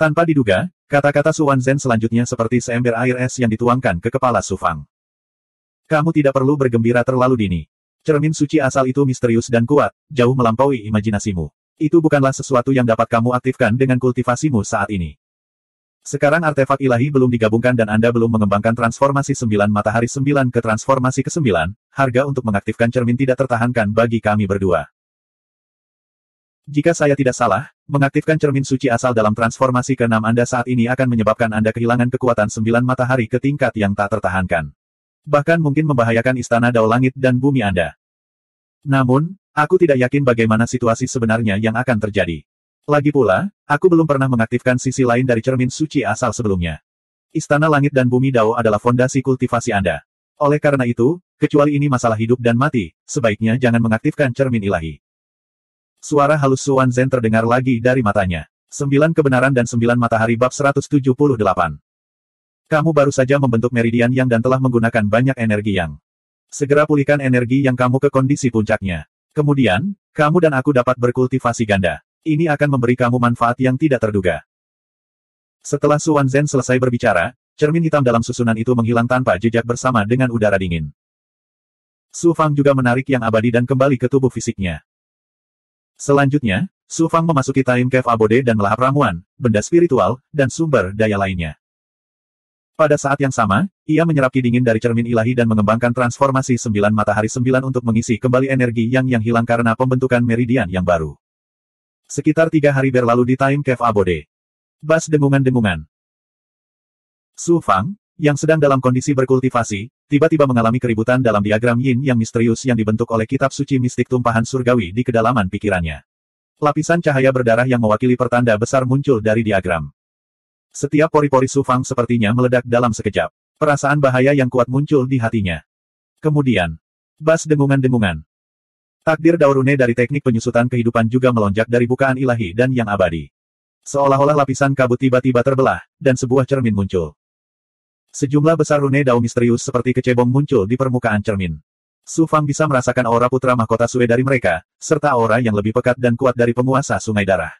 Tanpa diduga, kata-kata Su Wanzhen selanjutnya seperti seember air es yang dituangkan ke kepala Su Fang. Kamu tidak perlu bergembira terlalu dini. Cermin suci asal itu misterius dan kuat, jauh melampaui imajinasimu. Itu bukanlah sesuatu yang dapat kamu aktifkan dengan kultivasimu saat ini. Sekarang artefak ilahi belum digabungkan dan Anda belum mengembangkan transformasi 9 matahari 9 ke transformasi ke-9, harga untuk mengaktifkan cermin tidak tertahankan bagi kami berdua. Jika saya tidak salah, mengaktifkan cermin suci asal dalam transformasi ke-6 Anda saat ini akan menyebabkan Anda kehilangan kekuatan 9 matahari ke tingkat yang tak tertahankan. Bahkan mungkin membahayakan istana Dao Langit dan Bumi Anda. Namun, aku tidak yakin bagaimana situasi sebenarnya yang akan terjadi. Lagi pula, aku belum pernah mengaktifkan sisi lain dari cermin suci asal sebelumnya. Istana Langit dan Bumi Dao adalah fondasi kultivasi Anda. Oleh karena itu, kecuali ini masalah hidup dan mati, sebaiknya jangan mengaktifkan cermin ilahi. Suara halus Su Wanzhen terdengar lagi dari matanya. 9 kebenaran dan 9 matahari bab 178. Kamu baru saja membentuk meridian yang dan telah menggunakan banyak energi yang. Segera pulihkan energi yang kamu ke kondisi puncaknya. Kemudian, kamu dan aku dapat berkultivasi ganda. Ini akan memberi kamu manfaat yang tidak terduga. Setelah Su Wanzhen selesai berbicara, cermin hitam dalam susunan itu menghilang tanpa jejak bersama dengan udara dingin. Su Fang juga menarik yang abadi dan kembali ke tubuh fisiknya. Selanjutnya, Su Fang memasuki Time Cave Abode dan melahap ramuan, benda spiritual, dan sumber daya lainnya. Pada saat yang sama, ia menyerap ki dingin dari cermin ilahi dan mengembangkan transformasi 9 matahari 9 untuk mengisi kembali energi yang hilang karena pembentukan meridian yang baru. Sekitar 3 hari berlalu di Time Cave Abode. Bas dengungan-dengungan. Su Fang, yang sedang dalam kondisi berkultivasi, tiba-tiba mengalami keributan dalam diagram yin yang misterius yang dibentuk oleh kitab suci mistik tumpahan surgawi di kedalaman pikirannya. Lapisan cahaya berdarah yang mewakili pertanda besar muncul dari diagram. Setiap pori-pori Su Fang sepertinya meledak dalam sekejap. Perasaan bahaya yang kuat muncul di hatinya. Kemudian, bas dengungan-dengungan. Takdir Dao Rune dari teknik penyusutan kehidupan juga melonjak dari bukaan ilahi dan yang abadi. Seolah-olah lapisan kabut tiba-tiba terbelah, dan sebuah cermin muncul. Sejumlah besar rune Dao misterius seperti kecebong muncul di permukaan cermin. Su Fang bisa merasakan aura putra mahkota Sue dari mereka, serta aura yang lebih pekat dan kuat dari penguasa Sungai Darah.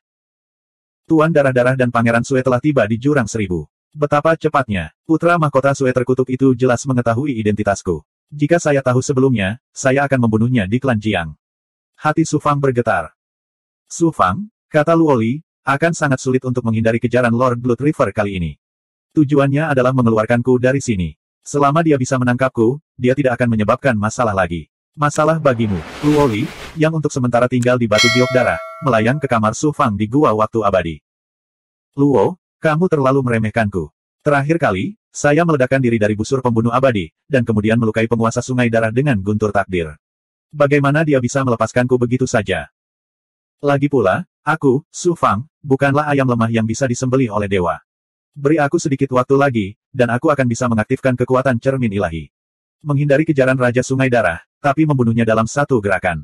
Tuan Darah-Darah dan Pangeran Sue telah tiba di Jurang Seribu. Betapa cepatnya, putra mahkota Sue terkutuk itu jelas mengetahui identitasku. Jika saya tahu sebelumnya, saya akan membunuhnya di klan Jiang. Hati Su Fang bergetar. Su Fang, kata Luo Li, akan sangat sulit untuk menghindari kejaran Lord Blood River kali ini. Tujuannya adalah mengeluarkanku dari sini. Selama dia bisa menangkapku, dia tidak akan menyebabkan masalah lagi. Masalah bagimu, Luo Li, yang untuk sementara tinggal di Batu Giok Darah, melayang ke kamar Su Fang di Gua Waktu Abadi. Luo, kamu terlalu meremehkanku. Terakhir kali, saya meledakkan diri dari busur pembunuh abadi, dan kemudian melukai penguasa Sungai Darah dengan guntur takdir. Bagaimana dia bisa melepaskanku begitu saja? Lagi pula, aku, Su Fang, bukanlah ayam lemah yang bisa disembelih oleh dewa. Beri aku sedikit waktu lagi, dan aku akan bisa mengaktifkan kekuatan cermin ilahi. Menghindari kejaran Raja Sungai Darah, tapi membunuhnya dalam satu gerakan.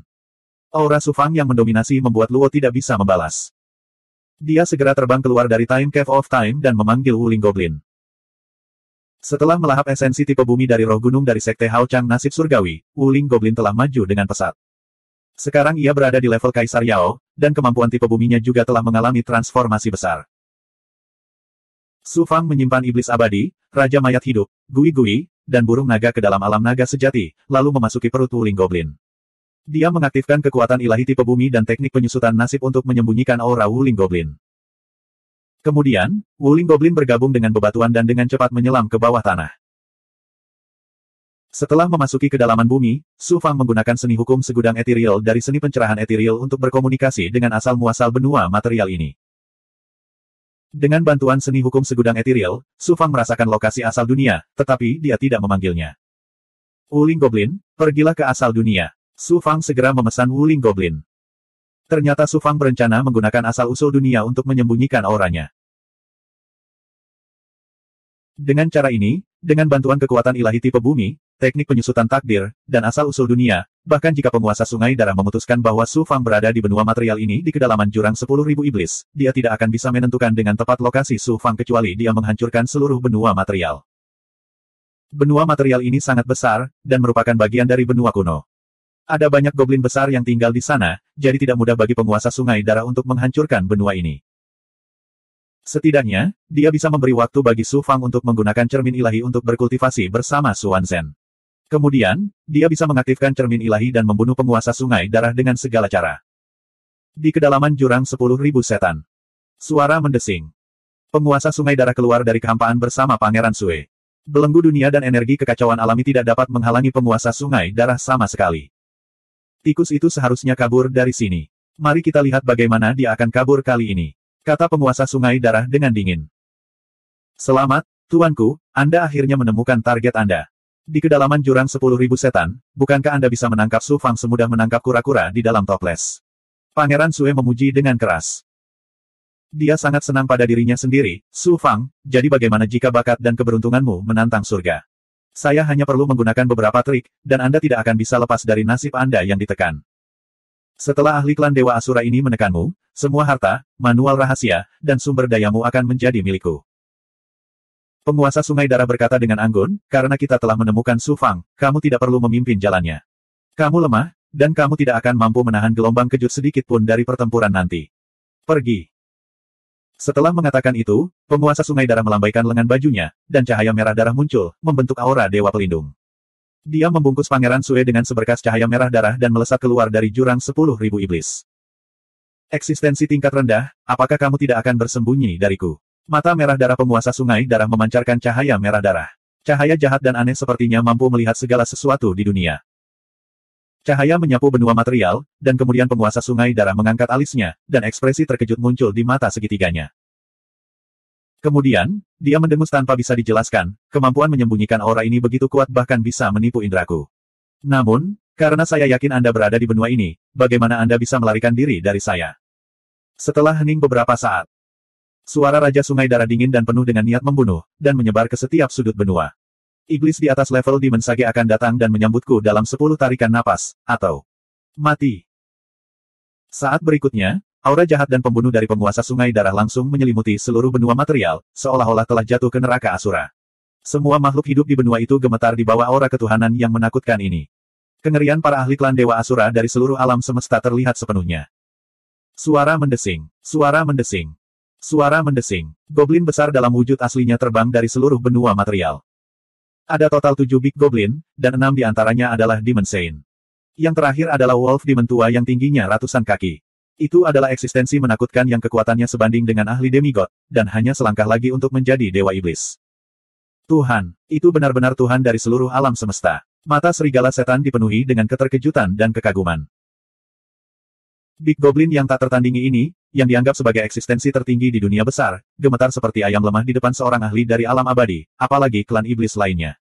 Aura Su Fang yang mendominasi membuat Luo tidak bisa membalas. Dia segera terbang keluar dari Time Cave of Time dan memanggil Wuling Goblin. Setelah melahap esensi tipe bumi dari roh gunung dari Sekte Hao Chang Nasib Surgawi, Wuling Goblin telah maju dengan pesat. Sekarang ia berada di level Kaisar Yao, dan kemampuan tipe buminya juga telah mengalami transformasi besar. Su Fang menyimpan iblis abadi, Raja Mayat Hidup, Gui-Gui, dan burung naga ke dalam alam naga sejati, lalu memasuki perut Wuling Goblin. Dia mengaktifkan kekuatan ilahi tipe bumi dan teknik penyusutan nasib untuk menyembunyikan aura Wuling Goblin. Kemudian, Wuling Goblin bergabung dengan bebatuan dan dengan cepat menyelam ke bawah tanah. Setelah memasuki kedalaman bumi, Su Fang menggunakan seni hukum segudang ethereal dari seni pencerahan ethereal untuk berkomunikasi dengan asal-muasal benua material ini. Dengan bantuan seni hukum segudang ethereal, Su Fang merasakan lokasi asal dunia, tetapi dia tidak memanggilnya. Wuling Goblin, pergilah ke asal dunia. Su Fang segera memesan Wuling Goblin. Ternyata Su Fang berencana menggunakan asal-usul dunia untuk menyembunyikan auranya. Dengan cara ini, dengan bantuan kekuatan ilahi tipe bumi, teknik penyusutan takdir, dan asal-usul dunia, bahkan jika penguasa Sungai Darah memutuskan bahwa Su Fang berada di benua material ini di kedalaman jurang 10.000 iblis, dia tidak akan bisa menentukan dengan tepat lokasi Su Fang kecuali dia menghancurkan seluruh benua material. Benua material ini sangat besar, dan merupakan bagian dari benua kuno. Ada banyak goblin besar yang tinggal di sana, jadi tidak mudah bagi penguasa Sungai Darah untuk menghancurkan benua ini. Setidaknya, dia bisa memberi waktu bagi Su Fang untuk menggunakan cermin ilahi untuk berkultivasi bersama Su Wanzhen. Kemudian, dia bisa mengaktifkan cermin ilahi dan membunuh penguasa sungai darah dengan segala cara. Di kedalaman jurang 10.000 setan. Suara mendesing. Penguasa sungai darah keluar dari kehampaan bersama Pangeran Sue. Belenggu dunia dan energi kekacauan alami tidak dapat menghalangi penguasa sungai darah sama sekali. Tikus itu seharusnya kabur dari sini. Mari kita lihat bagaimana dia akan kabur kali ini, kata penguasa sungai darah dengan dingin. Selamat, tuanku, Anda akhirnya menemukan target Anda. Di kedalaman jurang 10.000 setan, bukankah Anda bisa menangkap Su Fang semudah menangkap kura-kura di dalam toples? Pangeran Sue memuji dengan keras. Dia sangat senang pada dirinya sendiri, Su Fang, jadi bagaimana jika bakat dan keberuntunganmu menantang surga? Saya hanya perlu menggunakan beberapa trik, dan Anda tidak akan bisa lepas dari nasib Anda yang ditekan. Setelah ahli klan Dewa Asura ini menekanmu, semua harta, manual rahasia, dan sumber dayamu akan menjadi milikku. Penguasa Sungai Darah berkata dengan anggun, karena kita telah menemukan Su Fang, kamu tidak perlu memimpin jalannya. Kamu lemah, dan kamu tidak akan mampu menahan gelombang kejut sedikit pun dari pertempuran nanti. Pergi. Setelah mengatakan itu, penguasa Sungai Darah melambaikan lengan bajunya, dan cahaya merah darah muncul, membentuk aura Dewa Pelindung. Dia membungkus Pangeran Sue dengan seberkas cahaya merah darah dan melesat keluar dari jurang 10.000 iblis. Eksistensi tingkat rendah, apakah kamu tidak akan bersembunyi dariku? Mata merah darah penguasa sungai darah memancarkan cahaya merah darah. Cahaya jahat dan aneh sepertinya mampu melihat segala sesuatu di dunia. Cahaya menyapu benua material, dan kemudian penguasa sungai darah mengangkat alisnya, dan ekspresi terkejut muncul di mata segitiganya. Kemudian, dia mendengus tanpa bisa dijelaskan, kemampuan menyembunyikan aura ini begitu kuat bahkan bisa menipu indraku. Namun, karena saya yakin Anda berada di benua ini, bagaimana Anda bisa melarikan diri dari saya? Setelah hening beberapa saat, suara Raja Sungai Darah dingin dan penuh dengan niat membunuh, dan menyebar ke setiap sudut benua. Iblis di atas level Demon Sage akan datang dan menyambutku dalam 10 tarikan napas, atau mati. Saat berikutnya, aura jahat dan pembunuh dari penguasa Sungai Darah langsung menyelimuti seluruh benua material, seolah-olah telah jatuh ke neraka Asura. Semua makhluk hidup di benua itu gemetar di bawah aura ketuhanan yang menakutkan ini. Kengerian para ahli klan Dewa Asura dari seluruh alam semesta terlihat sepenuhnya. Suara mendesing, suara mendesing. Suara mendesing. Goblin besar dalam wujud aslinya terbang dari seluruh benua material. Ada total 7 Big Goblin, dan 6 diantaranya adalah Demon Saint. Yang terakhir adalah Wolf Demon tua yang tingginya ratusan kaki. Itu adalah eksistensi menakutkan yang kekuatannya sebanding dengan ahli demigod, dan hanya selangkah lagi untuk menjadi Dewa Iblis. Tuhan, itu benar-benar Tuhan dari seluruh alam semesta. Mata serigala setan dipenuhi dengan keterkejutan dan kekaguman. Big Goblin yang tak tertandingi ini, yang dianggap sebagai eksistensi tertinggi di dunia besar, gemetar seperti ayam lemah di depan seorang ahli dari alam abadi, apalagi klan iblis lainnya.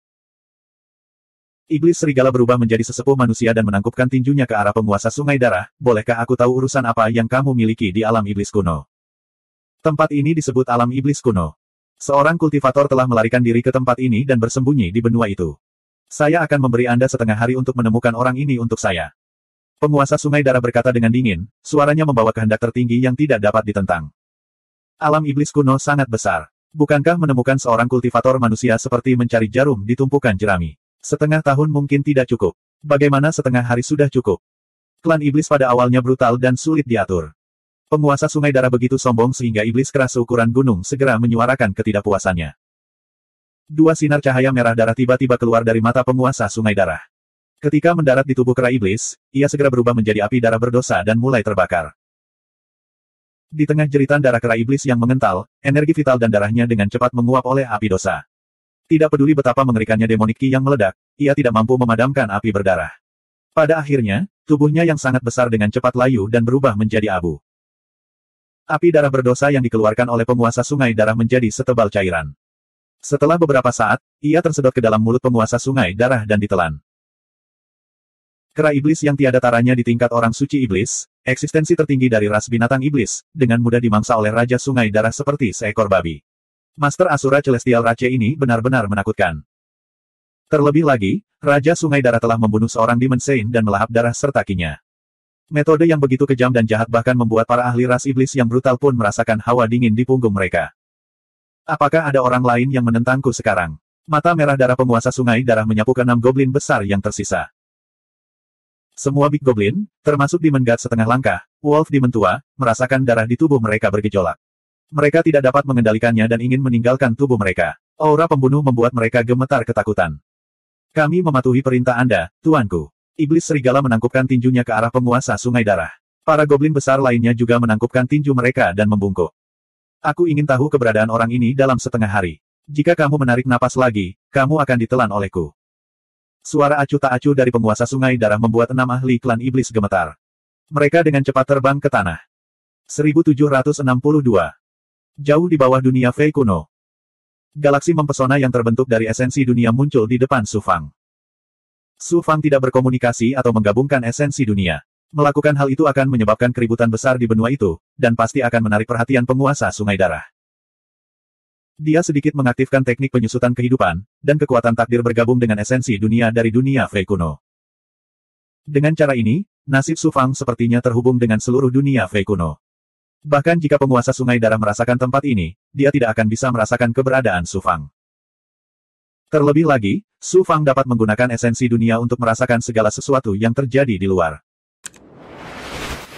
Iblis serigala berubah menjadi sesepuh manusia dan menangkupkan tinjunya ke arah penguasa Sungai Darah, bolehkah aku tahu urusan apa yang kamu miliki di alam iblis kuno? Tempat ini disebut alam iblis kuno. Seorang kultivator telah melarikan diri ke tempat ini dan bersembunyi di benua itu. Saya akan memberi Anda setengah hari untuk menemukan orang ini untuk saya. Penguasa Sungai Darah berkata dengan dingin, suaranya membawa kehendak tertinggi yang tidak dapat ditentang. Alam iblis kuno sangat besar. Bukankah menemukan seorang kultivator manusia seperti mencari jarum di tumpukan jerami? Setengah tahun mungkin tidak cukup. Bagaimana setengah hari sudah cukup? Klan iblis pada awalnya brutal dan sulit diatur. Penguasa Sungai Darah begitu sombong sehingga iblis keras seukuran gunung segera menyuarakan ketidakpuasannya. Dua sinar cahaya merah darah tiba-tiba keluar dari mata penguasa Sungai Darah. Ketika mendarat di tubuh kera iblis, ia segera berubah menjadi api darah berdosa dan mulai terbakar. Di tengah jeritan darah kera iblis yang mengental, energi vital dan darahnya dengan cepat menguap oleh api dosa. Tidak peduli betapa mengerikannya demonik ki yang meledak, ia tidak mampu memadamkan api berdarah. Pada akhirnya, tubuhnya yang sangat besar dengan cepat layu dan berubah menjadi abu. Api darah berdosa yang dikeluarkan oleh penguasa Sungai Darah menjadi setebal cairan. Setelah beberapa saat, ia tersedot ke dalam mulut penguasa Sungai Darah dan ditelan. Kera iblis yang tiada taranya di tingkat orang suci iblis, eksistensi tertinggi dari ras binatang iblis, dengan mudah dimangsa oleh Raja Sungai Darah seperti seekor babi. Master Asura Celestial Rache ini benar-benar menakutkan. Terlebih lagi, Raja Sungai Darah telah membunuh seorang Demon Saint dan melahap darah serta kinya. Metode yang begitu kejam dan jahat bahkan membuat para ahli ras iblis yang brutal pun merasakan hawa dingin di punggung mereka. Apakah ada orang lain yang menentangku sekarang? Mata merah darah penguasa Sungai Darah menyapu ke 6 goblin besar yang tersisa. Semua Big Goblin, termasuk Demon God setengah langkah, Wolf Demon tua, merasakan darah di tubuh mereka bergejolak. Mereka tidak dapat mengendalikannya dan ingin meninggalkan tubuh mereka. Aura pembunuh membuat mereka gemetar ketakutan. Kami mematuhi perintah Anda, tuanku. Iblis serigala menangkupkan tinjunya ke arah penguasa sungai darah. Para goblin besar lainnya juga menangkupkan tinju mereka dan membungkuk. Aku ingin tahu keberadaan orang ini dalam setengah hari. Jika kamu menarik napas lagi, kamu akan ditelan olehku. Suara acuh tak acuh dari penguasa sungai darah membuat 6 ahli klan iblis gemetar. Mereka dengan cepat terbang ke tanah. 1762. Jauh di bawah dunia Fei kuno. Galaksi mempesona yang terbentuk dari esensi dunia muncul di depan Su Fang. Su Fang tidak berkomunikasi atau menggabungkan esensi dunia. Melakukan hal itu akan menyebabkan keributan besar di benua itu, dan pasti akan menarik perhatian penguasa sungai darah. Dia sedikit mengaktifkan teknik penyusutan kehidupan, dan kekuatan takdir bergabung dengan esensi dunia dari dunia Fei kuno. Dengan cara ini, nasib Su Fang sepertinya terhubung dengan seluruh dunia Fei kuno. Bahkan jika penguasa sungai darah merasakan tempat ini, dia tidak akan bisa merasakan keberadaan Su Fang. Terlebih lagi, Su Fang dapat menggunakan esensi dunia untuk merasakan segala sesuatu yang terjadi di luar.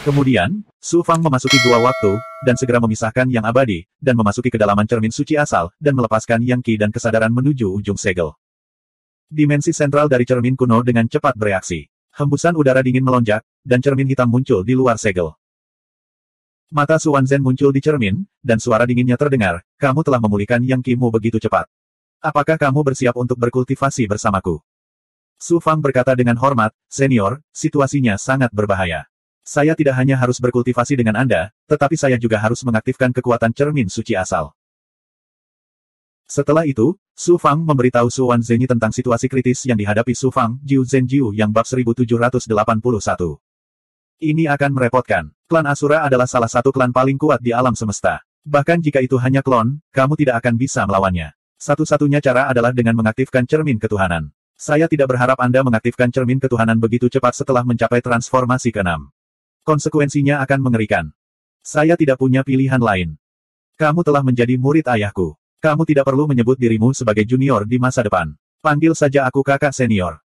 Kemudian, Su Fang memasuki gua waktu, dan segera memisahkan yang abadi, dan memasuki kedalaman cermin suci asal, dan melepaskan yang ki dan kesadaran menuju ujung segel. Dimensi sentral dari cermin kuno dengan cepat bereaksi. Hembusan udara dingin melonjak, dan cermin hitam muncul di luar segel. Mata Su Wanzhen muncul di cermin, dan suara dinginnya terdengar, kamu telah memulihkan yang ki-mu begitu cepat. Apakah kamu bersiap untuk berkultivasi bersamaku? Su Fang berkata dengan hormat, senior, situasinya sangat berbahaya. Saya tidak hanya harus berkultivasi dengan Anda, tetapi saya juga harus mengaktifkan kekuatan cermin suci asal. Setelah itu, Su Fang memberitahu Su Wanzhen tentang situasi kritis yang dihadapi Su Fang, Jiu Zhenjiu yang bab 1781. Ini akan merepotkan. Klan Asura adalah salah satu klan paling kuat di alam semesta. Bahkan jika itu hanya klon, kamu tidak akan bisa melawannya. Satu-satunya cara adalah dengan mengaktifkan cermin ketuhanan. Saya tidak berharap Anda mengaktifkan cermin ketuhanan begitu cepat setelah mencapai transformasi ke-6. Konsekuensinya akan mengerikan. Saya tidak punya pilihan lain. Kamu telah menjadi murid ayahku. Kamu tidak perlu menyebut dirimu sebagai junior di masa depan. Panggil saja aku kakak senior.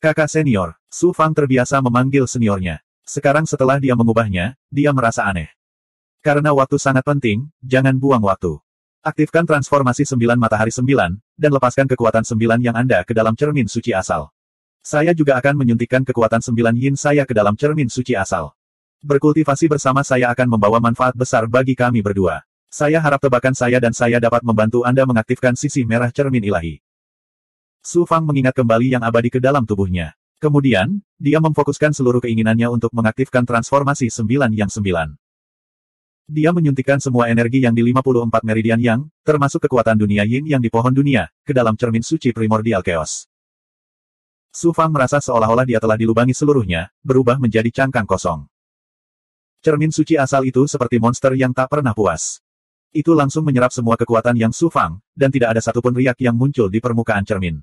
Kakak senior. Su Fang terbiasa memanggil seniornya. Sekarang setelah dia mengubahnya, dia merasa aneh. Karena waktu sangat penting, jangan buang waktu. Aktifkan transformasi 9 matahari 9, dan lepaskan kekuatan 9 yang Anda ke dalam cermin suci asal. Saya juga akan menyuntikkan kekuatan 9 yin saya ke dalam cermin suci asal. Berkultivasi bersama saya akan membawa manfaat besar bagi kami berdua. Saya harap tebakan saya dan saya dapat membantu Anda mengaktifkan sisi merah cermin ilahi. Su Fang mengingat kembali yang abadi ke dalam tubuhnya. Kemudian, dia memfokuskan seluruh keinginannya untuk mengaktifkan transformasi 9 yang 9. Dia menyuntikkan semua energi yang di 54 meridian yang, termasuk kekuatan dunia yin yang di pohon dunia, ke dalam cermin suci primordial chaos. Su Fang merasa seolah-olah dia telah dilubangi seluruhnya, berubah menjadi cangkang kosong. Cermin suci asal itu seperti monster yang tak pernah puas. Itu langsung menyerap semua kekuatan yang Su Fang, dan tidak ada satupun riak yang muncul di permukaan cermin.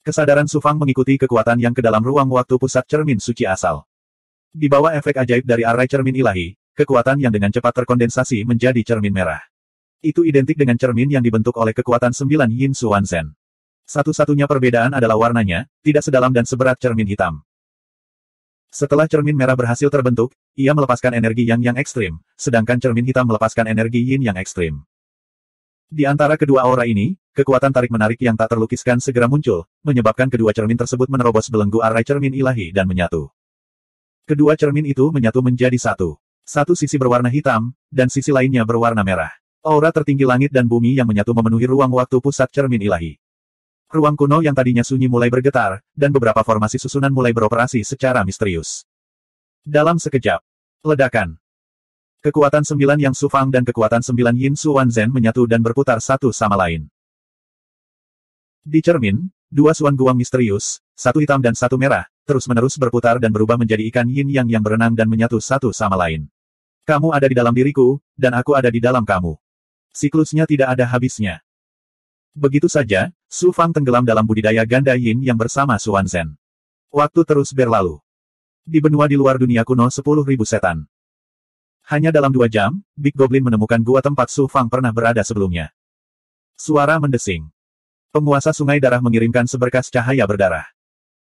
Kesadaran Su Fang mengikuti kekuatan yang ke dalam ruang waktu pusat cermin suci asal. Di bawah efek ajaib dari arai cermin ilahi, kekuatan yang dengan cepat terkondensasi menjadi cermin merah. Itu identik dengan cermin yang dibentuk oleh kekuatan 9 Yin Su Wanzhen. Satu-satunya perbedaan adalah warnanya, tidak sedalam dan seberat cermin hitam. Setelah cermin merah berhasil terbentuk, ia melepaskan energi yang ekstrim, sedangkan cermin hitam melepaskan energi yin yang ekstrim. Di antara kedua aura ini, kekuatan tarik-menarik yang tak terlukiskan segera muncul, menyebabkan kedua cermin tersebut menerobos belenggu arai cermin ilahi dan menyatu. Kedua cermin itu menyatu menjadi satu. Satu sisi berwarna hitam, dan sisi lainnya berwarna merah. Aura tertinggi langit dan bumi yang menyatu memenuhi ruang waktu pusat cermin ilahi. Ruang kuno yang tadinya sunyi mulai bergetar, dan beberapa formasi susunan mulai beroperasi secara misterius. Dalam sekejap, ledakan. Kekuatan 9 yang Su Fang dan kekuatan 9 Yin Su Wanzhen menyatu dan berputar satu sama lain. Di cermin, dua suan guang misterius, satu hitam dan satu merah, terus-menerus berputar dan berubah menjadi ikan yin yang berenang dan menyatu satu sama lain. Kamu ada di dalam diriku, dan aku ada di dalam kamu. Siklusnya tidak ada habisnya. Begitu saja, Su Fang tenggelam dalam budidaya ganda yin yang bersama Su Wanzhen. Waktu terus berlalu. Di benua di luar dunia kuno 10.000 setan. Hanya dalam 2 jam, Big Goblin menemukan gua tempat Su Fang pernah berada sebelumnya. Suara mendesing. Penguasa sungai darah mengirimkan seberkas cahaya berdarah.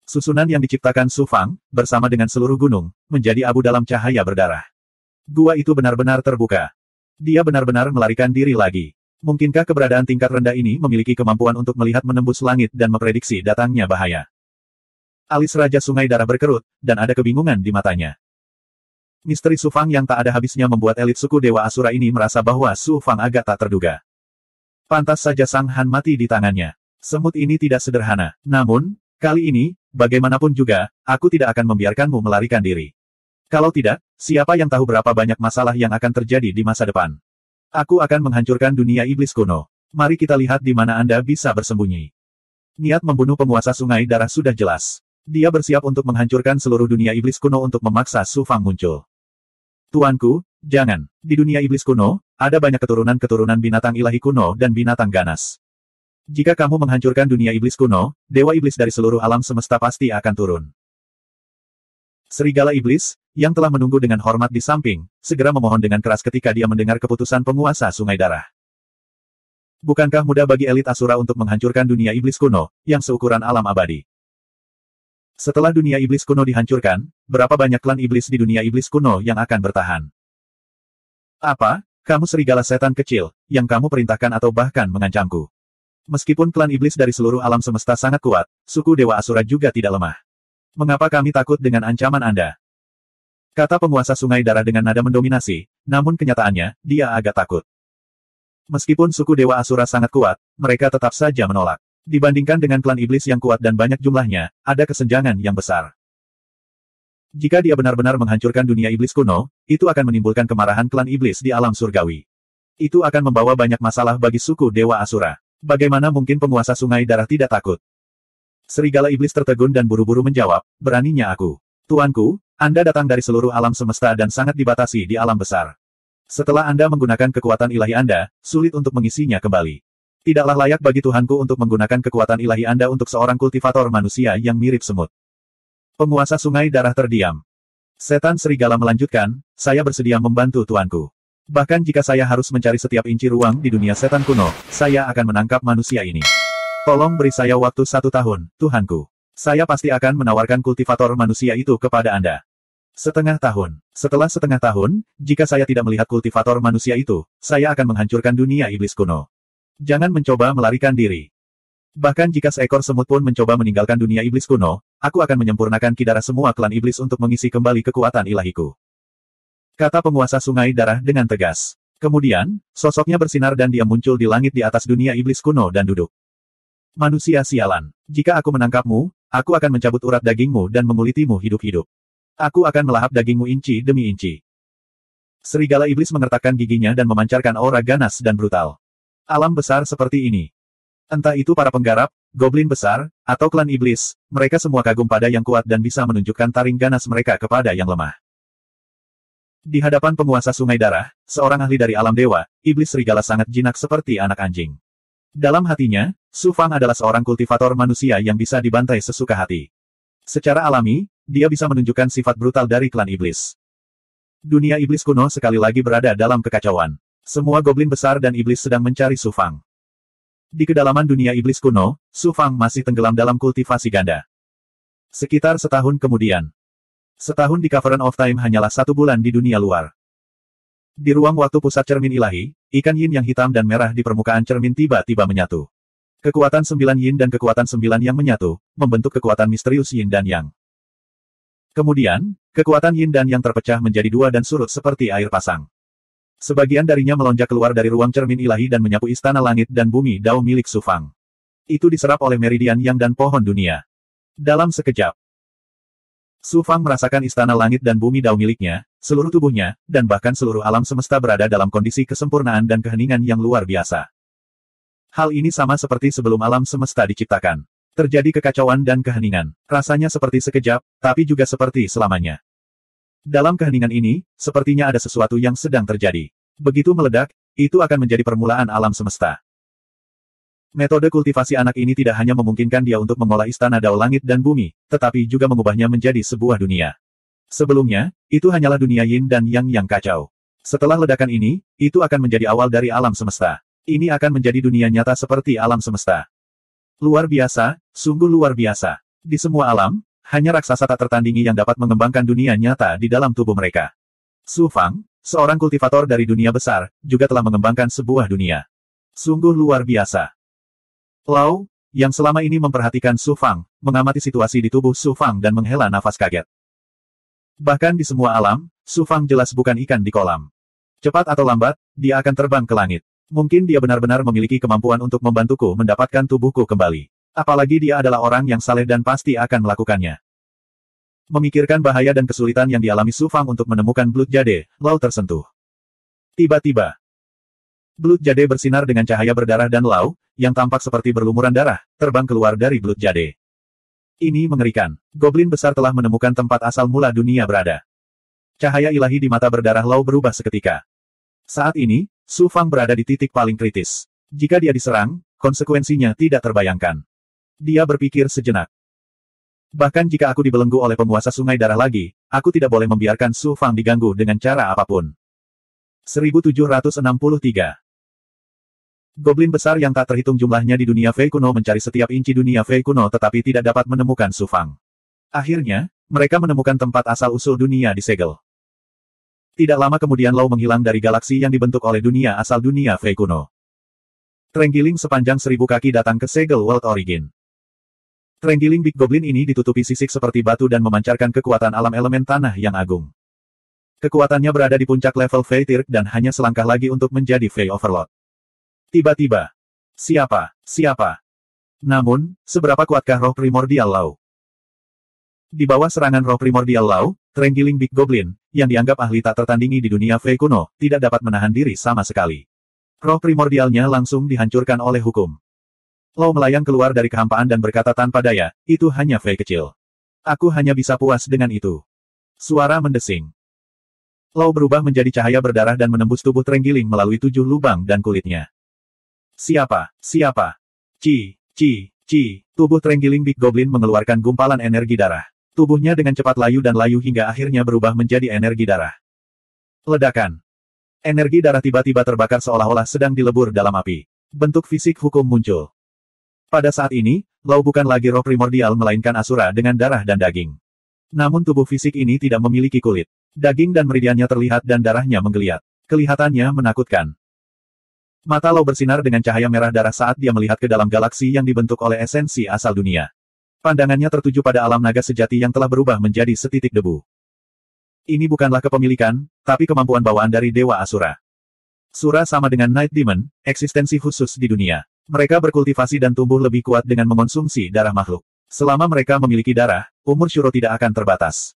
Susunan yang diciptakan Su Fang, bersama dengan seluruh gunung, menjadi abu dalam cahaya berdarah. Gua itu benar-benar terbuka. Dia benar-benar melarikan diri lagi. Mungkinkah keberadaan tingkat rendah ini memiliki kemampuan untuk melihat menembus langit dan memprediksi datangnya bahaya? Alis Raja Sungai Darah berkerut, dan ada kebingungan di matanya. Misteri Su Fang yang tak ada habisnya membuat elit suku Dewa Asura ini merasa bahwa Su Fang agak tak terduga. Pantas saja Sang Han mati di tangannya. Semut ini tidak sederhana. Namun, kali ini, bagaimanapun juga, aku tidak akan membiarkanmu melarikan diri. Kalau tidak, siapa yang tahu berapa banyak masalah yang akan terjadi di masa depan. Aku akan menghancurkan dunia iblis kuno. Mari kita lihat di mana Anda bisa bersembunyi. Niat membunuh penguasa Sungai Darah sudah jelas. Dia bersiap untuk menghancurkan seluruh dunia iblis kuno untuk memaksa Su Fang muncul. Tuanku, jangan. Di dunia iblis kuno, ada banyak keturunan-keturunan binatang ilahi kuno dan binatang ganas. Jika kamu menghancurkan dunia iblis kuno, dewa iblis dari seluruh alam semesta pasti akan turun. Serigala iblis, yang telah menunggu dengan hormat di samping, segera memohon dengan keras ketika dia mendengar keputusan penguasa Sungai Darah. Bukankah mudah bagi elit Asura untuk menghancurkan dunia iblis kuno, yang seukuran alam abadi? Setelah dunia iblis kuno dihancurkan, berapa banyak klan iblis di dunia iblis kuno yang akan bertahan? Apa, kamu serigala setan kecil, yang kamu perintahkan atau bahkan mengancamku? Meskipun klan iblis dari seluruh alam semesta sangat kuat, suku Dewa Asura juga tidak lemah. Mengapa kami takut dengan ancaman Anda? Kata penguasa Sungai Darah dengan nada mendominasi, namun kenyataannya, dia agak takut. Meskipun suku Dewa Asura sangat kuat, mereka tetap saja menolak. Dibandingkan dengan klan iblis yang kuat dan banyak jumlahnya, ada kesenjangan yang besar. Jika dia benar-benar menghancurkan dunia iblis kuno, itu akan menimbulkan kemarahan klan iblis di alam surgawi. Itu akan membawa banyak masalah bagi suku Dewa Asura. Bagaimana mungkin penguasa Sungai Darah tidak takut? Serigala iblis tertegun dan buru-buru menjawab, beraninya aku. Tuanku, Anda datang dari seluruh alam semesta dan sangat dibatasi di alam besar. Setelah Anda menggunakan kekuatan ilahi Anda, sulit untuk mengisinya kembali. Tidaklah layak bagi Tuhanku untuk menggunakan kekuatan ilahi Anda untuk seorang kultivator manusia yang mirip semut. Penguasa Sungai Darah terdiam. Setan serigala melanjutkan, saya bersedia membantu Tuanku. Bahkan jika saya harus mencari setiap inci ruang di dunia setan kuno, saya akan menangkap manusia ini. Tolong beri saya waktu 1 tahun, Tuhanku. Saya pasti akan menawarkan kultivator manusia itu kepada Anda. Setengah tahun. Setelah setengah tahun, jika saya tidak melihat kultivator manusia itu, saya akan menghancurkan dunia iblis kuno. Jangan mencoba melarikan diri. Bahkan jika seekor semut pun mencoba meninggalkan dunia iblis kuno, aku akan menyempurnakan kidara semua klan iblis untuk mengisi kembali kekuatan ilahiku. Kata penguasa Sungai Darah dengan tegas. Kemudian, sosoknya bersinar dan dia muncul di langit di atas dunia iblis kuno dan duduk. Manusia sialan. Jika aku menangkapmu, aku akan mencabut urat dagingmu dan mengulitimu hidup-hidup. Aku akan melahap dagingmu inci demi inci. Serigala iblis mengertakkan giginya dan memancarkan aura ganas dan brutal. Alam besar seperti ini. Entah itu para penggarap, goblin besar, atau klan iblis, mereka semua kagum pada yang kuat dan bisa menunjukkan taring ganas mereka kepada yang lemah. Di hadapan penguasa Sungai Darah, seorang ahli dari alam dewa, iblis serigala sangat jinak seperti anak anjing. Dalam hatinya, Su Fang adalah seorang kultivator manusia yang bisa dibantai sesuka hati. Secara alami, dia bisa menunjukkan sifat brutal dari klan iblis. Dunia iblis kuno sekali lagi berada dalam kekacauan. Semua goblin besar dan iblis sedang mencari Su Fang. Di kedalaman dunia iblis kuno, Su Fang masih tenggelam dalam kultivasi ganda. Sekitar setahun kemudian. Setahun di Cavern of Time hanyalah 1 bulan di dunia luar. Di ruang waktu pusat cermin ilahi, ikan yin yang hitam dan merah di permukaan cermin tiba-tiba menyatu. Kekuatan 9 yin dan kekuatan 9 yang menyatu, membentuk kekuatan misterius yin dan yang. Kemudian, kekuatan yin dan yang terpecah menjadi 2 dan surut seperti air pasang. Sebagian darinya melonjak keluar dari ruang cermin ilahi dan menyapu istana langit dan bumi Dao milik Su Fang. Itu diserap oleh meridian yang dan pohon dunia. Dalam sekejap, Su Fang merasakan istana langit dan bumi Dao miliknya, seluruh tubuhnya, dan bahkan seluruh alam semesta berada dalam kondisi kesempurnaan dan keheningan yang luar biasa. Hal ini sama seperti sebelum alam semesta diciptakan. Terjadi kekacauan dan keheningan. Rasanya seperti sekejap, tapi juga seperti selamanya. Dalam keheningan ini, sepertinya ada sesuatu yang sedang terjadi. Begitu meledak, itu akan menjadi permulaan alam semesta. Metode kultivasi anak ini tidak hanya memungkinkan dia untuk mengolah istana Dao langit dan bumi, tetapi juga mengubahnya menjadi sebuah dunia. Sebelumnya, itu hanyalah dunia yin dan yang kacau. Setelah ledakan ini, itu akan menjadi awal dari alam semesta. Ini akan menjadi dunia nyata seperti alam semesta. Luar biasa, sungguh luar biasa. Di semua alam, hanya raksasa tak tertandingi yang dapat mengembangkan dunia nyata di dalam tubuh mereka. Su Fang, seorang kultivator dari dunia besar, juga telah mengembangkan sebuah dunia. Sungguh luar biasa. Lau, yang selama ini memperhatikan Su Fang, mengamati situasi di tubuh Su Fang dan menghela nafas kaget. Bahkan di semua alam, Su Fang jelas bukan ikan di kolam. Cepat atau lambat, dia akan terbang ke langit. Mungkin dia benar-benar memiliki kemampuan untuk membantuku mendapatkan tubuhku kembali. Apalagi dia adalah orang yang saleh dan pasti akan melakukannya. Memikirkan bahaya dan kesulitan yang dialami Su Fang untuk menemukan Blood Jade, Lau tersentuh. Tiba-tiba, Blood Jade bersinar dengan cahaya berdarah dan Lau, yang tampak seperti berlumuran darah, terbang keluar dari Blood Jade. Ini mengerikan. Goblin besar telah menemukan tempat asal mula dunia berada. Cahaya ilahi di mata berdarah Lau berubah seketika. Saat ini, Su Fang berada di titik paling kritis. Jika dia diserang, konsekuensinya tidak terbayangkan. Dia berpikir sejenak. Bahkan jika aku dibelenggu oleh penguasa sungai darah lagi, aku tidak boleh membiarkan Su Fang diganggu dengan cara apapun. 1763. Goblin besar yang tak terhitung jumlahnya di dunia Fei kuno mencari setiap inci dunia Fei kuno tetapi tidak dapat menemukan Su Fang. Akhirnya, mereka menemukan tempat asal-usul dunia di segel. Tidak lama kemudian Lau menghilang dari galaksi yang dibentuk oleh dunia asal dunia Fei kuno. Terenggiling sepanjang 1000 kaki datang ke segel World Origin. Terenggiling Big Goblin ini ditutupi sisik seperti batu dan memancarkan kekuatan alam elemen tanah yang agung. Kekuatannya berada di puncak level Fei Tirk dan hanya selangkah lagi untuk menjadi Fei Overlord. Tiba-tiba. Siapa? Namun, seberapa kuatkah roh primordial Lau? Di bawah serangan roh primordial Lau, Terenggiling Big Goblin, yang dianggap ahli tak tertandingi di dunia Fei kuno, tidak dapat menahan diri sama sekali. Roh primordialnya langsung dihancurkan oleh hukum. Lau melayang keluar dari kehampaan dan berkata tanpa daya, itu hanya Fei kecil. Aku hanya bisa puas dengan itu. Suara mendesing. Lau berubah menjadi cahaya berdarah dan menembus tubuh Terenggiling melalui 7 lubang dan kulitnya. Siapa? Ci. Tubuh Terenggiling Big Goblin mengeluarkan gumpalan energi darah. Tubuhnya dengan cepat layu dan layu hingga akhirnya berubah menjadi energi darah. Ledakan. Energi darah tiba-tiba terbakar seolah-olah sedang dilebur dalam api. Bentuk fisik hukum muncul. Pada saat ini, Lau bukan lagi roh primordial melainkan asura dengan darah dan daging. Namun tubuh fisik ini tidak memiliki kulit. Daging dan meridiannya terlihat dan darahnya menggeliat. Kelihatannya menakutkan. Mata Lau bersinar dengan cahaya merah darah saat dia melihat ke dalam galaksi yang dibentuk oleh esensi asal dunia. Pandangannya tertuju pada alam naga sejati yang telah berubah menjadi setitik debu. Ini bukanlah kepemilikan, tapi kemampuan bawaan dari Dewa Asura. Sura sama dengan Night Demon, eksistensi khusus di dunia. Mereka berkultivasi dan tumbuh lebih kuat dengan mengonsumsi darah makhluk. Selama mereka memiliki darah, umur Shuro tidak akan terbatas.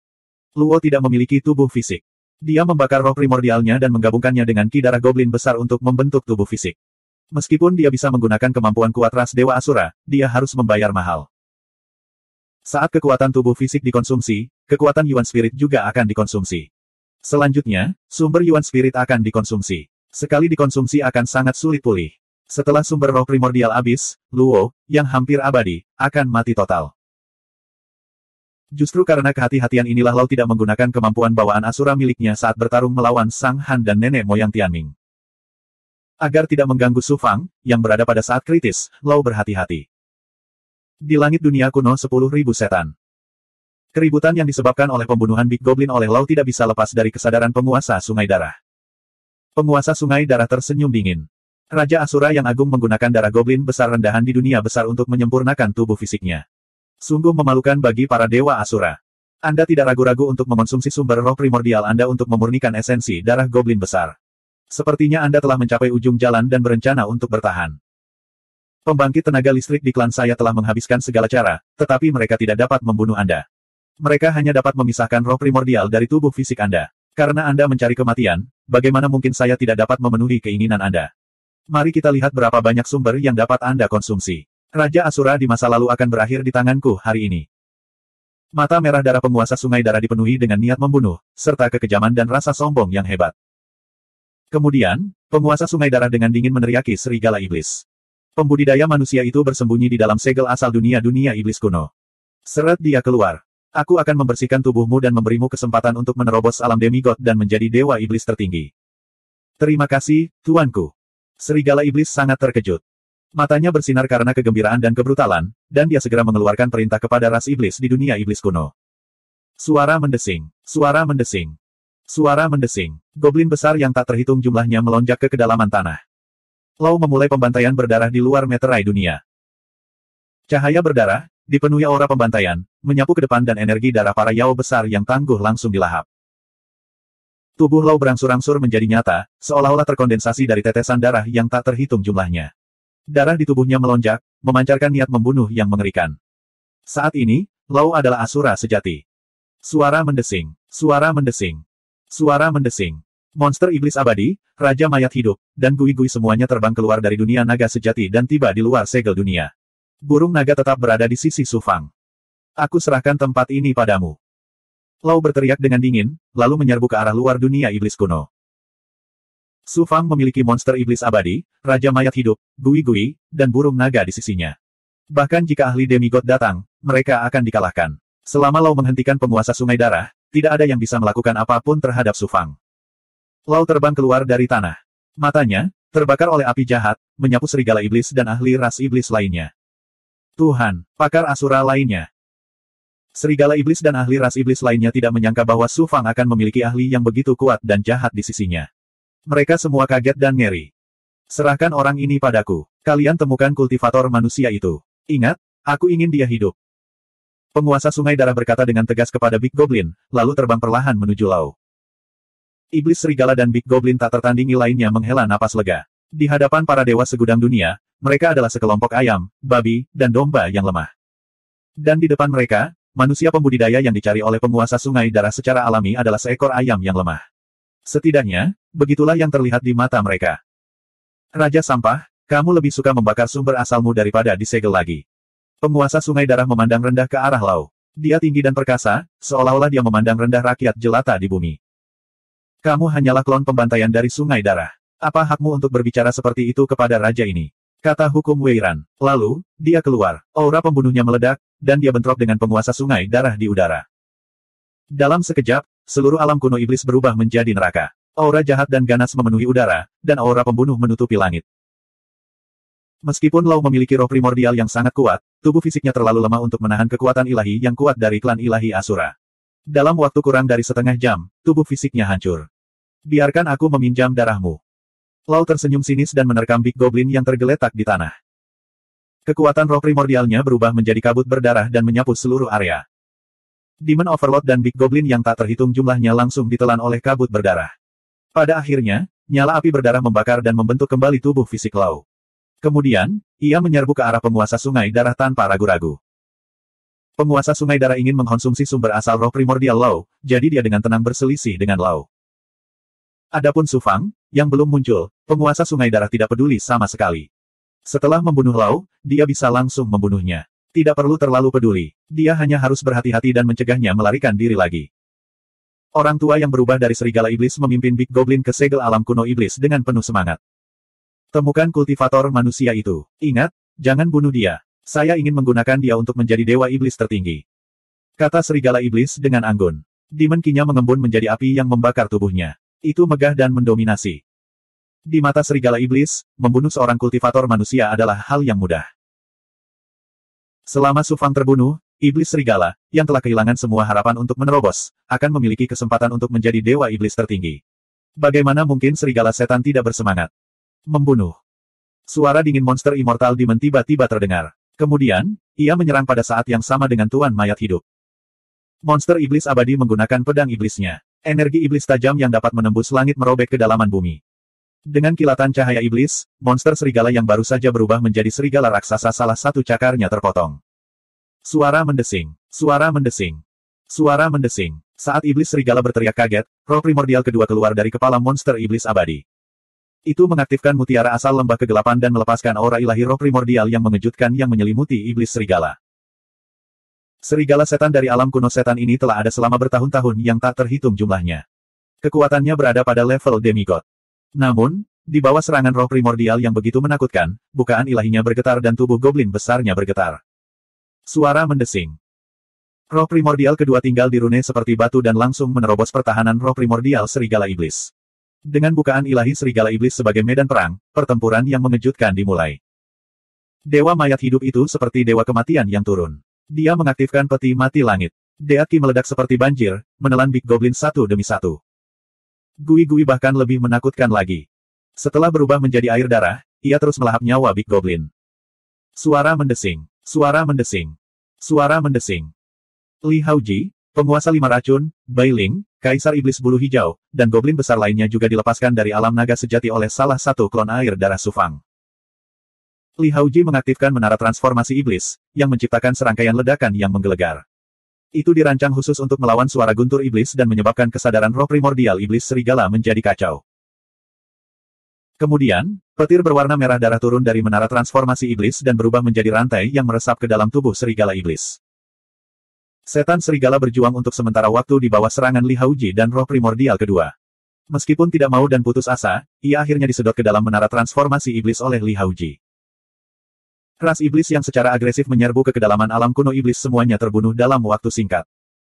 Luo tidak memiliki tubuh fisik. Dia membakar roh primordialnya dan menggabungkannya dengan ki darah goblin besar untuk membentuk tubuh fisik. Meskipun dia bisa menggunakan kemampuan kuat ras Dewa Asura, dia harus membayar mahal. Saat kekuatan tubuh fisik dikonsumsi, kekuatan Yuan Spirit juga akan dikonsumsi. Selanjutnya, sumber Yuan Spirit akan dikonsumsi. Sekali dikonsumsi akan sangat sulit pulih. Setelah sumber roh primordial habis, Luo, yang hampir abadi, akan mati total. Justru karena kehati-hatian inilah Lau tidak menggunakan kemampuan bawaan Asura miliknya saat bertarung melawan Sang Han dan nenek moyang Tianming. Agar tidak mengganggu Su Fang, yang berada pada saat kritis, Lau berhati-hati. Di langit dunia kuno 10.000 setan. Keributan yang disebabkan oleh pembunuhan Big Goblin oleh Lau tidak bisa lepas dari kesadaran penguasa Sungai Darah. Penguasa Sungai Darah tersenyum dingin. Raja Asura yang agung menggunakan darah Goblin besar rendahan di dunia besar untuk menyempurnakan tubuh fisiknya. Sungguh memalukan bagi para Dewa Asura. Anda tidak ragu-ragu untuk mengonsumsi sumber roh primordial Anda untuk memurnikan esensi darah Goblin besar. Sepertinya Anda telah mencapai ujung jalan dan berencana untuk bertahan. Pembangkit tenaga listrik di klan saya telah menghabiskan segala cara, tetapi mereka tidak dapat membunuh Anda. Mereka hanya dapat memisahkan roh primordial dari tubuh fisik Anda. Karena Anda mencari kematian, bagaimana mungkin saya tidak dapat memenuhi keinginan Anda? Mari kita lihat berapa banyak sumber yang dapat Anda konsumsi. Raja Asura di masa lalu akan berakhir di tanganku hari ini. Mata merah darah penguasa Sungai Darah dipenuhi dengan niat membunuh, serta kekejaman dan rasa sombong yang hebat. Kemudian, penguasa Sungai Darah dengan dingin meneriaki serigala iblis. Pembudidaya manusia itu bersembunyi di dalam segel asal dunia iblis kuno. Seret dia keluar. Aku akan membersihkan tubuhmu dan memberimu kesempatan untuk menerobos alam demigod dan menjadi dewa iblis tertinggi. Terima kasih, tuanku. Serigala iblis sangat terkejut. Matanya bersinar karena kegembiraan dan kebrutalan, dan dia segera mengeluarkan perintah kepada ras iblis di dunia iblis kuno. Suara mendesing. Suara mendesing. Goblin besar yang tak terhitung jumlahnya melonjak ke kedalaman tanah. Lau memulai pembantaian berdarah di luar meterai dunia. Cahaya berdarah, dipenuhi aura pembantaian, menyapu ke depan dan energi darah para Yao besar yang tangguh langsung dilahap. Tubuh Lau berangsur-angsur menjadi nyata, seolah-olah terkondensasi dari tetesan darah yang tak terhitung jumlahnya. Darah di tubuhnya melonjak, memancarkan niat membunuh yang mengerikan. Saat ini, Lau adalah asura sejati. Suara mendesing, suara mendesing, suara mendesing. Monster iblis abadi, raja mayat hidup, dan gui-gui semuanya terbang keluar dari dunia naga sejati dan tiba di luar segel dunia. Burung naga tetap berada di sisi Su Fang. Aku serahkan tempat ini padamu. Lau berteriak dengan dingin, lalu menyerbu ke arah luar dunia iblis kuno. Su Fang memiliki monster iblis abadi, raja mayat hidup, gui-gui, dan burung naga di sisinya. Bahkan jika ahli demigod datang, mereka akan dikalahkan. Selama Lau menghentikan penguasa sungai darah, tidak ada yang bisa melakukan apapun terhadap Su Fang. Lau terbang keluar dari tanah. Matanya, terbakar oleh api jahat, menyapu serigala iblis dan ahli ras iblis lainnya. Tuhan, pakar asura lainnya. Serigala iblis dan ahli ras iblis lainnya tidak menyangka bahwa Su Fang akan memiliki ahli yang begitu kuat dan jahat di sisinya. Mereka semua kaget dan ngeri. Serahkan orang ini padaku. Kalian temukan kultivator manusia itu. Ingat, aku ingin dia hidup. Penguasa sungai darah berkata dengan tegas kepada Big Goblin, lalu terbang perlahan menuju Lau. Iblis serigala dan Big Goblin tak tertandingi lainnya menghela napas lega. Di hadapan para dewa segudang dunia, mereka adalah sekelompok ayam, babi, dan domba yang lemah. Dan di depan mereka, manusia pembudidaya yang dicari oleh penguasa sungai darah secara alami adalah seekor ayam yang lemah. Setidaknya, begitulah yang terlihat di mata mereka. Raja Sampah, kamu lebih suka membakar sumber asalmu daripada disegel lagi. Penguasa sungai darah memandang rendah ke arah Lau. Dia tinggi dan perkasa, seolah-olah dia memandang rendah rakyat jelata di bumi. Kamu hanyalah klon pembantaian dari sungai darah. Apa hakmu untuk berbicara seperti itu kepada raja ini? Kata hukum Weiran. Lalu, dia keluar. Aura pembunuhnya meledak, dan dia bentrok dengan penguasa sungai darah di udara. Dalam sekejap, seluruh alam kuno iblis berubah menjadi neraka. Aura jahat dan ganas memenuhi udara, dan aura pembunuh menutupi langit. Meskipun Lau memiliki roh primordial yang sangat kuat, tubuh fisiknya terlalu lemah untuk menahan kekuatan ilahi yang kuat dari klan ilahi Asura. Dalam waktu kurang dari setengah jam, tubuh fisiknya hancur. Biarkan aku meminjam darahmu. Lau tersenyum sinis dan menerkam Big Goblin yang tergeletak di tanah. Kekuatan roh primordialnya berubah menjadi kabut berdarah dan menyapu seluruh area. Demon Overlord dan Big Goblin yang tak terhitung jumlahnya langsung ditelan oleh kabut berdarah. Pada akhirnya, nyala api berdarah membakar dan membentuk kembali tubuh fisik Lau. Kemudian, ia menyerbu ke arah penguasa sungai darah tanpa ragu-ragu. Penguasa sungai darah ingin mengkonsumsi sumber asal roh primordial Lau, jadi dia dengan tenang berselisih dengan Lau. Adapun Su Fang, yang belum muncul, penguasa sungai darah tidak peduli sama sekali. Setelah membunuh Lau, dia bisa langsung membunuhnya. Tidak perlu terlalu peduli, dia hanya harus berhati-hati dan mencegahnya melarikan diri lagi. Orang tua yang berubah dari serigala iblis memimpin Big Goblin ke segel alam kuno iblis dengan penuh semangat. Temukan kultivator manusia itu. Ingat, jangan bunuh dia. Saya ingin menggunakan dia untuk menjadi dewa iblis tertinggi. Kata serigala iblis dengan anggun. Demon Ki-nya mengembun menjadi api yang membakar tubuhnya. Itu megah dan mendominasi. Di mata serigala iblis, membunuh seorang kultivator manusia adalah hal yang mudah. Selama Su Fang terbunuh, iblis serigala, yang telah kehilangan semua harapan untuk menerobos, akan memiliki kesempatan untuk menjadi dewa iblis tertinggi. Bagaimana mungkin serigala setan tidak bersemangat? Membunuh. Suara dingin monster immortal Demon tiba-tiba terdengar. Kemudian, ia menyerang pada saat yang sama dengan Tuan Mayat Hidup. Monster iblis abadi menggunakan pedang iblisnya. Energi iblis tajam yang dapat menembus langit merobek ke dalaman bumi. Dengan kilatan cahaya iblis, monster serigala yang baru saja berubah menjadi serigala raksasa salah satu cakarnya terpotong. Suara mendesing, suara mendesing, suara mendesing. Saat iblis serigala berteriak kaget, roh primordial kedua keluar dari kepala monster iblis abadi. Itu mengaktifkan mutiara asal lembah kegelapan dan melepaskan aura ilahi roh primordial yang mengejutkan yang menyelimuti iblis serigala. Serigala setan dari alam kuno setan ini telah ada selama bertahun-tahun yang tak terhitung jumlahnya. Kekuatannya berada pada level demigod. Namun, di bawah serangan roh primordial yang begitu menakutkan, bukaan ilahinya bergetar dan tubuh goblin besarnya bergetar. Suara mendesing. Roh primordial kedua tinggal di rune seperti batu dan langsung menerobos pertahanan roh primordial serigala iblis. Dengan bukaan ilahi serigala iblis sebagai medan perang, pertempuran yang mengejutkan dimulai. Dewa mayat hidup itu seperti dewa kematian yang turun. Dia mengaktifkan peti mati langit. Deat Ki meledak seperti banjir, menelan Big Goblin satu demi satu. Gui-gui bahkan lebih menakutkan lagi. Setelah berubah menjadi air darah, ia terus melahap nyawa Big Goblin. Suara mendesing. Suara mendesing. Suara mendesing. Li Haoji, penguasa 5 racun, Bai Ling, Kaisar Iblis Bulu Hijau, dan Goblin besar lainnya juga dilepaskan dari alam naga sejati oleh salah satu klon air darah Su Fang. Li Haoji mengaktifkan menara transformasi iblis, yang menciptakan serangkaian ledakan yang menggelegar. Itu dirancang khusus untuk melawan suara guntur iblis dan menyebabkan kesadaran roh primordial iblis serigala menjadi kacau. Kemudian, petir berwarna merah darah turun dari menara transformasi iblis dan berubah menjadi rantai yang meresap ke dalam tubuh serigala iblis. Setan serigala berjuang untuk sementara waktu di bawah serangan Li Haoji dan roh primordial kedua. Meskipun tidak mau dan putus asa, ia akhirnya disedot ke dalam menara transformasi iblis oleh Li Haoji. Ras iblis yang secara agresif menyerbu ke kedalaman alam kuno iblis semuanya terbunuh dalam waktu singkat.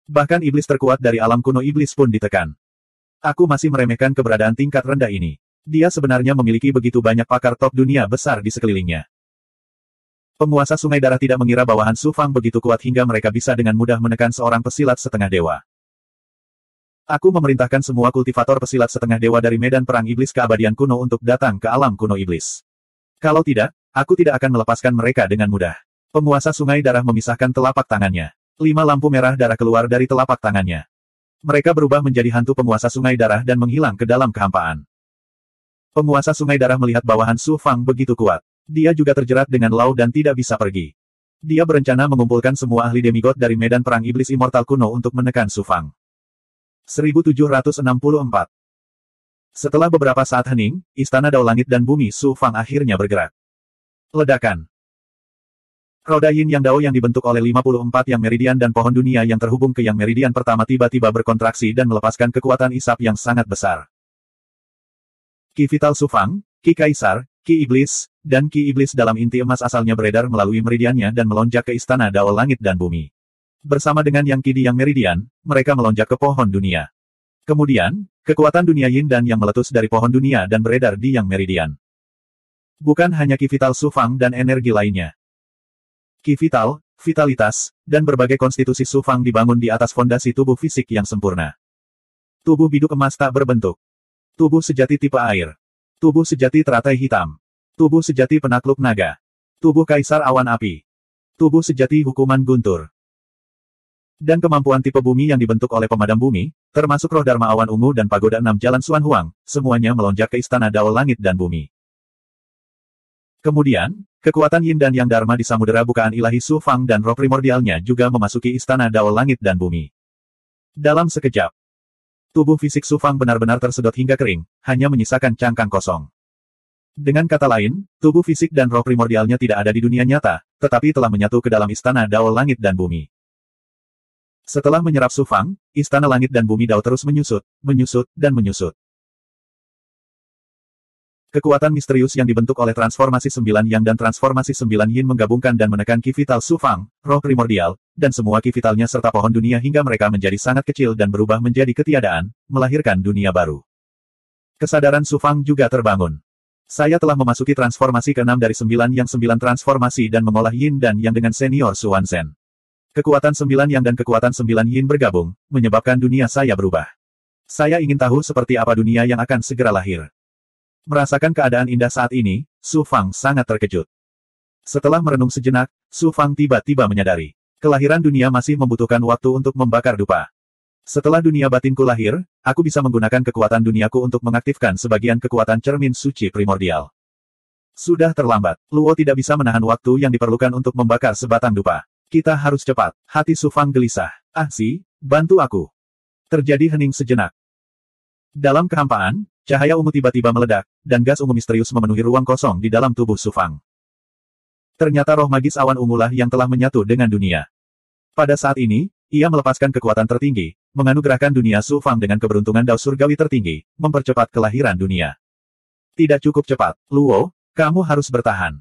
Bahkan iblis terkuat dari alam kuno iblis pun ditekan. Aku masih meremehkan keberadaan tingkat rendah ini. Dia sebenarnya memiliki begitu banyak pakar top dunia besar di sekelilingnya. Penguasa Sungai Darah tidak mengira bawahan Su Fang begitu kuat hingga mereka bisa dengan mudah menekan seorang pesilat setengah dewa. Aku memerintahkan semua kultivator pesilat setengah dewa dari medan perang iblis keabadian kuno untuk datang ke alam kuno iblis. Kalau tidak, aku tidak akan melepaskan mereka dengan mudah. Penguasa Sungai Darah memisahkan telapak tangannya. 5 lampu merah darah keluar dari telapak tangannya. Mereka berubah menjadi hantu penguasa Sungai Darah dan menghilang ke dalam kehampaan. Penguasa Sungai Darah melihat bawahan Su Fang begitu kuat. Dia juga terjerat dengan Lau dan tidak bisa pergi. Dia berencana mengumpulkan semua ahli demigod dari medan perang iblis immortal kuno untuk menekan Su Fang. 1764. Setelah beberapa saat hening, Istana Dao Langit dan Bumi Su Fang akhirnya bergerak. Ledakan. Roda Yin Yang Dao yang dibentuk oleh 54 Yang Meridian dan pohon dunia yang terhubung ke Yang Meridian pertama tiba-tiba berkontraksi dan melepaskan kekuatan isap yang sangat besar. Ki Vital Su Fang, Ki Kaisar, Ki Iblis, dan Ki Iblis dalam inti emas asalnya beredar melalui meridiannya dan melonjak ke Istana Dao Langit dan Bumi. Bersama dengan Yang Ki di Yang Meridian, mereka melonjak ke pohon dunia. Kemudian, kekuatan dunia Yin dan Yang meletus dari pohon dunia dan beredar di Yang Meridian. Bukan hanya Ki Vital Su Fang dan energi lainnya. Ki Vital, vitalitas, dan berbagai konstitusi Su Fang dibangun di atas fondasi tubuh fisik yang sempurna. Tubuh biduk emas tak berbentuk. Tubuh sejati tipe air. Tubuh sejati teratai hitam. Tubuh sejati penakluk naga. Tubuh kaisar awan api. Tubuh sejati hukuman guntur. Dan kemampuan tipe bumi yang dibentuk oleh pemadam bumi, termasuk roh Dharma awan ungu dan pagoda 6 jalan Suan Huang, semuanya melonjak ke Istana Dao Langit dan Bumi. Kemudian, kekuatan Yin dan Yang Dharma di samudera bukaan ilahi Su Fang dan roh primordialnya juga memasuki Istana Dao Langit dan Bumi. Dalam sekejap, tubuh fisik Su Fang benar-benar tersedot hingga kering, hanya menyisakan cangkang kosong. Dengan kata lain, tubuh fisik dan roh primordialnya tidak ada di dunia nyata, tetapi telah menyatu ke dalam Istana Dao Langit dan Bumi. Setelah menyerap Su Fang, Istana Langit dan Bumi Dao terus menyusut, dan menyusut. Kekuatan misterius yang dibentuk oleh transformasi 9 Yang dan transformasi 9 Yin menggabungkan dan menekan Ki Vital Su Fang, roh primordial, dan semua Ki Vitalnya serta pohon dunia hingga mereka menjadi sangat kecil dan berubah menjadi ketiadaan, melahirkan dunia baru. Kesadaran Su Fang juga terbangun. Saya telah memasuki transformasi ke-6 dari 9 Yang 9 transformasi dan mengolah Yin dan Yang dengan senior Su Wan Zhen. Kekuatan 9 Yang dan kekuatan 9 Yin bergabung, menyebabkan dunia saya berubah. Saya ingin tahu seperti apa dunia yang akan segera lahir. Merasakan keadaan indah saat ini, Su Fang sangat terkejut. Setelah merenung sejenak, Su Fang tiba-tiba menyadari. Kelahiran dunia masih membutuhkan waktu untuk membakar dupa. Setelah dunia batinku lahir, aku bisa menggunakan kekuatan duniaku untuk mengaktifkan sebagian kekuatan cermin suci primordial. Sudah terlambat. Luo tidak bisa menahan waktu yang diperlukan untuk membakar sebatang dupa. Kita harus cepat. Hati Su Fang gelisah. Ah si, bantu aku. Terjadi hening sejenak. Dalam kehampaan, cahaya ungu tiba-tiba meledak, dan gas ungu misterius memenuhi ruang kosong di dalam tubuh Su Fang. Ternyata roh magis awan ungulah yang telah menyatu dengan dunia. Pada saat ini, ia melepaskan kekuatan tertinggi, menganugerahkan dunia Su Fang dengan keberuntungan Dao Surgawi tertinggi, mempercepat kelahiran dunia. Tidak cukup cepat, Luo, kamu harus bertahan.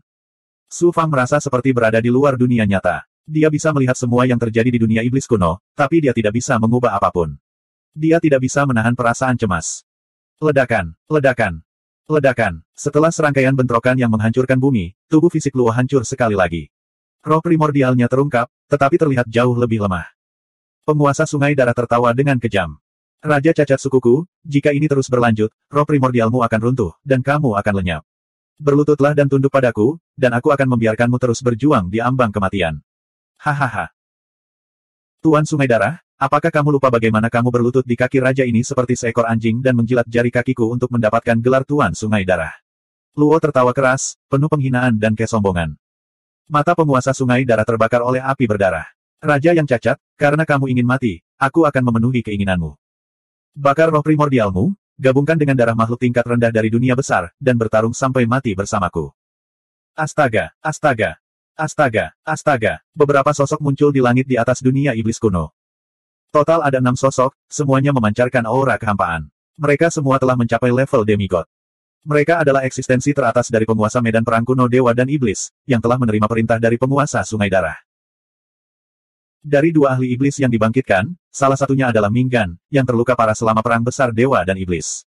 Su Fang merasa seperti berada di luar dunia nyata. Dia bisa melihat semua yang terjadi di dunia iblis kuno, tapi dia tidak bisa mengubah apapun. Dia tidak bisa menahan perasaan cemas. Ledakan, ledakan, ledakan. Setelah serangkaian bentrokan yang menghancurkan bumi, tubuh fisik Luo hancur sekali lagi. Roh primordialnya terungkap, tetapi terlihat jauh lebih lemah. Penguasa Sungai Darah tertawa dengan kejam. Raja cacat sukuku, jika ini terus berlanjut, roh primordialmu akan runtuh, dan kamu akan lenyap. Berlututlah dan tunduk padaku, dan aku akan membiarkanmu terus berjuang di ambang kematian. Hahaha. Tuan Sungai Darah, apakah kamu lupa bagaimana kamu berlutut di kaki raja ini seperti seekor anjing dan menjilat jari kakiku untuk mendapatkan gelar Tuan Sungai Darah? Luo tertawa keras, penuh penghinaan dan kesombongan. Mata penguasa Sungai Darah terbakar oleh api berdarah. Raja yang cacat, karena kamu ingin mati, aku akan memenuhi keinginanmu. Bakar roh primordialmu, gabungkan dengan darah makhluk tingkat rendah dari dunia besar, dan bertarung sampai mati bersamaku. Astaga, astaga, astaga, astaga. Beberapa sosok muncul di langit di atas dunia iblis kuno. Total ada 6 sosok, semuanya memancarkan aura kehampaan. Mereka semua telah mencapai level demigod. Mereka adalah eksistensi teratas dari penguasa medan perang kuno dewa dan iblis, yang telah menerima perintah dari penguasa Sungai Darah. Dari 2 ahli iblis yang dibangkitkan, salah satunya adalah Minggan, yang terluka parah selama perang besar dewa dan iblis.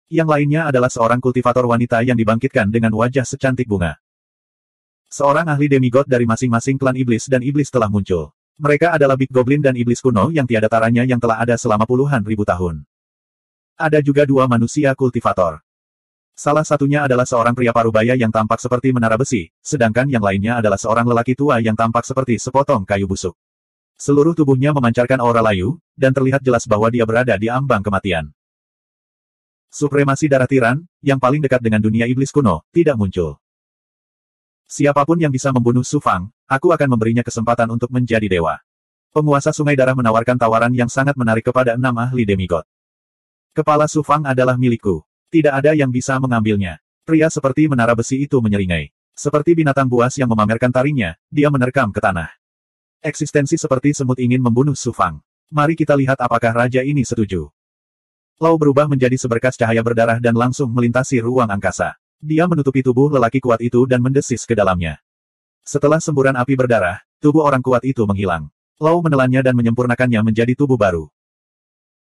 Yang lainnya adalah seorang kultivator wanita yang dibangkitkan dengan wajah secantik bunga. Seorang ahli demigod dari masing-masing klan iblis dan iblis telah muncul. Mereka adalah Big Goblin dan iblis kuno yang tiada taranya yang telah ada selama puluhan ribu tahun. Ada juga 2 manusia kultivator. Salah satunya adalah seorang pria parubaya yang tampak seperti menara besi, sedangkan yang lainnya adalah seorang lelaki tua yang tampak seperti sepotong kayu busuk. Seluruh tubuhnya memancarkan aura layu, dan terlihat jelas bahwa dia berada di ambang kematian. Supremasi darah tiran, yang paling dekat dengan dunia iblis kuno, tidak muncul. Siapapun yang bisa membunuh Su Fang, aku akan memberinya kesempatan untuk menjadi dewa. Penguasa Sungai Darah menawarkan tawaran yang sangat menarik kepada 6 ahli demigod. Kepala Su Fang adalah milikku. Tidak ada yang bisa mengambilnya. Pria seperti menara besi itu menyeringai. Seperti binatang buas yang memamerkan taringnya, dia menerkam ke tanah. Eksistensi seperti semut ingin membunuh Su Fang. Mari kita lihat apakah raja ini setuju. Lau berubah menjadi seberkas cahaya berdarah dan langsung melintasi ruang angkasa. Dia menutupi tubuh lelaki kuat itu dan mendesis ke dalamnya. Setelah semburan api berdarah, tubuh orang kuat itu menghilang. Lau menelannya dan menyempurnakannya menjadi tubuh baru.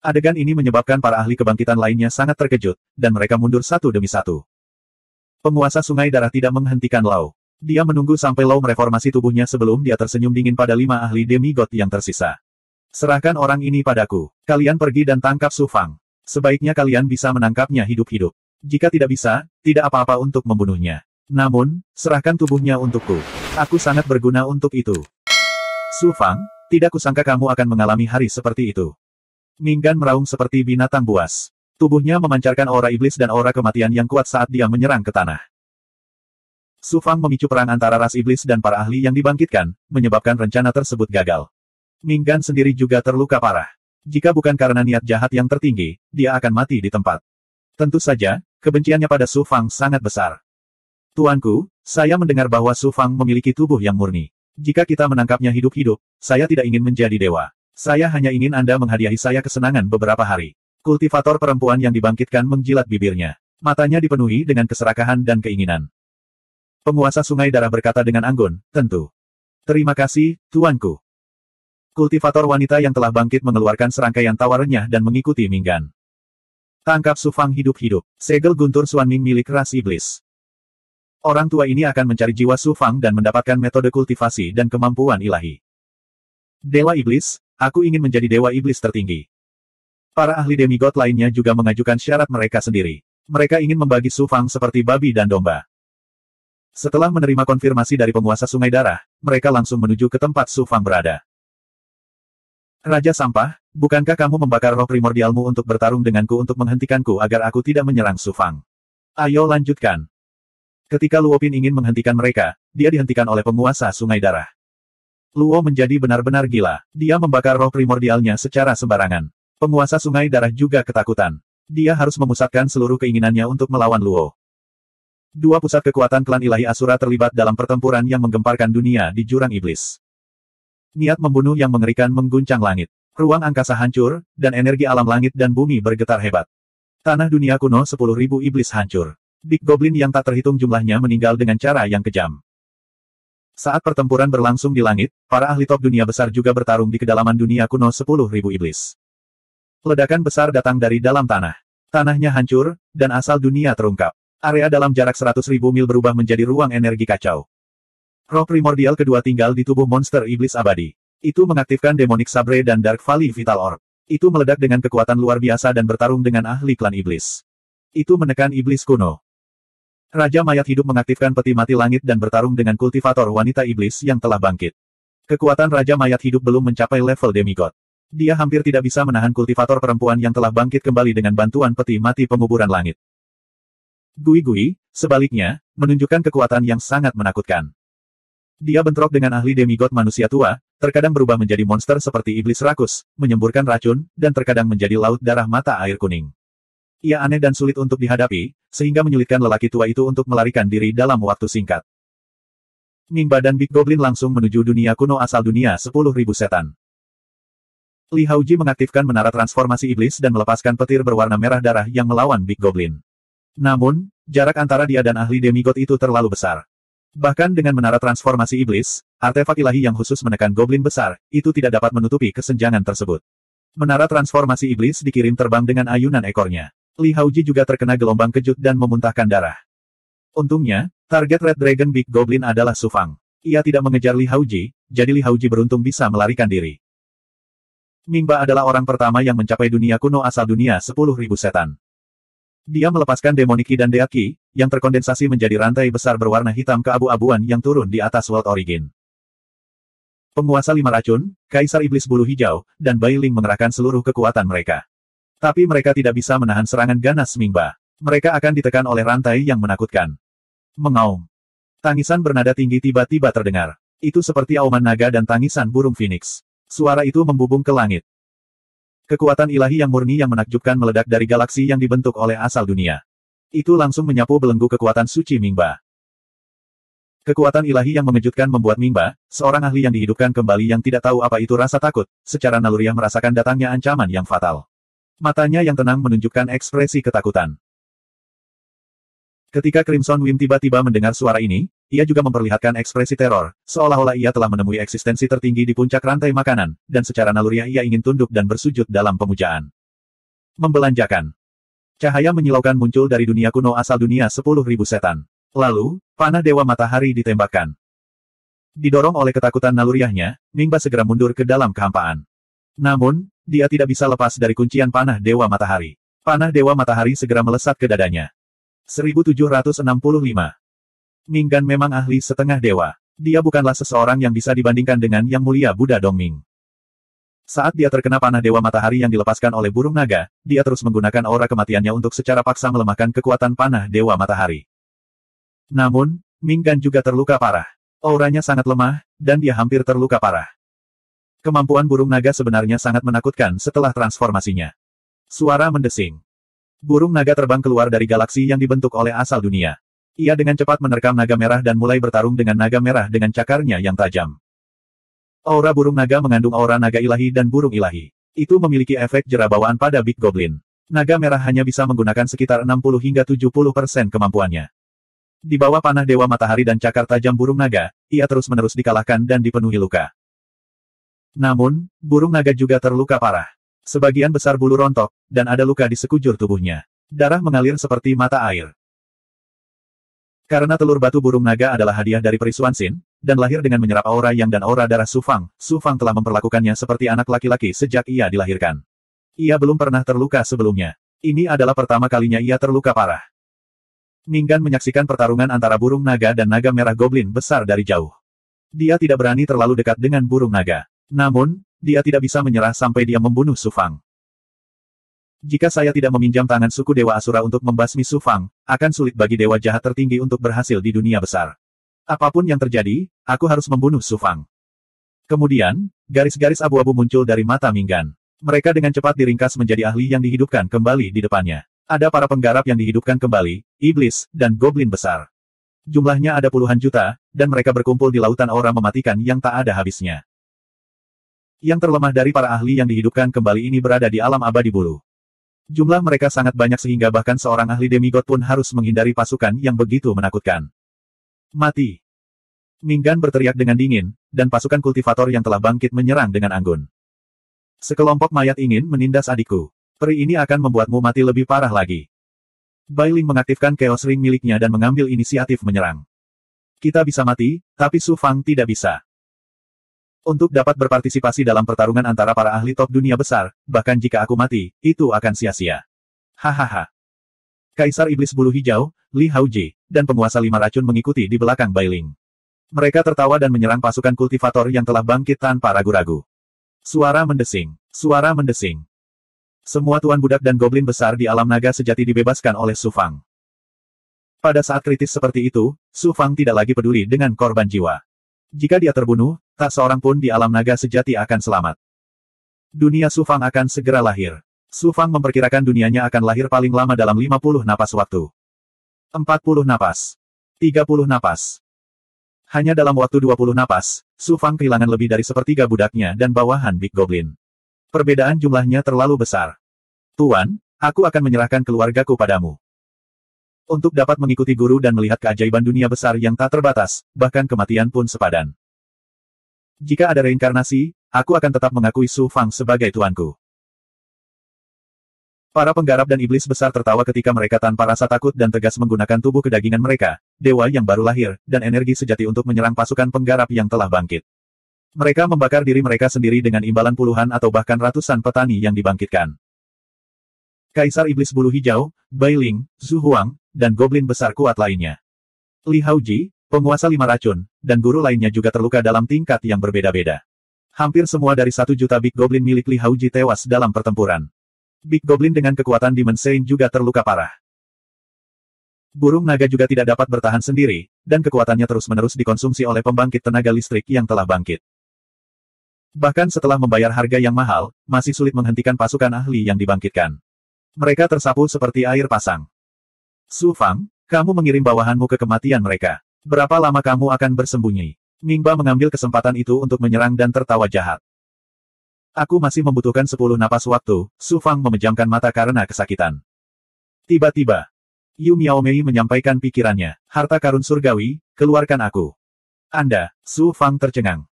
Adegan ini menyebabkan para ahli kebangkitan lainnya sangat terkejut, dan mereka mundur satu demi satu. Penguasa Sungai Darah tidak menghentikan Lau. Dia menunggu sampai Lau mereformasi tubuhnya sebelum dia tersenyum dingin pada 5 ahli demigod yang tersisa. Serahkan orang ini padaku. Kalian pergi dan tangkap Su Fang. Sebaiknya kalian bisa menangkapnya hidup-hidup. Jika tidak bisa, tidak apa-apa untuk membunuhnya. Namun, serahkan tubuhnya untukku. Aku sangat berguna untuk itu. Su Fang, tidak kusangka kamu akan mengalami hari seperti itu. Minggan meraung seperti binatang buas. Tubuhnya memancarkan aura iblis dan aura kematian yang kuat saat dia menyerang ke tanah. Su Fang memicu perang antara ras iblis dan para ahli yang dibangkitkan, menyebabkan rencana tersebut gagal. Minggan sendiri juga terluka parah. Jika bukan karena niat jahat yang tertinggi, dia akan mati di tempat. Tentu saja, kebenciannya pada Su Fang sangat besar. Tuanku, saya mendengar bahwa Su Fang memiliki tubuh yang murni. Jika kita menangkapnya hidup-hidup, saya tidak ingin menjadi dewa. Saya hanya ingin Anda menghadiahi saya kesenangan beberapa hari. Kultivator perempuan yang dibangkitkan menjilat bibirnya. Matanya dipenuhi dengan keserakahan dan keinginan. Penguasa Sungai Darah berkata dengan anggun, tentu. Terima kasih, tuanku. Kultivator wanita yang telah bangkit mengeluarkan serangkaian tawa renyah dan mengikuti Minggan. Tangkap Su Fang hidup-hidup. Segel guntur Xuanming milik ras iblis. Orang tua ini akan mencari jiwa Su Fang dan mendapatkan metode kultivasi dan kemampuan ilahi. Dewa Iblis, aku ingin menjadi Dewa Iblis tertinggi. Para ahli demigod lainnya juga mengajukan syarat mereka sendiri. Mereka ingin membagi Su Fang seperti babi dan domba. Setelah menerima konfirmasi dari penguasa Sungai Darah, mereka langsung menuju ke tempat Su Fang berada. Raja Sampah, bukankah kamu membakar roh primordialmu untuk bertarung denganku untuk menghentikanku agar aku tidak menyerang Su Fang? Ayo lanjutkan. Ketika Luo Pin ingin menghentikan mereka, dia dihentikan oleh penguasa Sungai Darah. Luo menjadi benar-benar gila. Dia membakar roh primordialnya secara sembarangan. Penguasa Sungai Darah juga ketakutan. Dia harus memusatkan seluruh keinginannya untuk melawan Luo. 2 pusat kekuatan klan ilahi Asura terlibat dalam pertempuran yang menggemparkan dunia di jurang iblis. Niat membunuh yang mengerikan mengguncang langit. Ruang angkasa hancur, dan energi alam langit dan bumi bergetar hebat. Tanah dunia kuno 10.000 iblis hancur. Big Goblin yang tak terhitung jumlahnya meninggal dengan cara yang kejam. Saat pertempuran berlangsung di langit, para ahli top dunia besar juga bertarung di kedalaman dunia kuno 10.000 iblis. Ledakan besar datang dari dalam tanah. Tanahnya hancur, dan asal dunia terungkap. Area dalam jarak 100.000 mil berubah menjadi ruang energi kacau. Roh primordial kedua tinggal di tubuh monster iblis abadi. Itu mengaktifkan Demonic Sabre dan Dark Valley Vital Orb. Itu meledak dengan kekuatan luar biasa dan bertarung dengan ahli klan iblis. Itu menekan iblis kuno. Raja Mayat Hidup mengaktifkan peti mati langit dan bertarung dengan kultivator wanita iblis yang telah bangkit. Kekuatan Raja Mayat Hidup belum mencapai level demigod. Dia hampir tidak bisa menahan kultivator perempuan yang telah bangkit kembali dengan bantuan peti mati penguburan langit. Gui, sebaliknya, menunjukkan kekuatan yang sangat menakutkan. Dia bentrok dengan ahli demigod manusia tua, terkadang berubah menjadi monster seperti iblis rakus, menyemburkan racun, dan terkadang menjadi laut darah mata air kuning. Ia aneh dan sulit untuk dihadapi, sehingga menyulitkan lelaki tua itu untuk melarikan diri dalam waktu singkat. Mingba dan Big Goblin langsung menuju dunia kuno asal dunia 10.000 setan. Li Haoji mengaktifkan menara transformasi iblis dan melepaskan petir berwarna merah darah yang melawan Big Goblin. Namun, jarak antara dia dan ahli demigod itu terlalu besar. Bahkan dengan menara transformasi iblis, artefak ilahi yang khusus menekan goblin besar, itu tidak dapat menutupi kesenjangan tersebut. Menara transformasi iblis dikirim terbang dengan ayunan ekornya. Li Haoji juga terkena gelombang kejut dan memuntahkan darah. Untungnya, target Red Dragon Big Goblin adalah Su Fang. Ia tidak mengejar Li Haoji, jadi Li Haoji beruntung bisa melarikan diri. Mingba adalah orang pertama yang mencapai dunia kuno asal dunia 10.000 setan. Dia melepaskan Demonic Ki dan Death Ki, yang terkondensasi menjadi rantai besar berwarna hitam keabu-abuan yang turun di atas World Origin. Penguasa 5 racun, Kaisar Iblis Bulu Hijau, dan Bai Ling mengerahkan seluruh kekuatan mereka. Tapi mereka tidak bisa menahan serangan ganas Mingba. Mereka akan ditekan oleh rantai yang menakutkan. Mengaum. Tangisan bernada tinggi tiba-tiba terdengar. Itu seperti auman naga dan tangisan burung phoenix. Suara itu membubung ke langit. Kekuatan ilahi yang murni yang menakjubkan meledak dari galaksi yang dibentuk oleh asal dunia. Itu langsung menyapu belenggu kekuatan suci Mingba. Kekuatan ilahi yang mengejutkan membuat Mingba, seorang ahli yang dihidupkan kembali yang tidak tahu apa itu rasa takut, secara naluriah merasakan datangnya ancaman yang fatal. Matanya yang tenang menunjukkan ekspresi ketakutan. Ketika Crimson Wim tiba-tiba mendengar suara ini, ia juga memperlihatkan ekspresi teror, seolah-olah ia telah menemui eksistensi tertinggi di puncak rantai makanan, dan secara naluriah ia ingin tunduk dan bersujud dalam pemujaan. Membelanjakan. Cahaya menyilaukan muncul dari dunia kuno asal dunia 10.000 setan. Lalu, panah Dewa Matahari ditembakkan. Didorong oleh ketakutan naluriahnya, Mingba segera mundur ke dalam kehampaan. Namun, dia tidak bisa lepas dari kuncian panah Dewa Matahari. Panah Dewa Matahari segera melesat ke dadanya. 1765. Minggan memang ahli setengah dewa. Dia bukanlah seseorang yang bisa dibandingkan dengan Yang Mulia Buddha Dongming. Saat dia terkena panah Dewa Matahari yang dilepaskan oleh burung naga, dia terus menggunakan aura kematiannya untuk secara paksa melemahkan kekuatan panah Dewa Matahari. Namun, Minggan juga terluka parah. Auranya sangat lemah, dan dia hampir terluka parah. Kemampuan burung naga sebenarnya sangat menakutkan setelah transformasinya. Suara mendesing. Burung naga terbang keluar dari galaksi yang dibentuk oleh asal dunia. Ia dengan cepat menerkam naga merah dan mulai bertarung dengan naga merah dengan cakarnya yang tajam. Aura burung naga mengandung aura naga ilahi dan burung ilahi. Itu memiliki efek jera bawaan pada Big Goblin. Naga merah hanya bisa menggunakan sekitar 60 hingga 70% kemampuannya. Di bawah panah Dewa Matahari dan cakar tajam burung naga, ia terus-menerus dikalahkan dan dipenuhi luka. Namun, burung naga juga terluka parah. Sebagian besar bulu rontok, dan ada luka di sekujur tubuhnya. Darah mengalir seperti mata air. Karena telur batu burung naga adalah hadiah dari Peri Xuanxin, dan lahir dengan menyerap aura yang dan aura darah Su Fang telah memperlakukannya seperti anak laki-laki sejak ia dilahirkan. Ia belum pernah terluka sebelumnya. Ini adalah pertama kalinya ia terluka parah. Minggan menyaksikan pertarungan antara burung naga dan naga merah goblin besar dari jauh. Dia tidak berani terlalu dekat dengan burung naga. Namun, dia tidak bisa menyerah sampai dia membunuh Su Fang. Jika saya tidak meminjam tangan suku Dewa Asura untuk membasmi Su Fang, akan sulit bagi Dewa Jahat tertinggi untuk berhasil di dunia besar. Apapun yang terjadi, aku harus membunuh Su Fang. Kemudian, garis-garis abu-abu muncul dari mata Minggan. Mereka dengan cepat diringkas menjadi ahli yang dihidupkan kembali di depannya. Ada para penggarap yang dihidupkan kembali, iblis, dan goblin besar. Jumlahnya ada puluhan juta, dan mereka berkumpul di lautan aura mematikan yang tak ada habisnya. Yang terlemah dari para ahli yang dihidupkan kembali ini berada di alam abadi bulu. Jumlah mereka sangat banyak sehingga bahkan seorang ahli demigod pun harus menghindari pasukan yang begitu menakutkan. Mati! Minggan berteriak dengan dingin, dan pasukan kultivator yang telah bangkit menyerang dengan anggun. Sekelompok mayat ingin menindas adikku. Peri ini akan membuatmu mati lebih parah lagi. Bai Ling mengaktifkan Chaos Ring miliknya dan mengambil inisiatif menyerang. Kita bisa mati, tapi Su Fang tidak bisa. Untuk dapat berpartisipasi dalam pertarungan antara para ahli top dunia besar, bahkan jika aku mati, itu akan sia-sia. Hahaha. Kaisar Iblis Bulu Hijau, Li Haoji, dan penguasa 5 racun mengikuti di belakang Bai Ling. Mereka tertawa dan menyerang pasukan kultivator yang telah bangkit tanpa ragu-ragu. Suara mendesing. Suara mendesing. Semua tuan budak dan goblin besar di alam naga sejati dibebaskan oleh Su Fang. Pada saat kritis seperti itu, Su Fang tidak lagi peduli dengan korban jiwa. Jika dia terbunuh, tak seorang pun di alam naga sejati akan selamat. Dunia Su Fang akan segera lahir. Su Fang memperkirakan dunianya akan lahir paling lama dalam 50 napas waktu. 40 napas. 30 napas. Hanya dalam waktu 20 napas, Su Fang kehilangan lebih dari sepertiga budaknya dan bawahan Big Goblin. Perbedaan jumlahnya terlalu besar. Tuan, aku akan menyerahkan keluargaku padamu. Untuk dapat mengikuti guru dan melihat keajaiban dunia besar yang tak terbatas, bahkan kematian pun sepadan. Jika ada reinkarnasi, aku akan tetap mengakui Su Fang sebagai tuanku. Para penggarap dan iblis besar tertawa ketika mereka tanpa rasa takut dan tegas menggunakan tubuh kedagingan mereka, dewa yang baru lahir, dan energi sejati untuk menyerang pasukan penggarap yang telah bangkit. Mereka membakar diri mereka sendiri dengan imbalan puluhan atau bahkan ratusan petani yang dibangkitkan. Kaisar Iblis Bulu Hijau, Bai Ling, Zhu Huang, dan goblin besar kuat lainnya. Li Haoji, penguasa 5 racun, dan guru lainnya juga terluka dalam tingkat yang berbeda-beda. Hampir semua dari 1 juta Big Goblin milik Li Haoji tewas dalam pertempuran. Big Goblin dengan kekuatan Demon Sein juga terluka parah. Burung naga juga tidak dapat bertahan sendiri, dan kekuatannya terus-menerus dikonsumsi oleh pembangkit tenaga listrik yang telah bangkit. Bahkan setelah membayar harga yang mahal, masih sulit menghentikan pasukan ahli yang dibangkitkan. Mereka tersapu seperti air pasang. Su Fang, kamu mengirim bawahanmu ke kematian mereka. Berapa lama kamu akan bersembunyi? Mingba mengambil kesempatan itu untuk menyerang dan tertawa jahat. Aku masih membutuhkan 10 napas waktu, Su Fang memejamkan mata karena kesakitan. Tiba-tiba, Yu Miaomei menyampaikan pikirannya. Harta karun surgawi, keluarkan aku. Anda, Su Fang tercengang.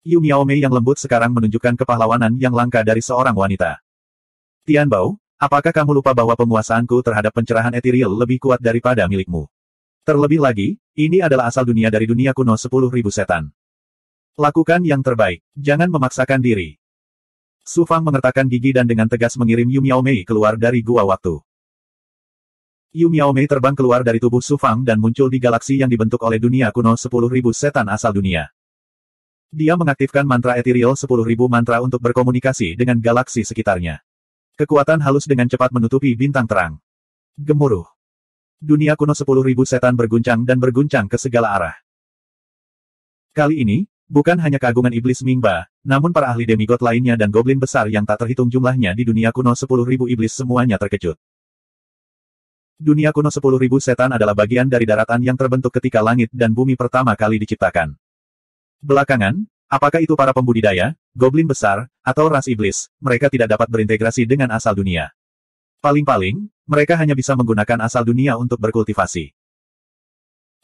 Yu Miaomei yang lembut sekarang menunjukkan kepahlawanan yang langka dari seorang wanita. Tian Bao, apakah kamu lupa bahwa penguasaanku terhadap pencerahan ethereal lebih kuat daripada milikmu? Terlebih lagi, ini adalah asal dunia dari dunia kuno 10.000 setan. Lakukan yang terbaik, jangan memaksakan diri. Su Fang mengertakkan gigi dan dengan tegas mengirim Yu Miaomei keluar dari gua waktu. Yu Miaomei terbang keluar dari tubuh Su Fang dan muncul di galaksi yang dibentuk oleh dunia kuno 10.000 setan asal dunia. Dia mengaktifkan mantra ethereal 10.000 mantra untuk berkomunikasi dengan galaksi sekitarnya. Kekuatan halus dengan cepat menutupi bintang terang. Gemuruh. Dunia kuno 10.000 setan berguncang dan berguncang ke segala arah. Kali ini, bukan hanya keagungan iblis Mingba, namun para ahli demigod lainnya dan goblin besar yang tak terhitung jumlahnya di dunia kuno 10.000 iblis semuanya terkejut. Dunia kuno 10.000 setan adalah bagian dari daratan yang terbentuk ketika langit dan bumi pertama kali diciptakan. Belakangan, apakah itu para pembudidaya, goblin besar, atau ras iblis, mereka tidak dapat berintegrasi dengan asal dunia. Paling-paling, mereka hanya bisa menggunakan asal dunia untuk berkultivasi.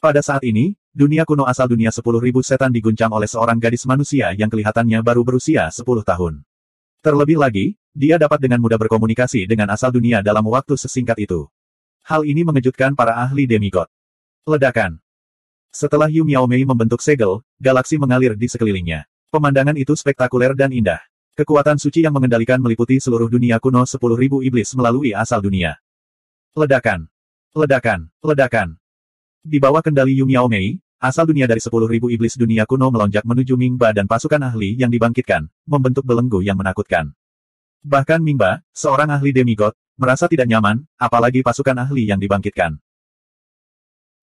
Pada saat ini, dunia kuno asal dunia 10.000 setan diguncang oleh seorang gadis manusia yang kelihatannya baru berusia 10 tahun. Terlebih lagi, dia dapat dengan mudah berkomunikasi dengan asal dunia dalam waktu sesingkat itu. Hal ini mengejutkan para ahli demigod. Ledakan. Setelah Yu Miaomei membentuk segel, galaksi mengalir di sekelilingnya. Pemandangan itu spektakuler dan indah. Kekuatan suci yang mengendalikan meliputi seluruh dunia kuno 10.000 iblis melalui asal dunia. Ledakan. Ledakan. Ledakan. Di bawah kendali Yu Miaomei, asal dunia dari 10.000 iblis dunia kuno melonjak menuju Mingba dan pasukan ahli yang dibangkitkan, membentuk belenggu yang menakutkan. Bahkan Mingba, seorang ahli demigod, merasa tidak nyaman, apalagi pasukan ahli yang dibangkitkan.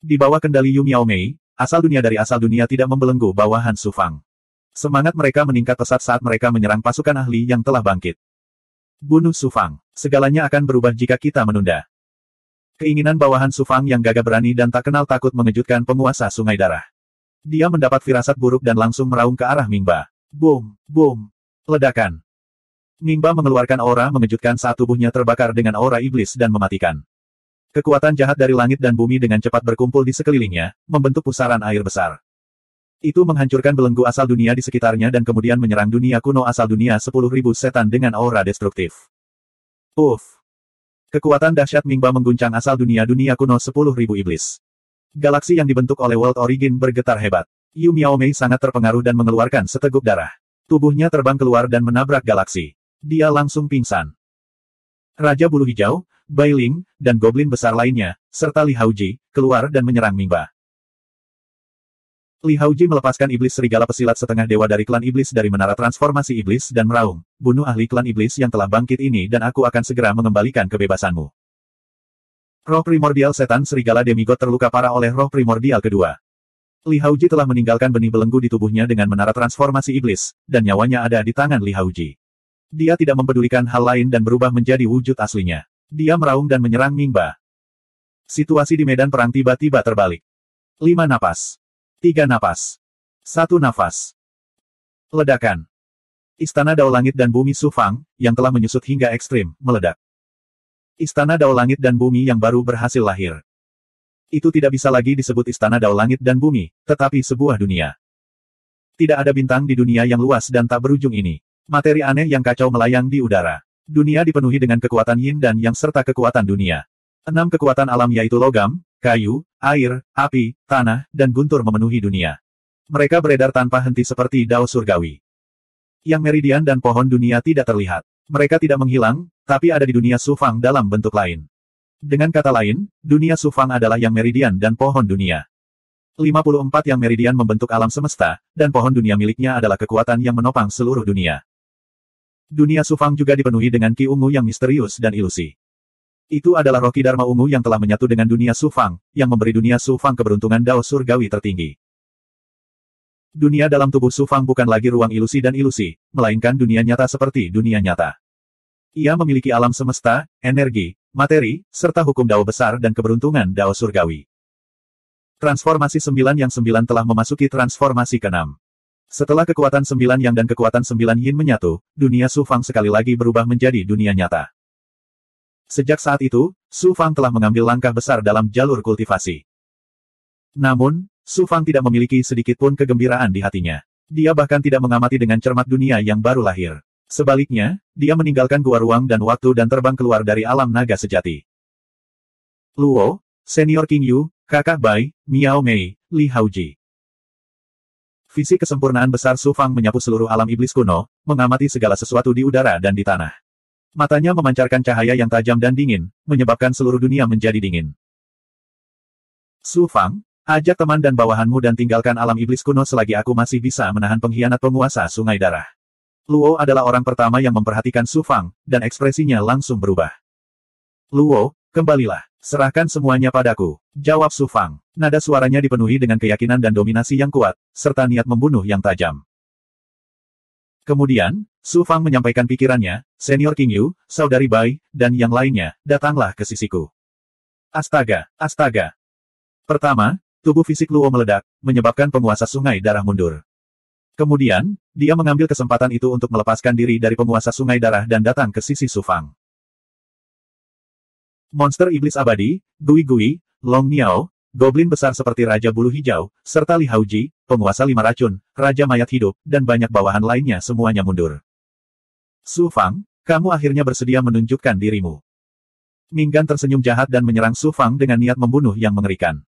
Di bawah kendali Yu Miaomei, asal dunia dari asal dunia tidak membelenggu bawahan Su Fang. Semangat mereka meningkat pesat saat mereka menyerang pasukan ahli yang telah bangkit. Bunuh Su Fang. Segalanya akan berubah jika kita menunda. Keinginan bawahan Su Fang yang gagah berani dan tak kenal takut mengejutkan penguasa Sungai Darah. Dia mendapat firasat buruk dan langsung meraung ke arah Mingba. Boom, boom. Ledakan. Mingba mengeluarkan aura mengejutkan saat tubuhnya terbakar dengan aura iblis dan mematikan. Kekuatan jahat dari langit dan bumi dengan cepat berkumpul di sekelilingnya, membentuk pusaran air besar. Itu menghancurkan belenggu asal dunia di sekitarnya dan kemudian menyerang dunia kuno asal dunia 10.000 setan dengan aura destruktif. Uff. Kekuatan dahsyat Mingba mengguncang asal dunia kuno 10.000 iblis. Galaksi yang dibentuk oleh World Origin bergetar hebat. Yu Miaomei sangat terpengaruh dan mengeluarkan seteguk darah. Tubuhnya terbang keluar dan menabrak galaksi. Dia langsung pingsan. Raja Bulu Hijau, Bai Ling, dan goblin besar lainnya, serta Li Haoji, keluar dan menyerang Mingba. Li Haoji melepaskan iblis serigala pesilat setengah dewa dari klan iblis dari menara transformasi iblis dan meraung, bunuh ahli klan iblis yang telah bangkit ini dan aku akan segera mengembalikan kebebasanmu. Roh primordial setan serigala demigod terluka parah oleh roh primordial kedua. Li Haoji telah meninggalkan benih belenggu di tubuhnya dengan menara transformasi iblis, dan nyawanya ada di tangan Li Haoji. Dia tidak mempedulikan hal lain dan berubah menjadi wujud aslinya. Dia meraung dan menyerang Mingba. Situasi di medan perang tiba-tiba terbalik. 5 napas. 3 napas. 1 nafas. Ledakan. Istana Dao Langit dan Bumi Su Fang, yang telah menyusut hingga ekstrim, meledak. Istana Dao Langit dan Bumi yang baru berhasil lahir. Itu tidak bisa lagi disebut Istana Dao Langit dan Bumi, tetapi sebuah dunia. Tidak ada bintang di dunia yang luas dan tak berujung ini. Materi aneh yang kacau melayang di udara. Dunia dipenuhi dengan kekuatan yin dan yang serta kekuatan dunia. 6 kekuatan alam yaitu logam, kayu, air, api, tanah, dan guntur memenuhi dunia. Mereka beredar tanpa henti seperti dao surgawi. Yang meridian dan pohon dunia tidak terlihat. Mereka tidak menghilang, tapi ada di dunia Su Fang dalam bentuk lain. Dengan kata lain, dunia Su Fang adalah yang meridian dan pohon dunia. 54 yang meridian membentuk alam semesta, dan pohon dunia miliknya adalah kekuatan yang menopang seluruh dunia. Dunia Su Fang juga dipenuhi dengan Ki Ungu yang misterius dan ilusi. Itu adalah roh Ki Dharma Ungu yang telah menyatu dengan dunia Su Fang, yang memberi dunia Su Fang keberuntungan dao surgawi tertinggi. Dunia dalam tubuh Su Fang bukan lagi ruang ilusi dan ilusi, melainkan dunia nyata seperti dunia nyata. Ia memiliki alam semesta, energi, materi, serta hukum dao besar dan keberuntungan dao surgawi. Transformasi 9 yang 9 telah memasuki transformasi ke-6. Setelah kekuatan 9 yang dan kekuatan 9 yin menyatu, dunia Su Fang sekali lagi berubah menjadi dunia nyata. Sejak saat itu, Su Fang telah mengambil langkah besar dalam jalur kultivasi. Namun, Su Fang tidak memiliki sedikit pun kegembiraan di hatinya. Dia bahkan tidak mengamati dengan cermat dunia yang baru lahir. Sebaliknya, dia meninggalkan gua ruang dan waktu dan terbang keluar dari alam naga sejati. Luo, Senior King Yu, Kakak Bai, Miao Mei, Li Haoji. Visi kesempurnaan besar Su Fang menyapu seluruh alam iblis kuno, mengamati segala sesuatu di udara dan di tanah. Matanya memancarkan cahaya yang tajam dan dingin, menyebabkan seluruh dunia menjadi dingin. Su Fang, ajak teman dan bawahanmu dan tinggalkan alam iblis kuno selagi aku masih bisa menahan pengkhianat penguasa Sungai Darah. Luo adalah orang pertama yang memperhatikan Su Fang, dan ekspresinya langsung berubah. Luo, kembalilah. Serahkan semuanya padaku. Jawab Su Fang. Nada suaranya dipenuhi dengan keyakinan dan dominasi yang kuat, serta niat membunuh yang tajam. Kemudian, Su Fang menyampaikan pikirannya, Senior King Yu, Saudari Bai, dan yang lainnya, datanglah ke sisiku. Astaga, astaga. Pertama, tubuh fisik Luo meledak, menyebabkan penguasa Sungai Darah mundur. Kemudian, dia mengambil kesempatan itu untuk melepaskan diri dari penguasa Sungai Darah dan datang ke sisi Su Fang. Monster iblis abadi, Gui Gui, Long Niao, goblin besar seperti Raja Bulu Hijau, serta Li Haoji, penguasa 5 racun, Raja Mayat Hidup, dan banyak bawahan lainnya semuanya mundur. Su Fang, kamu akhirnya bersedia menunjukkan dirimu. Minggan tersenyum jahat dan menyerang Su Fang dengan niat membunuh yang mengerikan.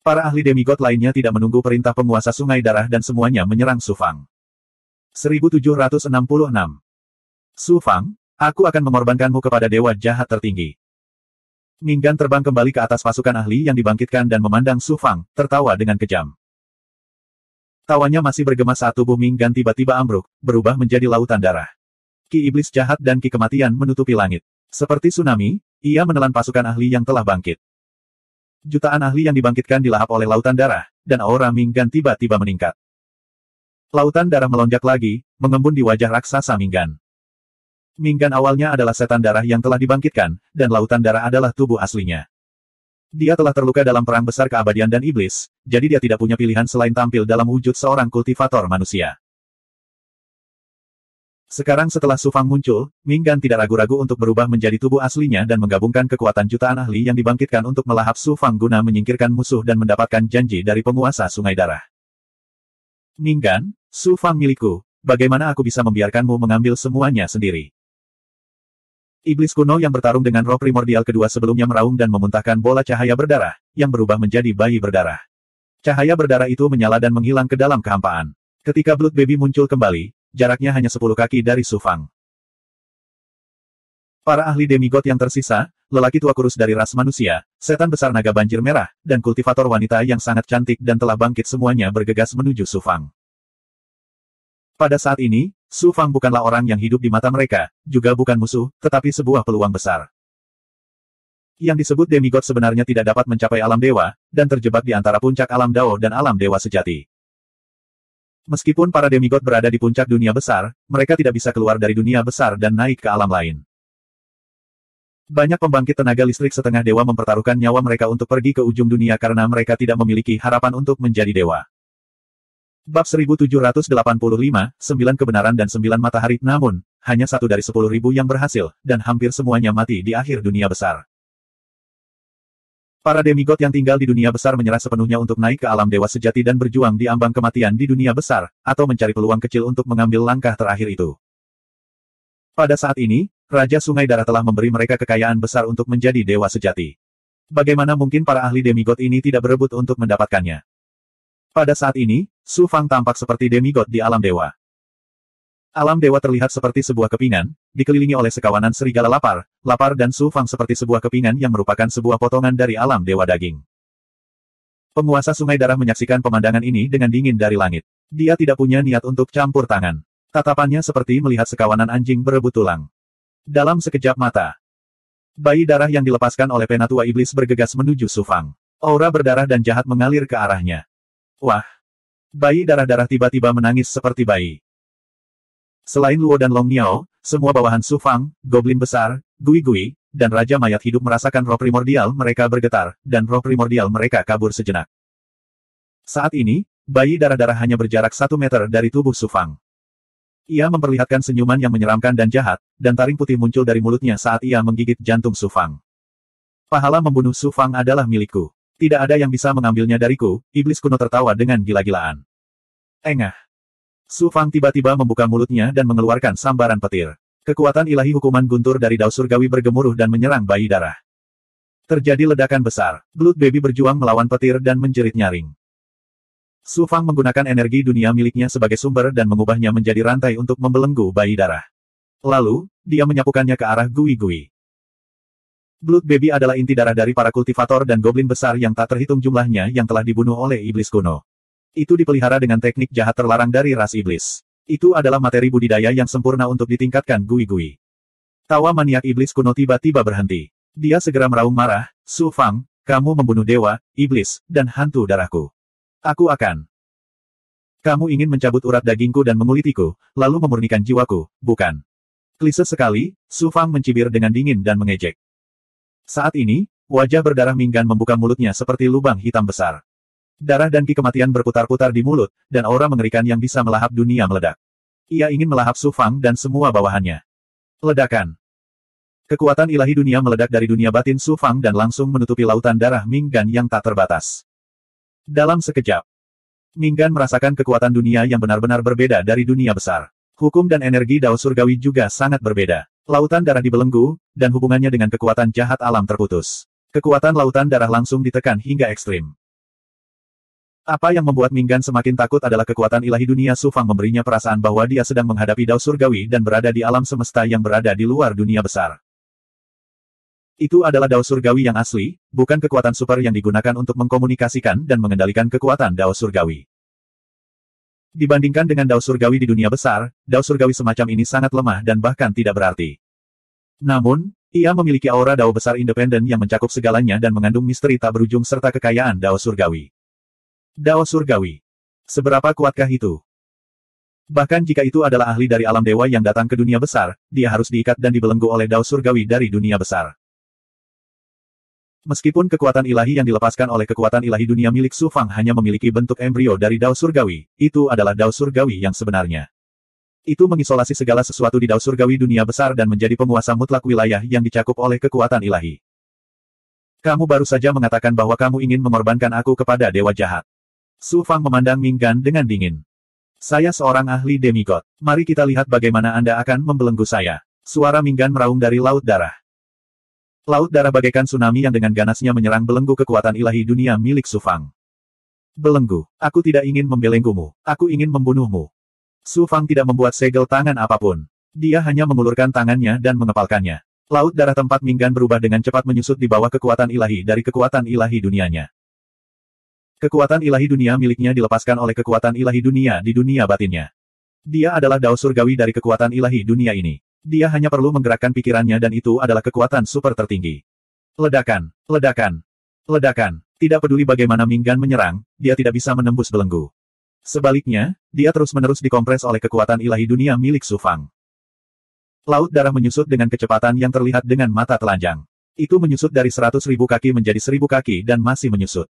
Para ahli demigod lainnya tidak menunggu perintah penguasa Sungai Darah dan semuanya menyerang Su Fang. 1766. Su Fang, aku akan mengorbankanmu kepada dewa jahat tertinggi. Minggan terbang kembali ke atas pasukan ahli yang dibangkitkan dan memandang Su Fang, tertawa dengan kejam. Tawanya masih bergema saat tubuh Minggan tiba-tiba ambruk, berubah menjadi lautan darah. Ki iblis jahat dan ki kematian menutupi langit. Seperti tsunami, ia menelan pasukan ahli yang telah bangkit. Jutaan ahli yang dibangkitkan dilahap oleh lautan darah, dan aura Minggan tiba-tiba meningkat. Lautan darah melonjak lagi, mengembun di wajah raksasa Minggan. Minggan awalnya adalah setan darah yang telah dibangkitkan, dan lautan darah adalah tubuh aslinya. Dia telah terluka dalam perang besar keabadian dan iblis, jadi dia tidak punya pilihan selain tampil dalam wujud seorang kultivator manusia. Sekarang setelah Su Fang muncul, Minggan tidak ragu-ragu untuk berubah menjadi tubuh aslinya dan menggabungkan kekuatan jutaan ahli yang dibangkitkan untuk melahap Su Fang guna menyingkirkan musuh dan mendapatkan janji dari penguasa Sungai Darah. Minggan, Su Fang milikku, bagaimana aku bisa membiarkanmu mengambil semuanya sendiri? Iblis kuno yang bertarung dengan roh primordial kedua sebelumnya meraung dan memuntahkan bola cahaya berdarah, yang berubah menjadi bayi berdarah. Cahaya berdarah itu menyala dan menghilang ke dalam kehampaan. Ketika Blood Baby muncul kembali, jaraknya hanya 10 kaki dari Su Fang. Para ahli demigod yang tersisa, lelaki tua kurus dari ras manusia, setan besar naga banjir merah, dan kultivator wanita yang sangat cantik dan telah bangkit semuanya bergegas menuju Su Fang. Pada saat ini, Su Fang bukanlah orang yang hidup di mata mereka, juga bukan musuh, tetapi sebuah peluang besar. Yang disebut demigod sebenarnya tidak dapat mencapai alam dewa, dan terjebak di antara puncak alam Dao dan alam dewa sejati. Meskipun para demigod berada di puncak dunia besar, mereka tidak bisa keluar dari dunia besar dan naik ke alam lain. Banyak pembangkit tenaga listrik setengah dewa mempertaruhkan nyawa mereka untuk pergi ke ujung dunia karena mereka tidak memiliki harapan untuk menjadi dewa. Bab 1785, 9 kebenaran dan 9 matahari, namun, hanya 1 dari 10.000 yang berhasil, dan hampir semuanya mati di akhir dunia besar. Para demigod yang tinggal di dunia besar menyerah sepenuhnya untuk naik ke alam dewa sejati dan berjuang di ambang kematian di dunia besar, atau mencari peluang kecil untuk mengambil langkah terakhir itu. Pada saat ini, Raja Sungai Darah telah memberi mereka kekayaan besar untuk menjadi dewa sejati. Bagaimana mungkin para ahli demigod ini tidak berebut untuk mendapatkannya? Pada saat ini, Su Fang tampak seperti demigod di alam dewa. Alam dewa terlihat seperti sebuah kepingan, dikelilingi oleh sekawanan serigala lapar dan Su Fang seperti sebuah kepingan yang merupakan sebuah potongan dari alam dewa daging. Penguasa Sungai Darah menyaksikan pemandangan ini dengan dingin dari langit. Dia tidak punya niat untuk campur tangan. Tatapannya seperti melihat sekawanan anjing berebut tulang. Dalam sekejap mata, bayi darah yang dilepaskan oleh penatua iblis bergegas menuju Su Fang. Aura berdarah dan jahat mengalir ke arahnya. Wah! Bayi darah-darah tiba-tiba menangis seperti bayi. Selain Luo dan Long Niao, semua bawahan Su Fang, Goblin Besar, Gui Gui, dan Raja Mayat Hidup merasakan roh primordial mereka bergetar, dan roh primordial mereka kabur sejenak. Saat ini, bayi darah-darah hanya berjarak 1 meter dari tubuh Su Fang. Ia memperlihatkan senyuman yang menyeramkan dan jahat, dan taring putih muncul dari mulutnya saat ia menggigit jantung Su Fang. Pahala membunuh Su Fang adalah milikku. Tidak ada yang bisa mengambilnya dariku, iblis kuno tertawa dengan gila-gilaan. Engah! Su Fang tiba-tiba membuka mulutnya dan mengeluarkan sambaran petir. Kekuatan ilahi hukuman guntur dari Dao Surgawi bergemuruh dan menyerang bayi darah. Terjadi ledakan besar. Blood Baby berjuang melawan petir dan menjerit nyaring. Su Fang menggunakan energi dunia miliknya sebagai sumber dan mengubahnya menjadi rantai untuk membelenggu bayi darah. Lalu, dia menyapukannya ke arah Gui Gui. Blood Baby adalah inti darah dari para kultivator dan goblin besar yang tak terhitung jumlahnya yang telah dibunuh oleh iblis kuno. Itu dipelihara dengan teknik jahat terlarang dari ras iblis. Itu adalah materi budidaya yang sempurna untuk ditingkatkan Gui Gui. Tawa maniak iblis kuno tiba-tiba berhenti. Dia segera meraung marah, Su Fang, kamu membunuh dewa, iblis, dan hantu darahku. Aku akan. Kamu ingin mencabut urat dagingku dan mengulitiku, lalu memurnikan jiwaku, bukan? Klise sekali, Su Fang mencibir dengan dingin dan mengejek. Saat ini, wajah berdarah Minggan membuka mulutnya seperti lubang hitam besar. Darah dan ki kematian berputar-putar di mulut, dan aura mengerikan yang bisa melahap dunia meledak. Ia ingin melahap Su Fang dan semua bawahannya. Ledakan. Kekuatan ilahi dunia meledak dari dunia batin Su Fang dan langsung menutupi lautan darah Minggan yang tak terbatas. Dalam sekejap, Minggan merasakan kekuatan dunia yang benar-benar berbeda dari dunia besar. Hukum dan energi Dao Surgawi juga sangat berbeda. Lautan darah dibelenggu, dan hubungannya dengan kekuatan jahat alam terputus. Kekuatan lautan darah langsung ditekan hingga ekstrim. Apa yang membuat Minggan semakin takut adalah kekuatan ilahi dunia Su Fang memberinya perasaan bahwa dia sedang menghadapi Dao Surgawi dan berada di alam semesta yang berada di luar dunia besar. Itu adalah Dao Surgawi yang asli, bukan kekuatan super yang digunakan untuk mengkomunikasikan dan mengendalikan kekuatan Dao Surgawi. Dibandingkan dengan Dao Surgawi di dunia besar, Dao Surgawi semacam ini sangat lemah dan bahkan tidak berarti. Namun, ia memiliki aura Dao besar independen yang mencakup segalanya dan mengandung misteri tak berujung serta kekayaan Dao Surgawi. Dao Surgawi. Seberapa kuatkah itu? Bahkan jika itu adalah ahli dari alam dewa yang datang ke dunia besar, dia harus diikat dan dibelenggu oleh Dao Surgawi dari dunia besar. Meskipun kekuatan ilahi yang dilepaskan oleh kekuatan ilahi dunia milik Su Fang hanya memiliki bentuk embrio dari Dao Surgawi, itu adalah Dao Surgawi yang sebenarnya. Itu mengisolasi segala sesuatu di Dao Surgawi dunia besar dan menjadi penguasa mutlak wilayah yang dicakup oleh kekuatan ilahi. Kamu baru saja mengatakan bahwa kamu ingin mengorbankan aku kepada dewa jahat. Su Fang memandang Minggan dengan dingin. Saya seorang ahli demigod. Mari kita lihat bagaimana Anda akan membelenggu saya. Suara Minggan meraung dari laut darah. Laut darah bagaikan tsunami yang dengan ganasnya menyerang belenggu kekuatan ilahi dunia milik Su Fang. Belenggu, aku tidak ingin membelenggumu, aku ingin membunuhmu. Su Fang tidak membuat segel tangan apapun. Dia hanya mengulurkan tangannya dan mengepalkannya. Laut darah tempat Minggan berubah dengan cepat menyusut di bawah kekuatan ilahi dari kekuatan ilahi dunianya. Kekuatan ilahi dunia miliknya dilepaskan oleh kekuatan ilahi dunia di dunia batinnya. Dia adalah dao surgawi dari kekuatan ilahi dunia ini. Dia hanya perlu menggerakkan pikirannya dan itu adalah kekuatan super tertinggi. Ledakan, ledakan, ledakan. Tidak peduli bagaimana Minggan menyerang, dia tidak bisa menembus belenggu. Sebaliknya, dia terus-menerus dikompres oleh kekuatan ilahi dunia milik Su Fang. Laut darah menyusut dengan kecepatan yang terlihat dengan mata telanjang. Itu menyusut dari 100.000 kaki menjadi 1.000 kaki dan masih menyusut.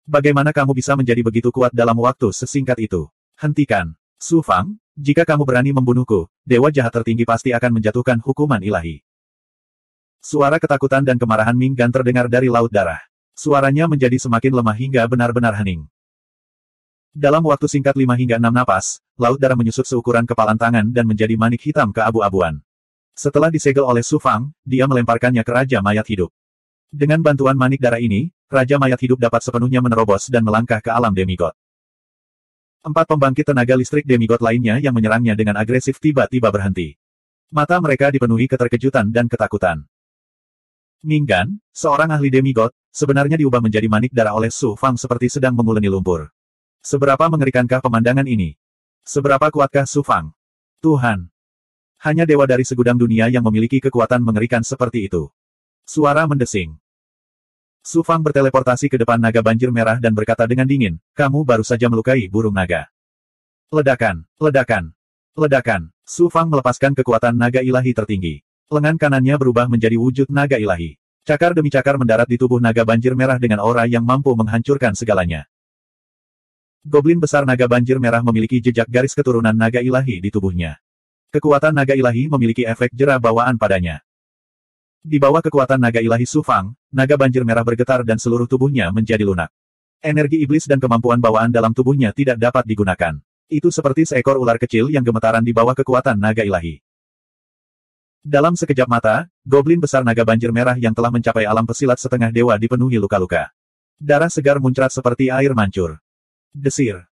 Bagaimana kamu bisa menjadi begitu kuat dalam waktu sesingkat itu? Hentikan. Su Fang, jika kamu berani membunuhku, Dewa Jahat Tertinggi pasti akan menjatuhkan hukuman ilahi. Suara ketakutan dan kemarahan Minggan terdengar dari laut darah. Suaranya menjadi semakin lemah hingga benar-benar hening. Dalam waktu singkat 5 hingga 6 napas, laut darah menyusut seukuran kepalan tangan dan menjadi manik hitam keabu-abuan. Setelah disegel oleh Su Fang, dia melemparkannya ke Raja Mayat Hidup. Dengan bantuan manik darah ini, Raja Mayat Hidup dapat sepenuhnya menerobos dan melangkah ke alam demigod. 4 pembangkit tenaga listrik demigod lainnya yang menyerangnya dengan agresif tiba-tiba berhenti. Mata mereka dipenuhi keterkejutan dan ketakutan. Minggan, seorang ahli demigod, sebenarnya diubah menjadi manik darah oleh Su Fang seperti sedang menguleni lumpur. Seberapa mengerikankah pemandangan ini? Seberapa kuatkah Su Fang? Tuhan! Hanya dewa dari segudang dunia yang memiliki kekuatan mengerikan seperti itu. Suara mendesing. Su Fang berteleportasi ke depan naga banjir merah dan berkata dengan dingin, kamu baru saja melukai burung naga. Ledakan, ledakan, ledakan. Su Fang melepaskan kekuatan naga ilahi tertinggi. Lengan kanannya berubah menjadi wujud naga ilahi. Cakar demi cakar mendarat di tubuh naga banjir merah dengan aura yang mampu menghancurkan segalanya. Goblin besar naga banjir merah memiliki jejak garis keturunan naga ilahi di tubuhnya. Kekuatan naga ilahi memiliki efek jera bawaan padanya. Di bawah kekuatan naga ilahi Su Fang, naga banjir merah bergetar dan seluruh tubuhnya menjadi lunak. Energi iblis dan kemampuan bawaan dalam tubuhnya tidak dapat digunakan. Itu seperti seekor ular kecil yang gemetaran di bawah kekuatan naga ilahi. Dalam sekejap mata, goblin besar naga banjir merah yang telah mencapai alam pesilat setengah dewa dipenuhi luka-luka. Darah segar muncrat seperti air mancur. Desir.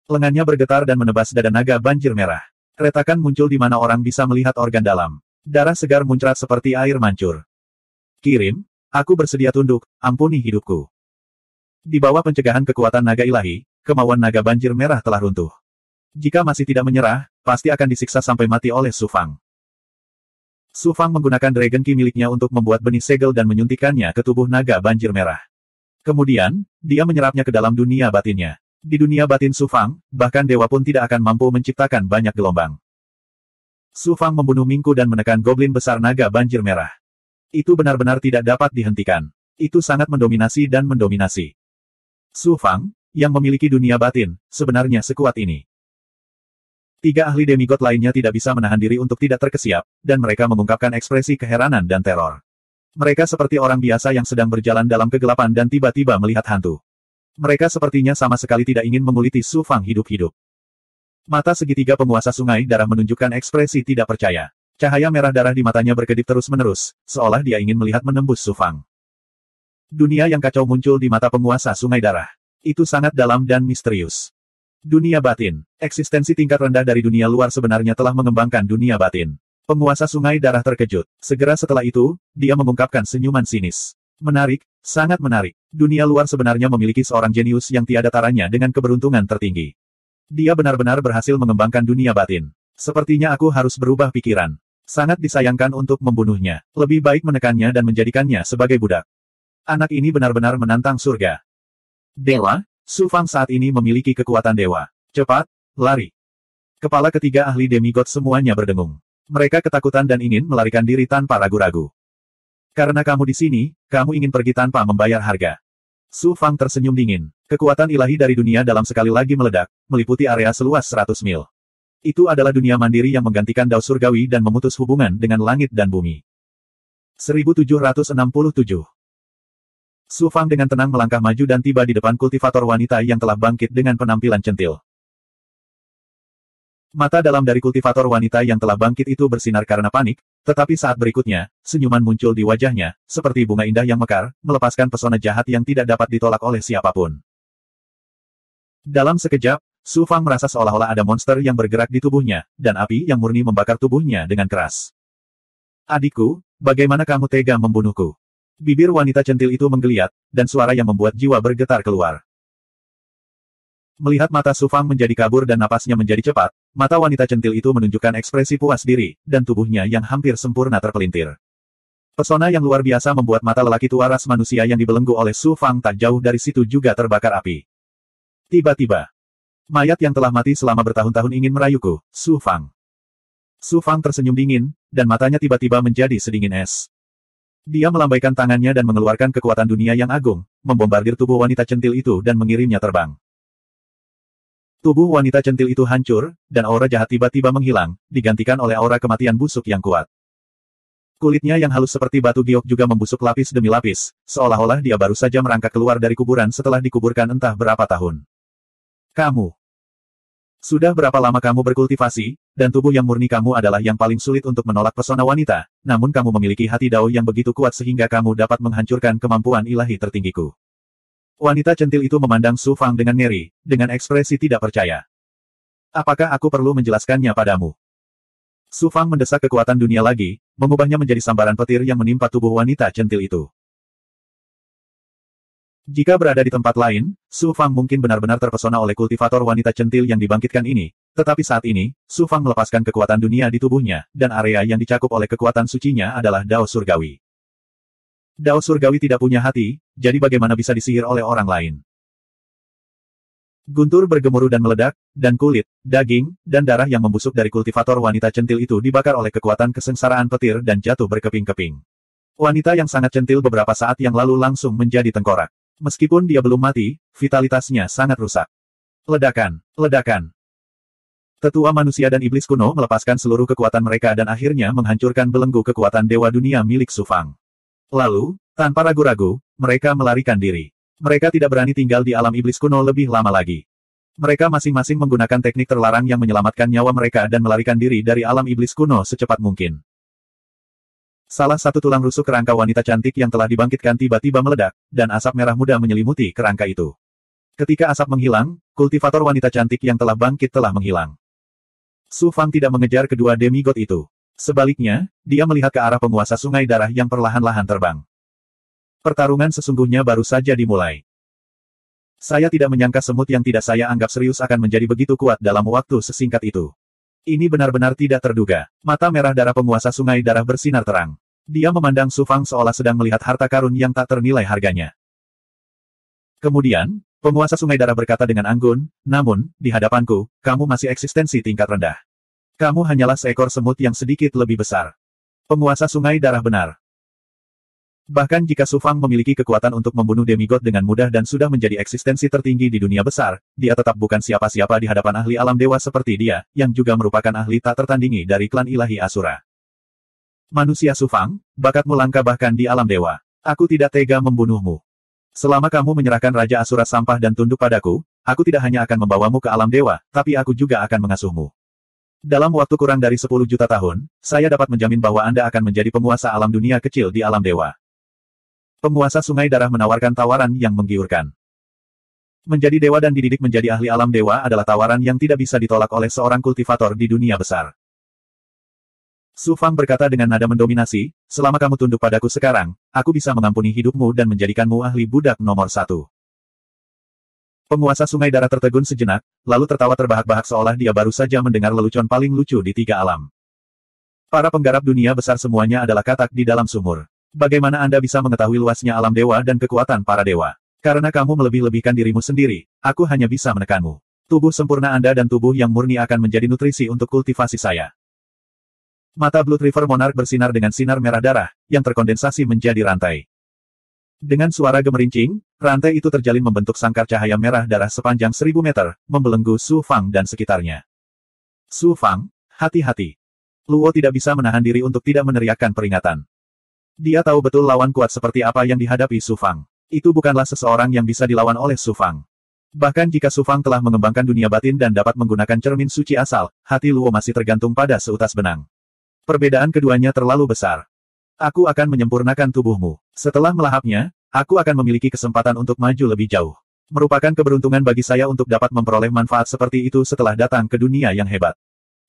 Lengannya bergetar dan menebas dada naga banjir merah. Retakan muncul di mana orang bisa melihat organ dalam. Darah segar muncrat seperti air mancur. Kirim, aku bersedia tunduk, ampuni hidupku. Di bawah pencegahan kekuatan naga ilahi, kemauan naga banjir merah telah runtuh. Jika masih tidak menyerah, pasti akan disiksa sampai mati oleh Su Fang. Su Fang menggunakan Dragon Ki miliknya untuk membuat benih segel dan menyuntikkannya ke tubuh naga banjir merah. Kemudian, dia menyerapnya ke dalam dunia batinnya. Di dunia batin Su Fang, bahkan dewa pun tidak akan mampu menciptakan banyak gelombang. Su Fang membunuh Mingku dan menekan goblin besar naga banjir merah. Itu benar-benar tidak dapat dihentikan. Itu sangat mendominasi dan mendominasi. Su Fang, yang memiliki dunia batin, sebenarnya sekuat ini. 3 ahli demigod lainnya tidak bisa menahan diri untuk tidak terkesiap, dan mereka mengungkapkan ekspresi keheranan dan teror. Mereka seperti orang biasa yang sedang berjalan dalam kegelapan dan tiba-tiba melihat hantu. Mereka sepertinya sama sekali tidak ingin menguliti Su Fang hidup-hidup. Mata segitiga penguasa sungai darah menunjukkan ekspresi tidak percaya. Cahaya merah darah di matanya berkedip terus-menerus, seolah dia ingin melihat menembus Su Fang. Dunia yang kacau muncul di mata penguasa sungai darah. Itu sangat dalam dan misterius. Dunia batin. Eksistensi tingkat rendah dari dunia luar sebenarnya telah mengembangkan dunia batin. Penguasa sungai darah terkejut. Segera setelah itu, dia mengungkapkan senyuman sinis. Menarik, sangat menarik. Dunia luar sebenarnya memiliki seorang jenius yang tiada taranya dengan keberuntungan tertinggi. Dia benar-benar berhasil mengembangkan dunia batin. Sepertinya aku harus berubah pikiran. Sangat disayangkan untuk membunuhnya. Lebih baik menekannya dan menjadikannya sebagai budak. Anak ini benar-benar menantang surga. Dewa, Su Fang saat ini memiliki kekuatan dewa. Cepat, lari. Kepala ketiga ahli demigod semuanya berdengung. Mereka ketakutan dan ingin melarikan diri tanpa ragu-ragu. Karena kamu di sini, kamu ingin pergi tanpa membayar harga. Su Fang tersenyum dingin. Kekuatan ilahi dari dunia dalam sekali lagi meledak, meliputi area seluas 100 mil. Itu adalah dunia mandiri yang menggantikan dao surgawi dan memutus hubungan dengan langit dan bumi. 1767. Su Fang dengan tenang melangkah maju dan tiba di depan kultivator wanita yang telah bangkit dengan penampilan centil. Mata dalam dari kultivator wanita yang telah bangkit itu bersinar karena panik, tetapi saat berikutnya, senyuman muncul di wajahnya, seperti bunga indah yang mekar, melepaskan pesona jahat yang tidak dapat ditolak oleh siapapun. Dalam sekejap, Su Fang merasa seolah-olah ada monster yang bergerak di tubuhnya, dan api yang murni membakar tubuhnya dengan keras. Adikku, bagaimana kamu tega membunuhku? Bibir wanita centil itu menggeliat, dan suara yang membuat jiwa bergetar keluar. Melihat mata Su Fang menjadi kabur dan napasnya menjadi cepat, mata wanita centil itu menunjukkan ekspresi puas diri, dan tubuhnya yang hampir sempurna terpelintir. Pesona yang luar biasa membuat mata lelaki tua ras manusia yang dibelenggu oleh Su Fang tak jauh dari situ juga terbakar api. Tiba-tiba, mayat yang telah mati selama bertahun-tahun ingin merayuku, Su Fang. Su Fang tersenyum dingin, dan matanya tiba-tiba menjadi sedingin es. Dia melambaikan tangannya dan mengeluarkan kekuatan dunia yang agung, membombardir tubuh wanita centil itu dan mengirimnya terbang. Tubuh wanita centil itu hancur, dan aura jahat tiba-tiba menghilang, digantikan oleh aura kematian busuk yang kuat. Kulitnya yang halus seperti batu giok juga membusuk lapis demi lapis, seolah-olah dia baru saja merangkak keluar dari kuburan setelah dikuburkan entah berapa tahun. Kamu. Sudah berapa lama kamu berkultivasi, dan tubuh yang murni kamu adalah yang paling sulit untuk menolak pesona wanita, namun kamu memiliki hati dao yang begitu kuat sehingga kamu dapat menghancurkan kemampuan ilahi tertinggiku. Wanita centil itu memandang Su Fang dengan ngeri, dengan ekspresi tidak percaya. Apakah aku perlu menjelaskannya padamu? Su Fang mendesak kekuatan dunia lagi, mengubahnya menjadi sambaran petir yang menimpa tubuh wanita centil itu. Jika berada di tempat lain, Su Fang mungkin benar-benar terpesona oleh kultivator wanita centil yang dibangkitkan ini, tetapi saat ini, Su Fang melepaskan kekuatan dunia di tubuhnya, dan area yang dicakup oleh kekuatan sucinya adalah Dao Surgawi. Dao Surgawi tidak punya hati, jadi bagaimana bisa disihir oleh orang lain? Guntur bergemuruh dan meledak, dan kulit, daging, dan darah yang membusuk dari kultivator wanita centil itu dibakar oleh kekuatan kesengsaraan petir dan jatuh berkeping-keping. Wanita yang sangat centil beberapa saat yang lalu langsung menjadi tengkorak. Meskipun dia belum mati, vitalitasnya sangat rusak. Ledakan, ledakan. Tetua manusia dan iblis kuno melepaskan seluruh kekuatan mereka dan akhirnya menghancurkan belenggu kekuatan dewa dunia milik Su Fang. Lalu, tanpa ragu-ragu, mereka melarikan diri. Mereka tidak berani tinggal di alam iblis kuno lebih lama lagi. Mereka masing-masing menggunakan teknik terlarang yang menyelamatkan nyawa mereka dan melarikan diri dari alam iblis kuno secepat mungkin. Salah satu tulang rusuk kerangka wanita cantik yang telah dibangkitkan tiba-tiba meledak, dan asap merah muda menyelimuti kerangka itu. Ketika asap menghilang, kultivator wanita cantik yang telah bangkit telah menghilang. Su Fang tidak mengejar kedua demigod itu. Sebaliknya, dia melihat ke arah penguasa sungai darah yang perlahan-lahan terbang. Pertarungan sesungguhnya baru saja dimulai. Saya tidak menyangka semut yang tidak saya anggap serius akan menjadi begitu kuat dalam waktu sesingkat itu. Ini benar-benar tidak terduga. Mata merah darah penguasa sungai darah bersinar terang. Dia memandang Su Fang seolah sedang melihat harta karun yang tak ternilai harganya. Kemudian, penguasa sungai darah berkata dengan anggun, namun, di hadapanku, kamu masih eksistensi tingkat rendah. Kamu hanyalah seekor semut yang sedikit lebih besar. Penguasa sungai darah benar. Bahkan jika Su Fang memiliki kekuatan untuk membunuh demigod dengan mudah dan sudah menjadi eksistensi tertinggi di dunia besar, dia tetap bukan siapa-siapa di hadapan ahli alam dewa seperti dia, yang juga merupakan ahli tak tertandingi dari klan ilahi Asura. Manusia Su Fang, bakatmu langka bahkan di alam dewa. Aku tidak tega membunuhmu. Selama kamu menyerahkan Raja Asura sampah dan tunduk padaku, aku tidak hanya akan membawamu ke alam dewa, tapi aku juga akan mengasuhmu. Dalam waktu kurang dari 10 juta tahun, saya dapat menjamin bahwa Anda akan menjadi penguasa alam dunia kecil di alam dewa. Penguasa sungai darah menawarkan tawaran yang menggiurkan. Menjadi dewa dan dididik menjadi ahli alam dewa adalah tawaran yang tidak bisa ditolak oleh seorang kultivator di dunia besar. Su Fang berkata dengan nada mendominasi, selama kamu tunduk padaku sekarang, aku bisa mengampuni hidupmu dan menjadikanmu ahli budak nomor 1. Penguasa sungai darah tertegun sejenak, lalu tertawa terbahak-bahak seolah dia baru saja mendengar lelucon paling lucu di 3 alam. Para penggarap dunia besar semuanya adalah katak di dalam sumur. Bagaimana Anda bisa mengetahui luasnya alam dewa dan kekuatan para dewa? Karena kamu melebih-lebihkan dirimu sendiri, aku hanya bisa menekanmu. Tubuh sempurna Anda dan tubuh yang murni akan menjadi nutrisi untuk kultivasi saya. Mata Blood River Monarch bersinar dengan sinar merah darah, yang terkondensasi menjadi rantai. Dengan suara gemerincing, rantai itu terjalin membentuk sangkar cahaya merah darah sepanjang 1000 meter, membelenggu Su Fang dan sekitarnya. Su Fang, hati-hati. Luo tidak bisa menahan diri untuk tidak meneriakkan peringatan. Dia tahu betul lawan kuat seperti apa yang dihadapi Su Fang. Itu bukanlah seseorang yang bisa dilawan oleh Su Fang. Bahkan jika Su Fang telah mengembangkan dunia batin dan dapat menggunakan cermin suci asal, hati Luo masih tergantung pada seutas benang. Perbedaan keduanya terlalu besar. Aku akan menyempurnakan tubuhmu. Setelah melahapnya, aku akan memiliki kesempatan untuk maju lebih jauh. Merupakan keberuntungan bagi saya untuk dapat memperoleh manfaat seperti itu setelah datang ke dunia yang hebat.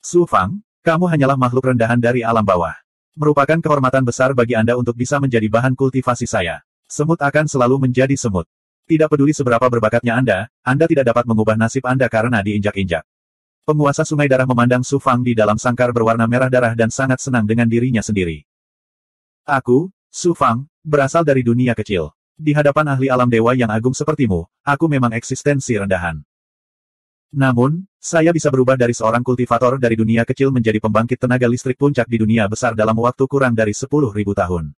Su Fang, kamu hanyalah makhluk rendahan dari alam bawah. Merupakan kehormatan besar bagi Anda untuk bisa menjadi bahan kultivasi saya. Semut akan selalu menjadi semut. Tidak peduli seberapa berbakatnya Anda tidak dapat mengubah nasib Anda karena diinjak-injak. Penguasa Sungai Darah memandang Su Fang di dalam sangkar berwarna merah darah dan sangat senang dengan dirinya sendiri. Aku, Su Fang, berasal dari dunia kecil. Di hadapan ahli alam dewa yang agung sepertimu, aku memang eksistensi rendahan. Namun, saya bisa berubah dari seorang kultivator dari dunia kecil menjadi pembangkit tenaga listrik puncak di dunia besar dalam waktu kurang dari 10.000 tahun.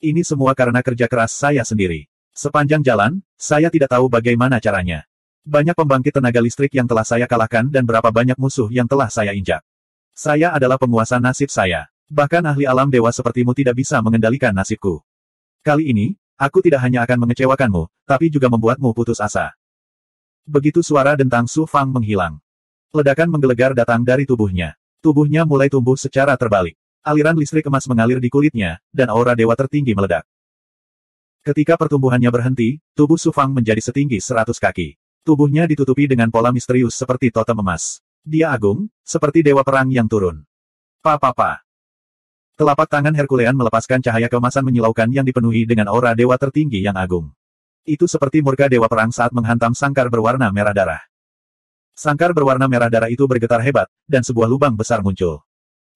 Ini semua karena kerja keras saya sendiri. Sepanjang jalan, saya tidak tahu bagaimana caranya. Banyak pembangkit tenaga listrik yang telah saya kalahkan dan berapa banyak musuh yang telah saya injak. Saya adalah penguasa nasib saya. Bahkan ahli alam dewa sepertimu tidak bisa mengendalikan nasibku. Kali ini, aku tidak hanya akan mengecewakanmu, tapi juga membuatmu putus asa. Begitu suara dentang Su Fang menghilang. Ledakan menggelegar datang dari tubuhnya. Tubuhnya mulai tumbuh secara terbalik. Aliran listrik emas mengalir di kulitnya, dan aura dewa tertinggi meledak. Ketika pertumbuhannya berhenti, tubuh Su Fang menjadi setinggi 100 kaki. Tubuhnya ditutupi dengan pola misterius seperti totem emas. Dia agung, seperti dewa perang yang turun. Pa. Telapak tangan Herculean melepaskan cahaya keemasan menyilaukan yang dipenuhi dengan aura dewa tertinggi yang agung. Itu seperti murka dewa perang saat menghantam sangkar berwarna merah darah. Sangkar berwarna merah darah itu bergetar hebat, dan sebuah lubang besar muncul.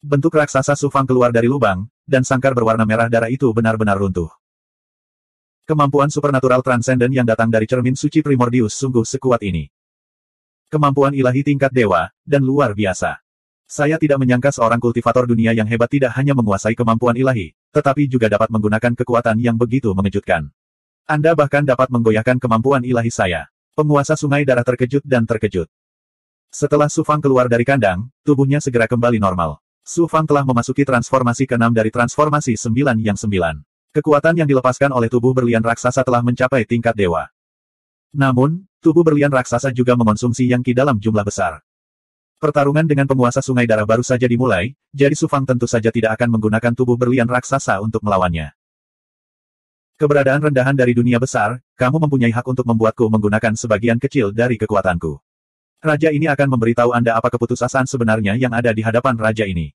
Bentuk raksasa Su Fang keluar dari lubang, dan sangkar berwarna merah darah itu benar-benar runtuh. Kemampuan supernatural transenden yang datang dari cermin suci Primordius sungguh sekuat ini. Kemampuan ilahi tingkat dewa, dan luar biasa. Saya tidak menyangka seorang kultivator dunia yang hebat tidak hanya menguasai kemampuan ilahi, tetapi juga dapat menggunakan kekuatan yang begitu mengejutkan. Anda bahkan dapat menggoyahkan kemampuan ilahi saya. Penguasa Sungai Darah terkejut dan terkejut. Setelah Su Fang keluar dari kandang, tubuhnya segera kembali normal. Su Fang telah memasuki transformasi ke-6 dari transformasi 9 yang 9. Kekuatan yang dilepaskan oleh tubuh berlian raksasa telah mencapai tingkat dewa. Namun, tubuh berlian raksasa juga mengonsumsi yang ki dalam jumlah besar. Pertarungan dengan penguasa Sungai Darah baru saja dimulai, jadi Su Fang tentu saja tidak akan menggunakan tubuh berlian raksasa untuk melawannya. Keberadaan rendahan dari dunia besar, kamu mempunyai hak untuk membuatku menggunakan sebagian kecil dari kekuatanku. Raja ini akan memberitahu Anda apa keputusasaan sebenarnya yang ada di hadapan raja ini.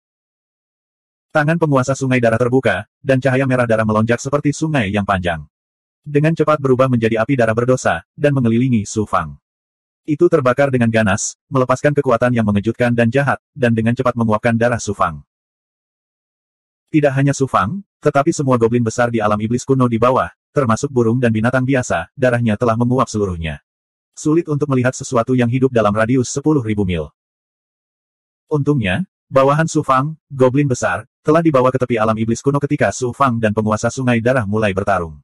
Tangan penguasa Sungai Darah terbuka, dan cahaya merah darah melonjak seperti sungai yang panjang. Dengan cepat berubah menjadi api darah berdosa, dan mengelilingi Su Fang. Itu terbakar dengan ganas, melepaskan kekuatan yang mengejutkan dan jahat, dan dengan cepat menguapkan darah Su Fang. Tidak hanya Su Fang, tetapi semua goblin besar di alam iblis kuno di bawah, termasuk burung dan binatang biasa, darahnya telah menguap seluruhnya. Sulit untuk melihat sesuatu yang hidup dalam radius 10.000 mil. Untungnya, bawahan Su Fang, goblin besar, telah dibawa ke tepi alam iblis kuno ketika Su Fang dan penguasa Sungai Darah mulai bertarung.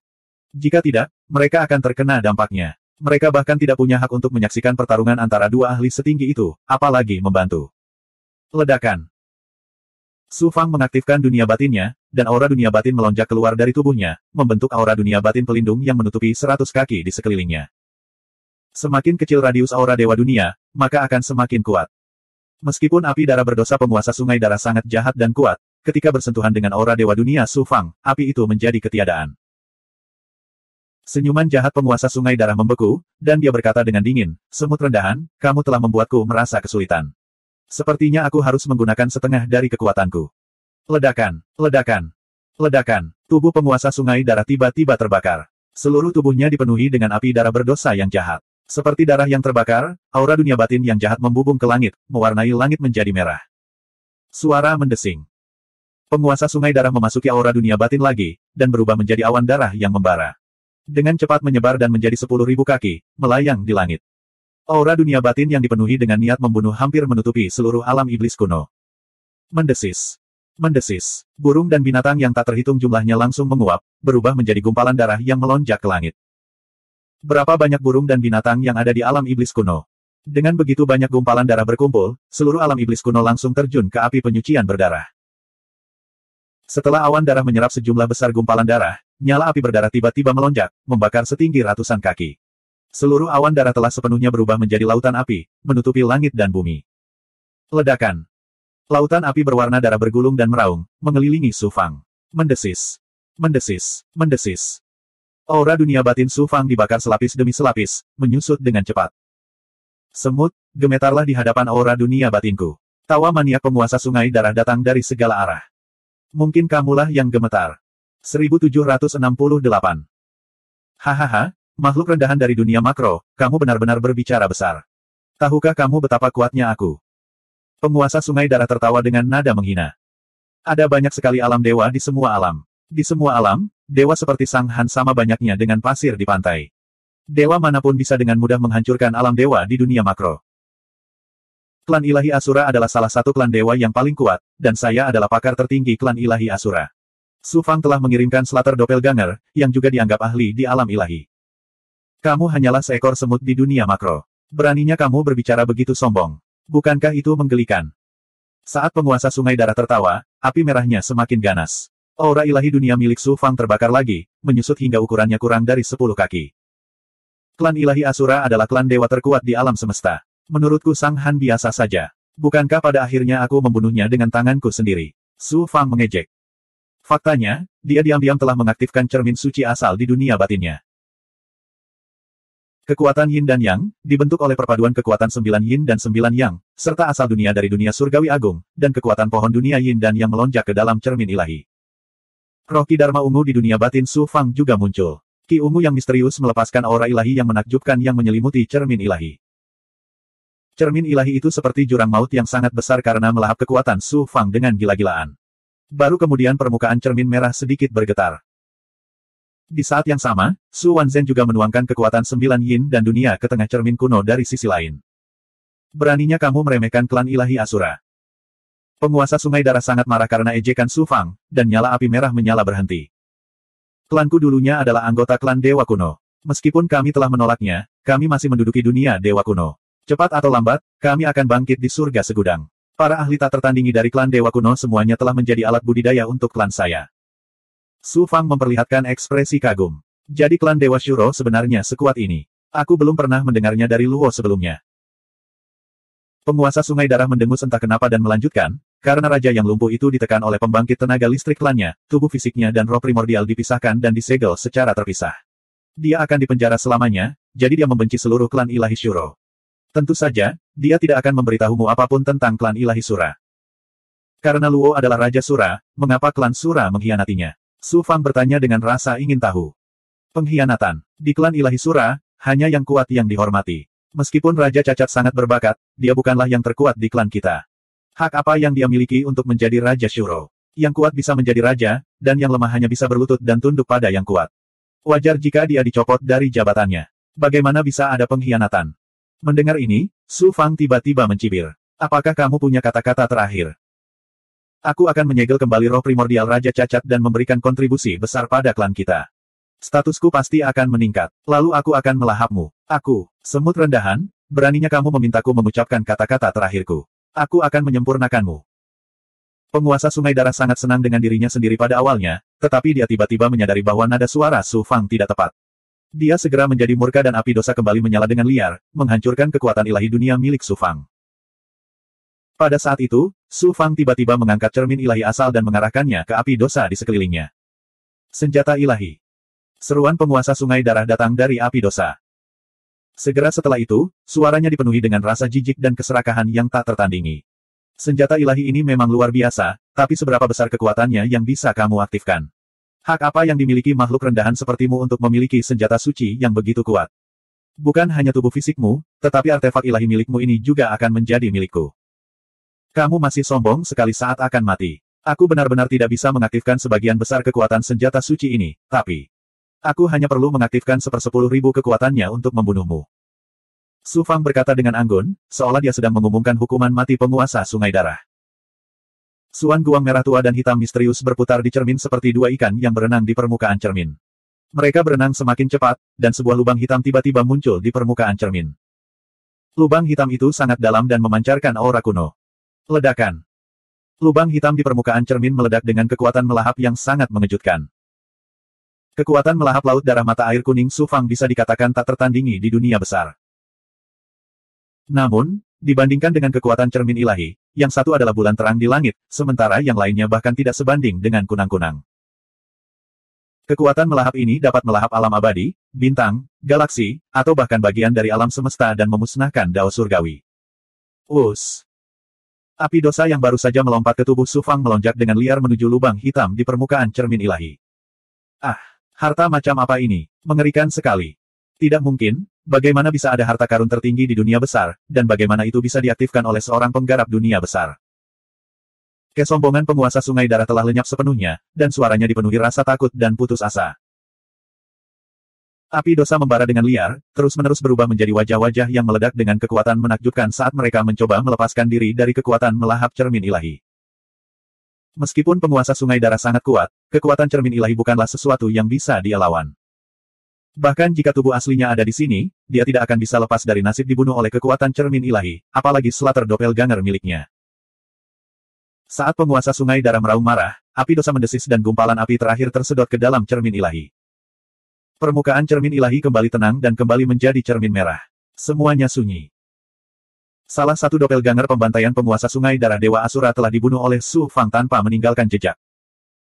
Jika tidak, mereka akan terkena dampaknya. Mereka bahkan tidak punya hak untuk menyaksikan pertarungan antara dua ahli setinggi itu, apalagi membantu. Ledakan. Su Fang mengaktifkan dunia batinnya, dan aura dunia batin melonjak keluar dari tubuhnya, membentuk aura dunia batin pelindung yang menutupi 100 kaki di sekelilingnya. Semakin kecil radius aura dewa dunia, maka akan semakin kuat. Meskipun api darah berdosa penguasa Sungai Darah sangat jahat dan kuat, ketika bersentuhan dengan aura dewa dunia Su Fang, api itu menjadi ketiadaan. Senyuman jahat penguasa Sungai Darah membeku, dan dia berkata dengan dingin, "Semut rendahan, kamu telah membuatku merasa kesulitan. Sepertinya aku harus menggunakan setengah dari kekuatanku." Ledakan, ledakan, ledakan. Tubuh penguasa Sungai Darah tiba-tiba terbakar. Seluruh tubuhnya dipenuhi dengan api darah berdosa yang jahat. Seperti darah yang terbakar, aura dunia batin yang jahat membubung ke langit, mewarnai langit menjadi merah. Suara mendesing. Penguasa Sungai Darah memasuki aura dunia batin lagi, dan berubah menjadi awan darah yang membara. Dengan cepat menyebar dan menjadi 10.000 kaki, melayang di langit. Aura dunia batin yang dipenuhi dengan niat membunuh hampir menutupi seluruh alam iblis kuno. Mendesis. Mendesis. Burung dan binatang yang tak terhitung jumlahnya langsung menguap, berubah menjadi gumpalan darah yang melonjak ke langit. Berapa banyak burung dan binatang yang ada di alam iblis kuno? Dengan begitu banyak gumpalan darah berkumpul, seluruh alam iblis kuno langsung terjun ke api penyucian berdarah. Setelah awan darah menyerap sejumlah besar gumpalan darah, nyala api berdarah tiba-tiba melonjak, membakar setinggi ratusan kaki. Seluruh awan darah telah sepenuhnya berubah menjadi lautan api, menutupi langit dan bumi. Ledakan. Lautan api berwarna darah bergulung dan meraung, mengelilingi Su Fang. Mendesis. Mendesis. Mendesis. Aura dunia batin Su Fang dibakar selapis demi selapis, menyusut dengan cepat. Semut, gemetarlah di hadapan aura dunia batinku. Tawa maniak penguasa sungai darah datang dari segala arah. Mungkin kamulah yang gemetar. 1768. Hahaha, makhluk rendahan dari dunia makro, kamu benar-benar berbicara besar. Tahukah kamu betapa kuatnya aku? Penguasa sungai darah tertawa dengan nada menghina. Ada banyak sekali alam dewa di semua alam. Di semua alam, dewa seperti Sang Han sama banyaknya dengan pasir di pantai. Dewa manapun bisa dengan mudah menghancurkan alam dewa di dunia makro. Klan Ilahi Asura adalah salah satu klan dewa yang paling kuat, dan saya adalah pakar tertinggi klan Ilahi Asura. Su Fang telah mengirimkan Slater Doppelganger, yang juga dianggap ahli di alam ilahi. Kamu hanyalah seekor semut di dunia makro. Beraninya kamu berbicara begitu sombong. Bukankah itu menggelikan? Saat penguasa sungai darah tertawa, api merahnya semakin ganas. Aura ilahi dunia milik Su Fang terbakar lagi, menyusut hingga ukurannya kurang dari 10 kaki. Klan Ilahi Asura adalah klan dewa terkuat di alam semesta. Menurutku Sang Han biasa saja. Bukankah pada akhirnya aku membunuhnya dengan tanganku sendiri? Su Fang mengejek. Faktanya, dia diam-diam telah mengaktifkan cermin suci asal di dunia batinnya. Kekuatan Yin dan Yang, dibentuk oleh perpaduan kekuatan 9 Yin dan 9 Yang, serta asal dunia dari dunia surgawi agung, dan kekuatan pohon dunia Yin dan Yang melonjak ke dalam cermin ilahi. Roh Ki Dharma ungu di dunia batin Su Fang juga muncul. Ki ungu yang misterius melepaskan aura ilahi yang menakjubkan yang menyelimuti cermin ilahi. Cermin ilahi itu seperti jurang maut yang sangat besar karena melahap kekuatan Su Fang dengan gila-gilaan. Baru kemudian permukaan cermin merah sedikit bergetar. Di saat yang sama, Su Wanzhen juga menuangkan kekuatan 9 Yin dan dunia ke tengah cermin kuno dari sisi lain. Beraninya kamu meremehkan klan Ilahi Asura. Penguasa sungai darah sangat marah karena ejekan Su Fang, dan nyala api merah menyala berhenti. Klanku dulunya adalah anggota klan Dewa Kuno. Meskipun kami telah menolaknya, kami masih menduduki dunia Dewa Kuno. Cepat atau lambat, kami akan bangkit di surga segudang. Para ahli tak tertandingi dari klan Dewa Kuno semuanya telah menjadi alat budidaya untuk klan saya. Su Fang memperlihatkan ekspresi kagum. Jadi klan Dewa Shuro sebenarnya sekuat ini. Aku belum pernah mendengarnya dari Luo sebelumnya. Penguasa sungai darah mendengus entah kenapa dan melanjutkan, karena raja yang lumpuh itu ditekan oleh pembangkit tenaga listrik klannya, tubuh fisiknya dan roh primordial dipisahkan dan disegel secara terpisah. Dia akan dipenjara selamanya, jadi dia membenci seluruh klan Ilahi Shuro. Tentu saja, dia tidak akan memberitahumu apapun tentang klan Ilahi Sura. Karena Luo adalah Raja Sura, mengapa klan Sura mengkhianatinya? Su Fang bertanya dengan rasa ingin tahu. Pengkhianatan. Di klan Ilahi Sura, hanya yang kuat yang dihormati. Meskipun Raja Cacat sangat berbakat, dia bukanlah yang terkuat di klan kita. Hak apa yang dia miliki untuk menjadi Raja Shuro? Yang kuat bisa menjadi raja, dan yang lemah hanya bisa berlutut dan tunduk pada yang kuat. Wajar jika dia dicopot dari jabatannya. Bagaimana bisa ada pengkhianatan? Mendengar ini, Su Fang tiba-tiba mencibir. Apakah kamu punya kata-kata terakhir? Aku akan menyegel kembali roh primordial Raja Cacat dan memberikan kontribusi besar pada klan kita. Statusku pasti akan meningkat. Lalu aku akan melahapmu. Aku, semut rendahan, beraninya kamu memintaku mengucapkan kata-kata terakhirku. Aku akan menyempurnakanmu. Penguasa sungai darah sangat senang dengan dirinya sendiri pada awalnya, tetapi dia tiba-tiba menyadari bahwa nada suara Su Fang tidak tepat. Dia segera menjadi murka dan api dosa kembali menyala dengan liar, menghancurkan kekuatan ilahi dunia milik Su Fang. Pada saat itu, Su Fang tiba-tiba mengangkat cermin ilahi asal dan mengarahkannya ke api dosa di sekelilingnya. Senjata ilahi. Seruan penguasa sungai darah datang dari api dosa. Segera setelah itu, suaranya dipenuhi dengan rasa jijik dan keserakahan yang tak tertandingi. Senjata ilahi ini memang luar biasa, tapi seberapa besar kekuatannya yang bisa kamu aktifkan? Hak apa yang dimiliki makhluk rendahan sepertimu untuk memiliki senjata suci yang begitu kuat? Bukan hanya tubuh fisikmu, tetapi artefak ilahi milikmu ini juga akan menjadi milikku. Kamu masih sombong sekali saat akan mati. Aku benar-benar tidak bisa mengaktifkan sebagian besar kekuatan senjata suci ini, tapi aku hanya perlu mengaktifkan 1/10.000 kekuatannya untuk membunuhmu. Su Fang berkata dengan anggun, seolah dia sedang mengumumkan hukuman mati penguasa sungai darah. Suan guang merah tua dan hitam misterius berputar di cermin seperti dua ikan yang berenang di permukaan cermin. Mereka berenang semakin cepat, dan sebuah lubang hitam tiba-tiba muncul di permukaan cermin. Lubang hitam itu sangat dalam dan memancarkan aura kuno. Ledakan. Lubang hitam di permukaan cermin meledak dengan kekuatan melahap yang sangat mengejutkan. Kekuatan melahap laut darah mata air kuning Su Fang bisa dikatakan tak tertandingi di dunia besar. Namun, dibandingkan dengan kekuatan cermin ilahi, yang satu adalah bulan terang di langit, sementara yang lainnya bahkan tidak sebanding dengan kunang-kunang. Kekuatan melahap ini dapat melahap alam abadi, bintang, galaksi, atau bahkan bagian dari alam semesta dan memusnahkan dao surgawi. Us! Api dosa yang baru saja melompat ke tubuh Su Fang melonjak dengan liar menuju lubang hitam di permukaan cermin ilahi. Ah! Harta macam apa ini? Mengerikan sekali. Tidak mungkin, bagaimana bisa ada harta karun tertinggi di dunia besar, dan bagaimana itu bisa diaktifkan oleh seorang penggarap dunia besar. Kesombongan penguasa sungai darah telah lenyap sepenuhnya, dan suaranya dipenuhi rasa takut dan putus asa. Api dosa membara dengan liar, terus-menerus berubah menjadi wajah-wajah yang meledak dengan kekuatan menakjubkan saat mereka mencoba melepaskan diri dari kekuatan melahap cermin ilahi. Meskipun penguasa sungai darah sangat kuat, kekuatan cermin ilahi bukanlah sesuatu yang bisa dia lawan. Bahkan jika tubuh aslinya ada di sini, dia tidak akan bisa lepas dari nasib dibunuh oleh kekuatan cermin ilahi, apalagi Slater Doppelganger miliknya. Saat penguasa sungai darah meraung marah, api dosa mendesis dan gumpalan api terakhir tersedot ke dalam cermin ilahi. Permukaan cermin ilahi kembali tenang dan kembali menjadi cermin merah. Semuanya sunyi. Salah satu doppelganger pembantaian penguasa sungai darah Dewa Asura telah dibunuh oleh Su Fang tanpa meninggalkan jejak.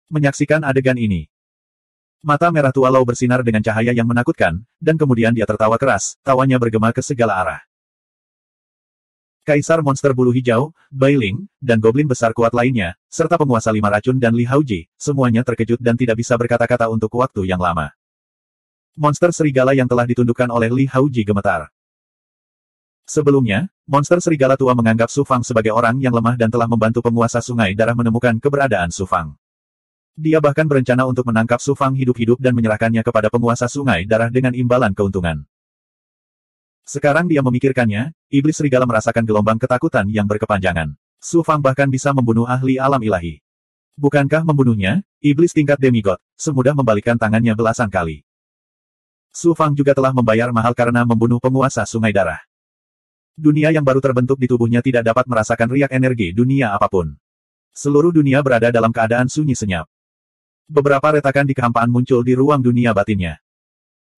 Menyaksikan adegan ini, mata merah tua Lau bersinar dengan cahaya yang menakutkan, dan kemudian dia tertawa keras, tawanya bergema ke segala arah. Kaisar monster bulu hijau, Bai Ling, dan goblin besar kuat lainnya, serta penguasa lima racun dan Li Haoji, semuanya terkejut dan tidak bisa berkata-kata untuk waktu yang lama. Monster serigala yang telah ditundukkan oleh Li Haoji gemetar. Sebelumnya, monster serigala tua menganggap Su Fang sebagai orang yang lemah dan telah membantu penguasa sungai darah menemukan keberadaan Su Fang. Dia bahkan berencana untuk menangkap Su Fang hidup-hidup dan menyerahkannya kepada penguasa sungai darah dengan imbalan keuntungan. Sekarang dia memikirkannya, iblis serigala merasakan gelombang ketakutan yang berkepanjangan. Su Fang bahkan bisa membunuh ahli alam ilahi. Bukankah membunuhnya, iblis tingkat demigod, semudah membalikkan tangannya belasan kali. Su Fang juga telah membayar mahal karena membunuh penguasa sungai darah. Dunia yang baru terbentuk di tubuhnya tidak dapat merasakan riak energi dunia apapun. Seluruh dunia berada dalam keadaan sunyi senyap. Beberapa retakan di kehampaan muncul di ruang dunia batinnya.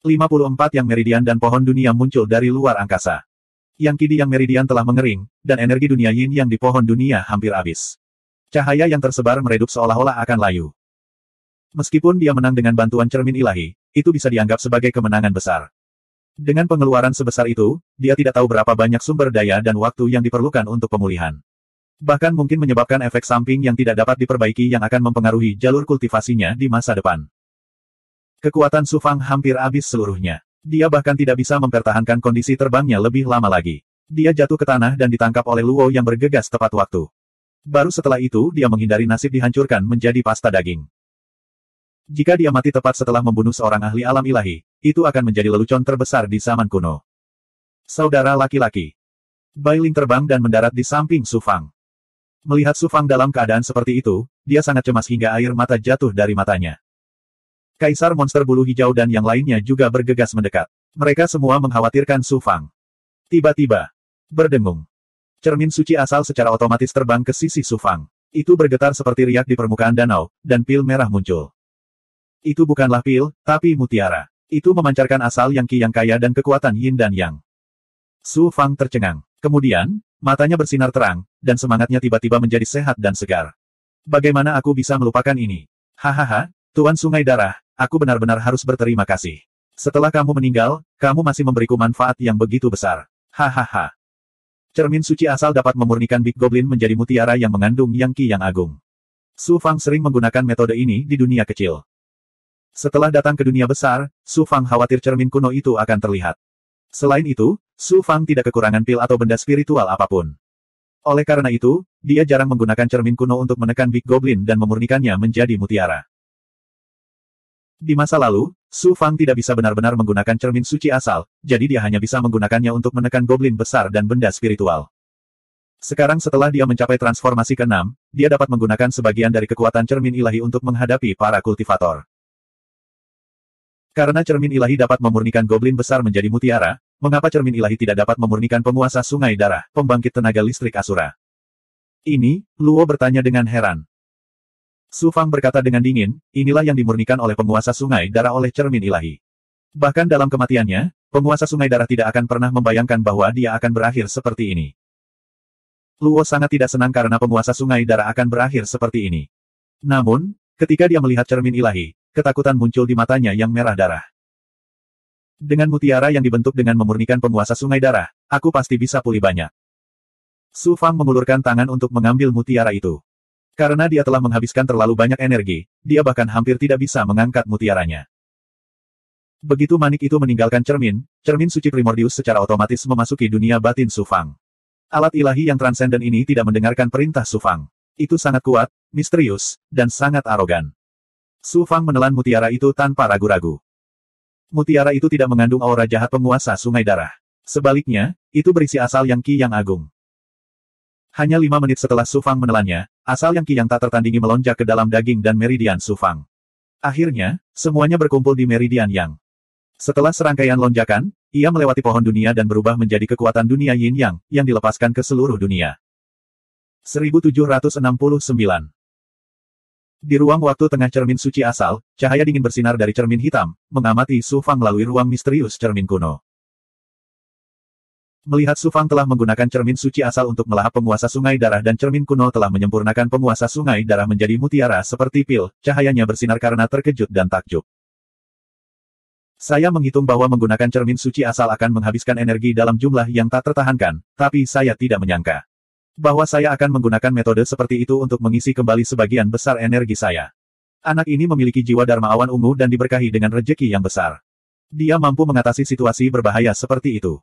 54 yang meridian dan pohon dunia muncul dari luar angkasa. Yang kidi yang meridian telah mengering, dan energi dunia yin yang di pohon dunia hampir habis. Cahaya yang tersebar meredup seolah-olah akan layu. Meskipun dia menang dengan bantuan cermin ilahi, itu bisa dianggap sebagai kemenangan besar. Dengan pengeluaran sebesar itu, dia tidak tahu berapa banyak sumber daya dan waktu yang diperlukan untuk pemulihan. Bahkan mungkin menyebabkan efek samping yang tidak dapat diperbaiki yang akan mempengaruhi jalur kultivasinya di masa depan. Kekuatan Su Fang hampir habis seluruhnya. Dia bahkan tidak bisa mempertahankan kondisi terbangnya lebih lama lagi. Dia jatuh ke tanah dan ditangkap oleh Luo yang bergegas tepat waktu. Baru setelah itu dia menghindari nasib dihancurkan menjadi pasta daging. Jika dia mati tepat setelah membunuh seorang ahli alam ilahi, itu akan menjadi lelucon terbesar di zaman kuno. Saudara laki-laki. Bai Ling terbang dan mendarat di samping Su Fang. Melihat Su Fang dalam keadaan seperti itu, dia sangat cemas hingga air mata jatuh dari matanya. Kaisar monster bulu hijau dan yang lainnya juga bergegas mendekat. Mereka semua mengkhawatirkan Su Fang. Tiba-tiba, berdengung. Cermin suci asal secara otomatis terbang ke sisi Su Fang. Itu bergetar seperti riak di permukaan danau, dan pil merah muncul. Itu bukanlah pil, tapi mutiara. Itu memancarkan asal yang ki yang kaya dan kekuatan yin dan yang. Su Fang tercengang. Kemudian, matanya bersinar terang, dan semangatnya tiba-tiba menjadi sehat dan segar. Bagaimana aku bisa melupakan ini? Hahaha, Tuan Sungai Darah. Aku benar-benar harus berterima kasih. Setelah kamu meninggal, kamu masih memberiku manfaat yang begitu besar. Hahaha. Cermin suci asal dapat memurnikan Big Goblin menjadi mutiara yang mengandung yang ki yang agung. Su Fang sering menggunakan metode ini di dunia kecil. Setelah datang ke dunia besar, Su Fang khawatir cermin kuno itu akan terlihat. Selain itu, Su Fang tidak kekurangan pil atau benda spiritual apapun. Oleh karena itu, dia jarang menggunakan cermin kuno untuk menekan Big Goblin dan memurnikannya menjadi mutiara. Di masa lalu, Su Fang tidak bisa benar-benar menggunakan cermin suci asal, jadi dia hanya bisa menggunakannya untuk menekan goblin besar dan benda spiritual. Sekarang setelah dia mencapai transformasi ke-6, dia dapat menggunakan sebagian dari kekuatan cermin ilahi untuk menghadapi para kultivator. Karena cermin ilahi dapat memurnikan goblin besar menjadi mutiara, mengapa cermin ilahi tidak dapat memurnikan penguasa sungai darah, pembangkit tenaga listrik Asura? Ini, Luo bertanya dengan heran. Su Fang berkata dengan dingin, inilah yang dimurnikan oleh penguasa sungai darah oleh cermin ilahi. Bahkan dalam kematiannya, penguasa sungai darah tidak akan pernah membayangkan bahwa dia akan berakhir seperti ini. Luo sangat tidak senang karena penguasa sungai darah akan berakhir seperti ini. Namun, ketika dia melihat cermin ilahi, ketakutan muncul di matanya yang merah darah. Dengan mutiara yang dibentuk dengan memurnikan penguasa sungai darah, aku pasti bisa pulih banyak. Su Fang mengulurkan tangan untuk mengambil mutiara itu. Karena dia telah menghabiskan terlalu banyak energi, dia bahkan hampir tidak bisa mengangkat mutiaranya. Begitu manik itu meninggalkan cermin suci primordius secara otomatis memasuki dunia batin Su Fang. Alat ilahi yang transenden ini tidak mendengarkan perintah Su Fang. Itu sangat kuat, misterius, dan sangat arogan. Su Fang menelan mutiara itu tanpa ragu-ragu. Mutiara itu tidak mengandung aura jahat penguasa sungai darah. Sebaliknya, itu berisi asal yang Qi yang agung. Hanya 5 menit setelah Su Fang menelannya, asal yang Qi yang tak tertandingi melonjak ke dalam daging dan meridian Su Fang. Akhirnya, semuanya berkumpul di meridian Yang. Setelah serangkaian lonjakan, ia melewati pohon dunia dan berubah menjadi kekuatan dunia Yin Yang, yang dilepaskan ke seluruh dunia. 1769. Di ruang waktu tengah cermin suci asal, cahaya dingin bersinar dari cermin hitam, mengamati Su Fang melalui ruang misterius cermin kuno. Melihat Su Fang telah menggunakan cermin suci asal untuk melahap penguasa sungai darah dan cermin kuno telah menyempurnakan penguasa sungai darah menjadi mutiara seperti pil, cahayanya bersinar karena terkejut dan takjub. Saya menghitung bahwa menggunakan cermin suci asal akan menghabiskan energi dalam jumlah yang tak tertahankan, tapi saya tidak menyangka bahwa saya akan menggunakan metode seperti itu untuk mengisi kembali sebagian besar energi saya. Anak ini memiliki jiwa Dharma awan ungu dan diberkahi dengan rejeki yang besar. Dia mampu mengatasi situasi berbahaya seperti itu.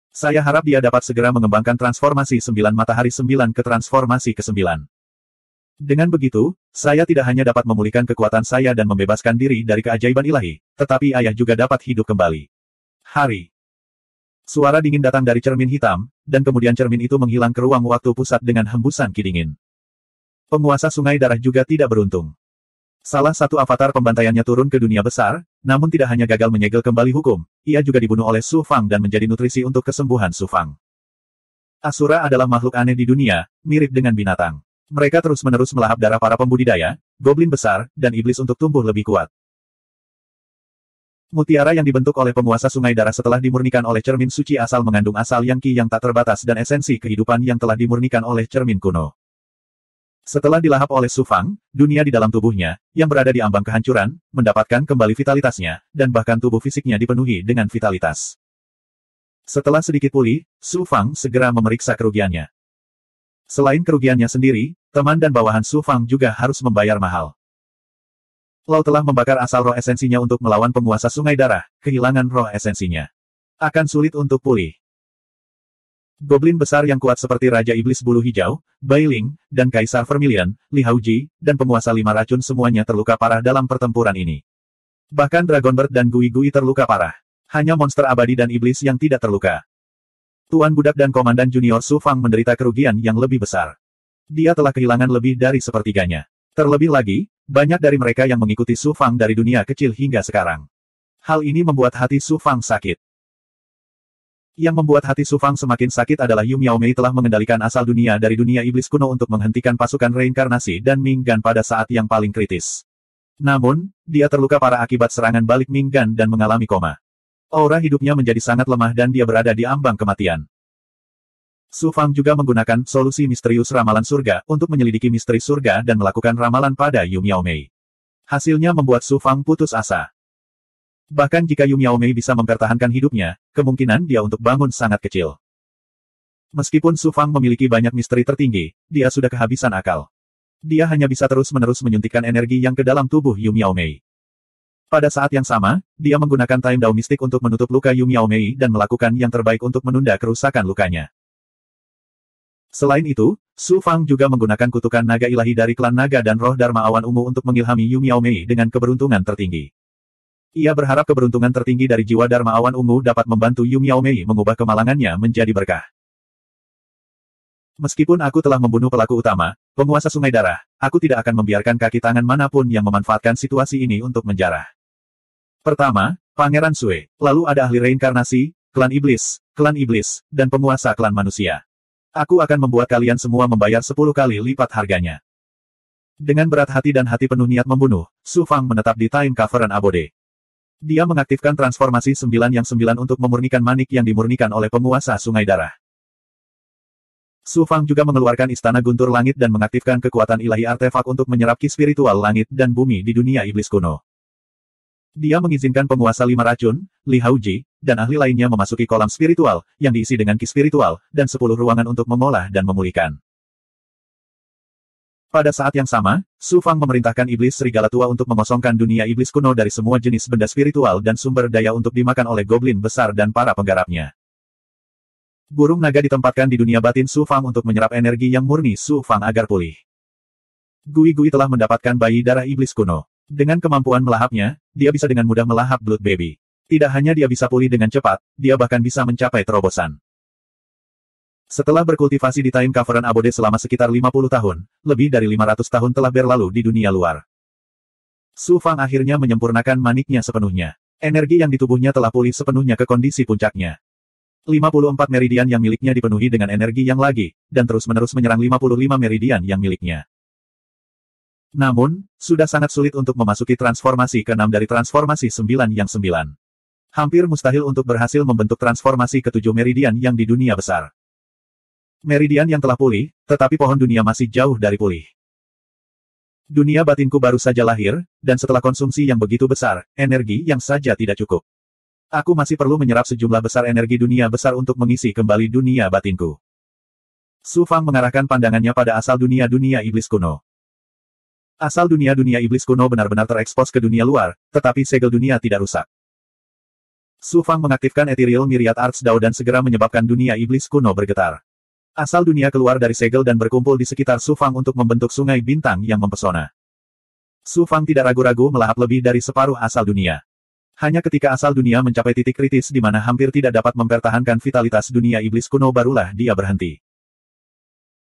Saya harap dia dapat segera mengembangkan transformasi 9 matahari 9 ke transformasi ke-9. Dengan begitu, saya tidak hanya dapat memulihkan kekuatan saya dan membebaskan diri dari keajaiban ilahi, tetapi ayah juga dapat hidup kembali. Hari. Suara dingin datang dari cermin hitam, dan kemudian cermin itu menghilang ke ruang waktu pusat dengan hembusan ki dingin. Penguasa sungai darah juga tidak beruntung. Salah satu avatar pembantaiannya turun ke dunia besar, namun tidak hanya gagal menyegel kembali hukum, ia juga dibunuh oleh Su Fang dan menjadi nutrisi untuk kesembuhan Su Fang. Asura adalah makhluk aneh di dunia, mirip dengan binatang. Mereka terus-menerus melahap darah para pembudidaya, goblin besar, dan iblis untuk tumbuh lebih kuat. Mutiara yang dibentuk oleh penguasa sungai darah setelah dimurnikan oleh cermin suci asal mengandung asal yang Qi yang tak terbatas dan esensi kehidupan yang telah dimurnikan oleh cermin kuno. Setelah dilahap oleh Su Fang, dunia di dalam tubuhnya, yang berada di ambang kehancuran, mendapatkan kembali vitalitasnya, dan bahkan tubuh fisiknya dipenuhi dengan vitalitas. Setelah sedikit pulih, Su Fang segera memeriksa kerugiannya. Selain kerugiannya sendiri, teman dan bawahan Su Fang juga harus membayar mahal. Lau telah membakar asal roh esensinya untuk melawan penguasa sungai darah, kehilangan roh esensinya. Akan sulit untuk pulih. Goblin besar yang kuat seperti Raja Iblis Bulu Hijau, Bai Ling, dan Kaisar Vermilion, Li Haoji, dan penguasa 5 racun semuanya terluka parah dalam pertempuran ini. Bahkan Dragonbird dan Gui Gui terluka parah. Hanya monster abadi dan iblis yang tidak terluka. Tuan Budak dan Komandan Junior Su Fang menderita kerugian yang lebih besar. Dia telah kehilangan lebih dari sepertiganya. Terlebih lagi, banyak dari mereka yang mengikuti Su Fang dari dunia kecil hingga sekarang. Hal ini membuat hati Su Fang sakit. Yang membuat hati Su Fang semakin sakit adalah Yu Miaomei telah mengendalikan asal dunia dari dunia iblis kuno untuk menghentikan pasukan reinkarnasi dan Minggan pada saat yang paling kritis. Namun, dia terluka parah akibat serangan balik Minggan dan mengalami koma. Aura hidupnya menjadi sangat lemah dan dia berada di ambang kematian. Su Fang juga menggunakan solusi misterius ramalan surga untuk menyelidiki misteri surga dan melakukan ramalan pada Yu Miaomei. Hasilnya membuat Su Fang putus asa. Bahkan jika Yu Miaomei bisa mempertahankan hidupnya, kemungkinan dia untuk bangun sangat kecil. Meskipun Su Fang memiliki banyak misteri tertinggi, dia sudah kehabisan akal. Dia hanya bisa terus-menerus menyuntikkan energi yang ke dalam tubuh Yu Miaomei. Pada saat yang sama, dia menggunakan Time Dao mistik untuk menutup luka Yu Miaomei dan melakukan yang terbaik untuk menunda kerusakan lukanya. Selain itu, Su Fang juga menggunakan kutukan naga ilahi dari klan naga dan roh Dharma awan ungu untuk mengilhami Yu Miaomei dengan keberuntungan tertinggi. Ia berharap keberuntungan tertinggi dari jiwa Dharma awan ungu dapat membantu Yu Miaomei mengubah kemalangannya menjadi berkah. Meskipun aku telah membunuh pelaku utama, penguasa sungai darah, aku tidak akan membiarkan kaki tangan manapun yang memanfaatkan situasi ini untuk menjarah. Pertama, Pangeran Sui, lalu ada ahli reinkarnasi, klan iblis, dan penguasa klan manusia. Aku akan membuat kalian semua membayar 10 kali lipat harganya. Dengan berat hati dan hati penuh niat membunuh, Su Fang menetap di Time Cavern Abode. Dia mengaktifkan transformasi 9 yang 9 untuk memurnikan manik yang dimurnikan oleh penguasa sungai darah. Su Fang juga mengeluarkan Istana Guntur Langit dan mengaktifkan kekuatan ilahi artefak untuk menyerap ki spiritual langit dan bumi di dunia iblis kuno. Dia mengizinkan penguasa 5 racun, Li Haoji, dan ahli lainnya memasuki kolam spiritual, yang diisi dengan ki spiritual, dan 10 ruangan untuk mengolah dan memulihkan. Pada saat yang sama, Su Fang memerintahkan iblis serigala tua untuk mengosongkan dunia iblis kuno dari semua jenis benda spiritual dan sumber daya untuk dimakan oleh goblin besar dan para penggarapnya. Burung naga ditempatkan di dunia batin Su Fang untuk menyerap energi yang murni Su Fang agar pulih. Gui Gui telah mendapatkan bayi darah iblis kuno. Dengan kemampuan melahapnya, dia bisa dengan mudah melahap Blood Baby. Tidak hanya dia bisa pulih dengan cepat, dia bahkan bisa mencapai terobosan. Setelah berkultivasi di Time Cavern Abode selama sekitar 50 tahun, lebih dari 500 tahun telah berlalu di dunia luar. Su Fang akhirnya menyempurnakan maniknya sepenuhnya. Energi yang di tubuhnya telah pulih sepenuhnya ke kondisi puncaknya. 54 meridian yang miliknya dipenuhi dengan energi yang lagi, dan terus-menerus menyerang 55 meridian yang miliknya. Namun, sudah sangat sulit untuk memasuki transformasi ke-6 dari transformasi 9 yang 9. Hampir mustahil untuk berhasil membentuk transformasi ke-7 meridian yang di dunia besar. Meridian yang telah pulih, tetapi pohon dunia masih jauh dari pulih. Dunia batinku baru saja lahir, dan setelah konsumsi yang begitu besar, energi yang saja tidak cukup. Aku masih perlu menyerap sejumlah besar energi dunia besar untuk mengisi kembali dunia batinku. Su Fang mengarahkan pandangannya pada asal dunia-dunia iblis kuno. Asal dunia-dunia iblis kuno benar-benar terekspos ke dunia luar, tetapi segel dunia tidak rusak. Su Fang mengaktifkan Ethereal Myriad Arts Dao dan segera menyebabkan dunia iblis kuno bergetar. Asal dunia keluar dari segel dan berkumpul di sekitar Su Fang untuk membentuk sungai bintang yang mempesona. Su Fang tidak ragu-ragu melahap lebih dari separuh asal dunia. Hanya ketika asal dunia mencapai titik kritis di mana hampir tidak dapat mempertahankan vitalitas dunia iblis kuno barulah dia berhenti.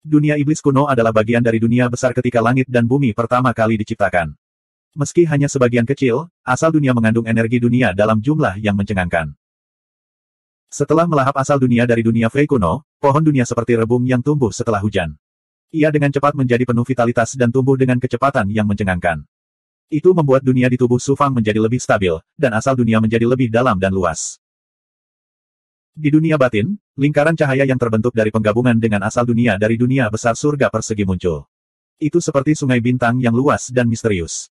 Dunia iblis kuno adalah bagian dari dunia besar ketika langit dan bumi pertama kali diciptakan. Meski hanya sebagian kecil, asal dunia mengandung energi dunia dalam jumlah yang mencengangkan. Setelah melahap asal dunia dari dunia Fei kuno, pohon dunia seperti rebung yang tumbuh setelah hujan. Ia dengan cepat menjadi penuh vitalitas dan tumbuh dengan kecepatan yang mencengangkan. Itu membuat dunia di tubuh Su Fang menjadi lebih stabil, dan asal dunia menjadi lebih dalam dan luas. Di dunia batin, lingkaran cahaya yang terbentuk dari penggabungan dengan asal dunia dari dunia besar surga persegi muncul. Itu seperti sungai bintang yang luas dan misterius.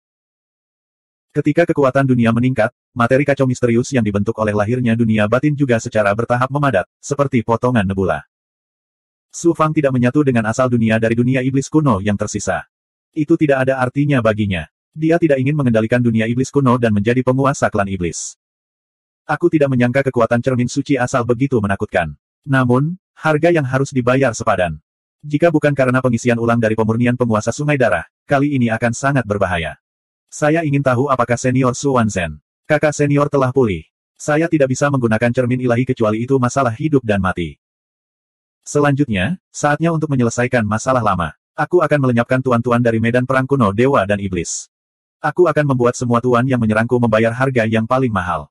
Ketika kekuatan dunia meningkat, materi kacau misterius yang dibentuk oleh lahirnya dunia batin juga secara bertahap memadat, seperti potongan nebula. Su Fang tidak menyatu dengan asal dunia dari dunia iblis kuno yang tersisa. Itu tidak ada artinya baginya. Dia tidak ingin mengendalikan dunia iblis kuno dan menjadi penguasa klan iblis. Aku tidak menyangka kekuatan cermin suci asal begitu menakutkan. Namun, harga yang harus dibayar sepadan. Jika bukan karena pengisian ulang dari pemurnian penguasa sungai darah, kali ini akan sangat berbahaya. Saya ingin tahu apakah senior Su Wanzhen, kakak senior telah pulih. Saya tidak bisa menggunakan cermin ilahi kecuali itu masalah hidup dan mati. Selanjutnya, saatnya untuk menyelesaikan masalah lama. Aku akan melenyapkan tuan-tuan dari medan perang kuno dewa dan iblis. Aku akan membuat semua tuan yang menyerangku membayar harga yang paling mahal.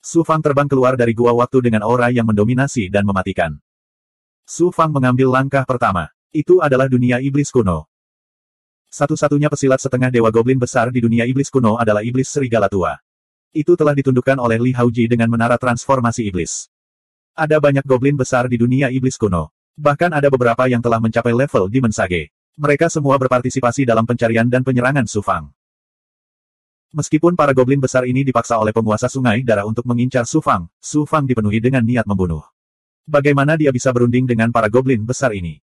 Su Fang terbang keluar dari gua waktu dengan aura yang mendominasi dan mematikan. Su Fang mengambil langkah pertama. Itu adalah dunia iblis kuno. Satu-satunya pesilat setengah dewa goblin besar di dunia iblis kuno adalah iblis serigala tua. Itu telah ditundukkan oleh Li Haoji dengan menara transformasi iblis. Ada banyak goblin besar di dunia iblis kuno. Bahkan ada beberapa yang telah mencapai level Demon Sage. Mereka semua berpartisipasi dalam pencarian dan penyerangan Su Fang. Meskipun para goblin besar ini dipaksa oleh penguasa sungai darah untuk mengincar Su Fang dipenuhi dengan niat membunuh. Bagaimana dia bisa berunding dengan para goblin besar ini?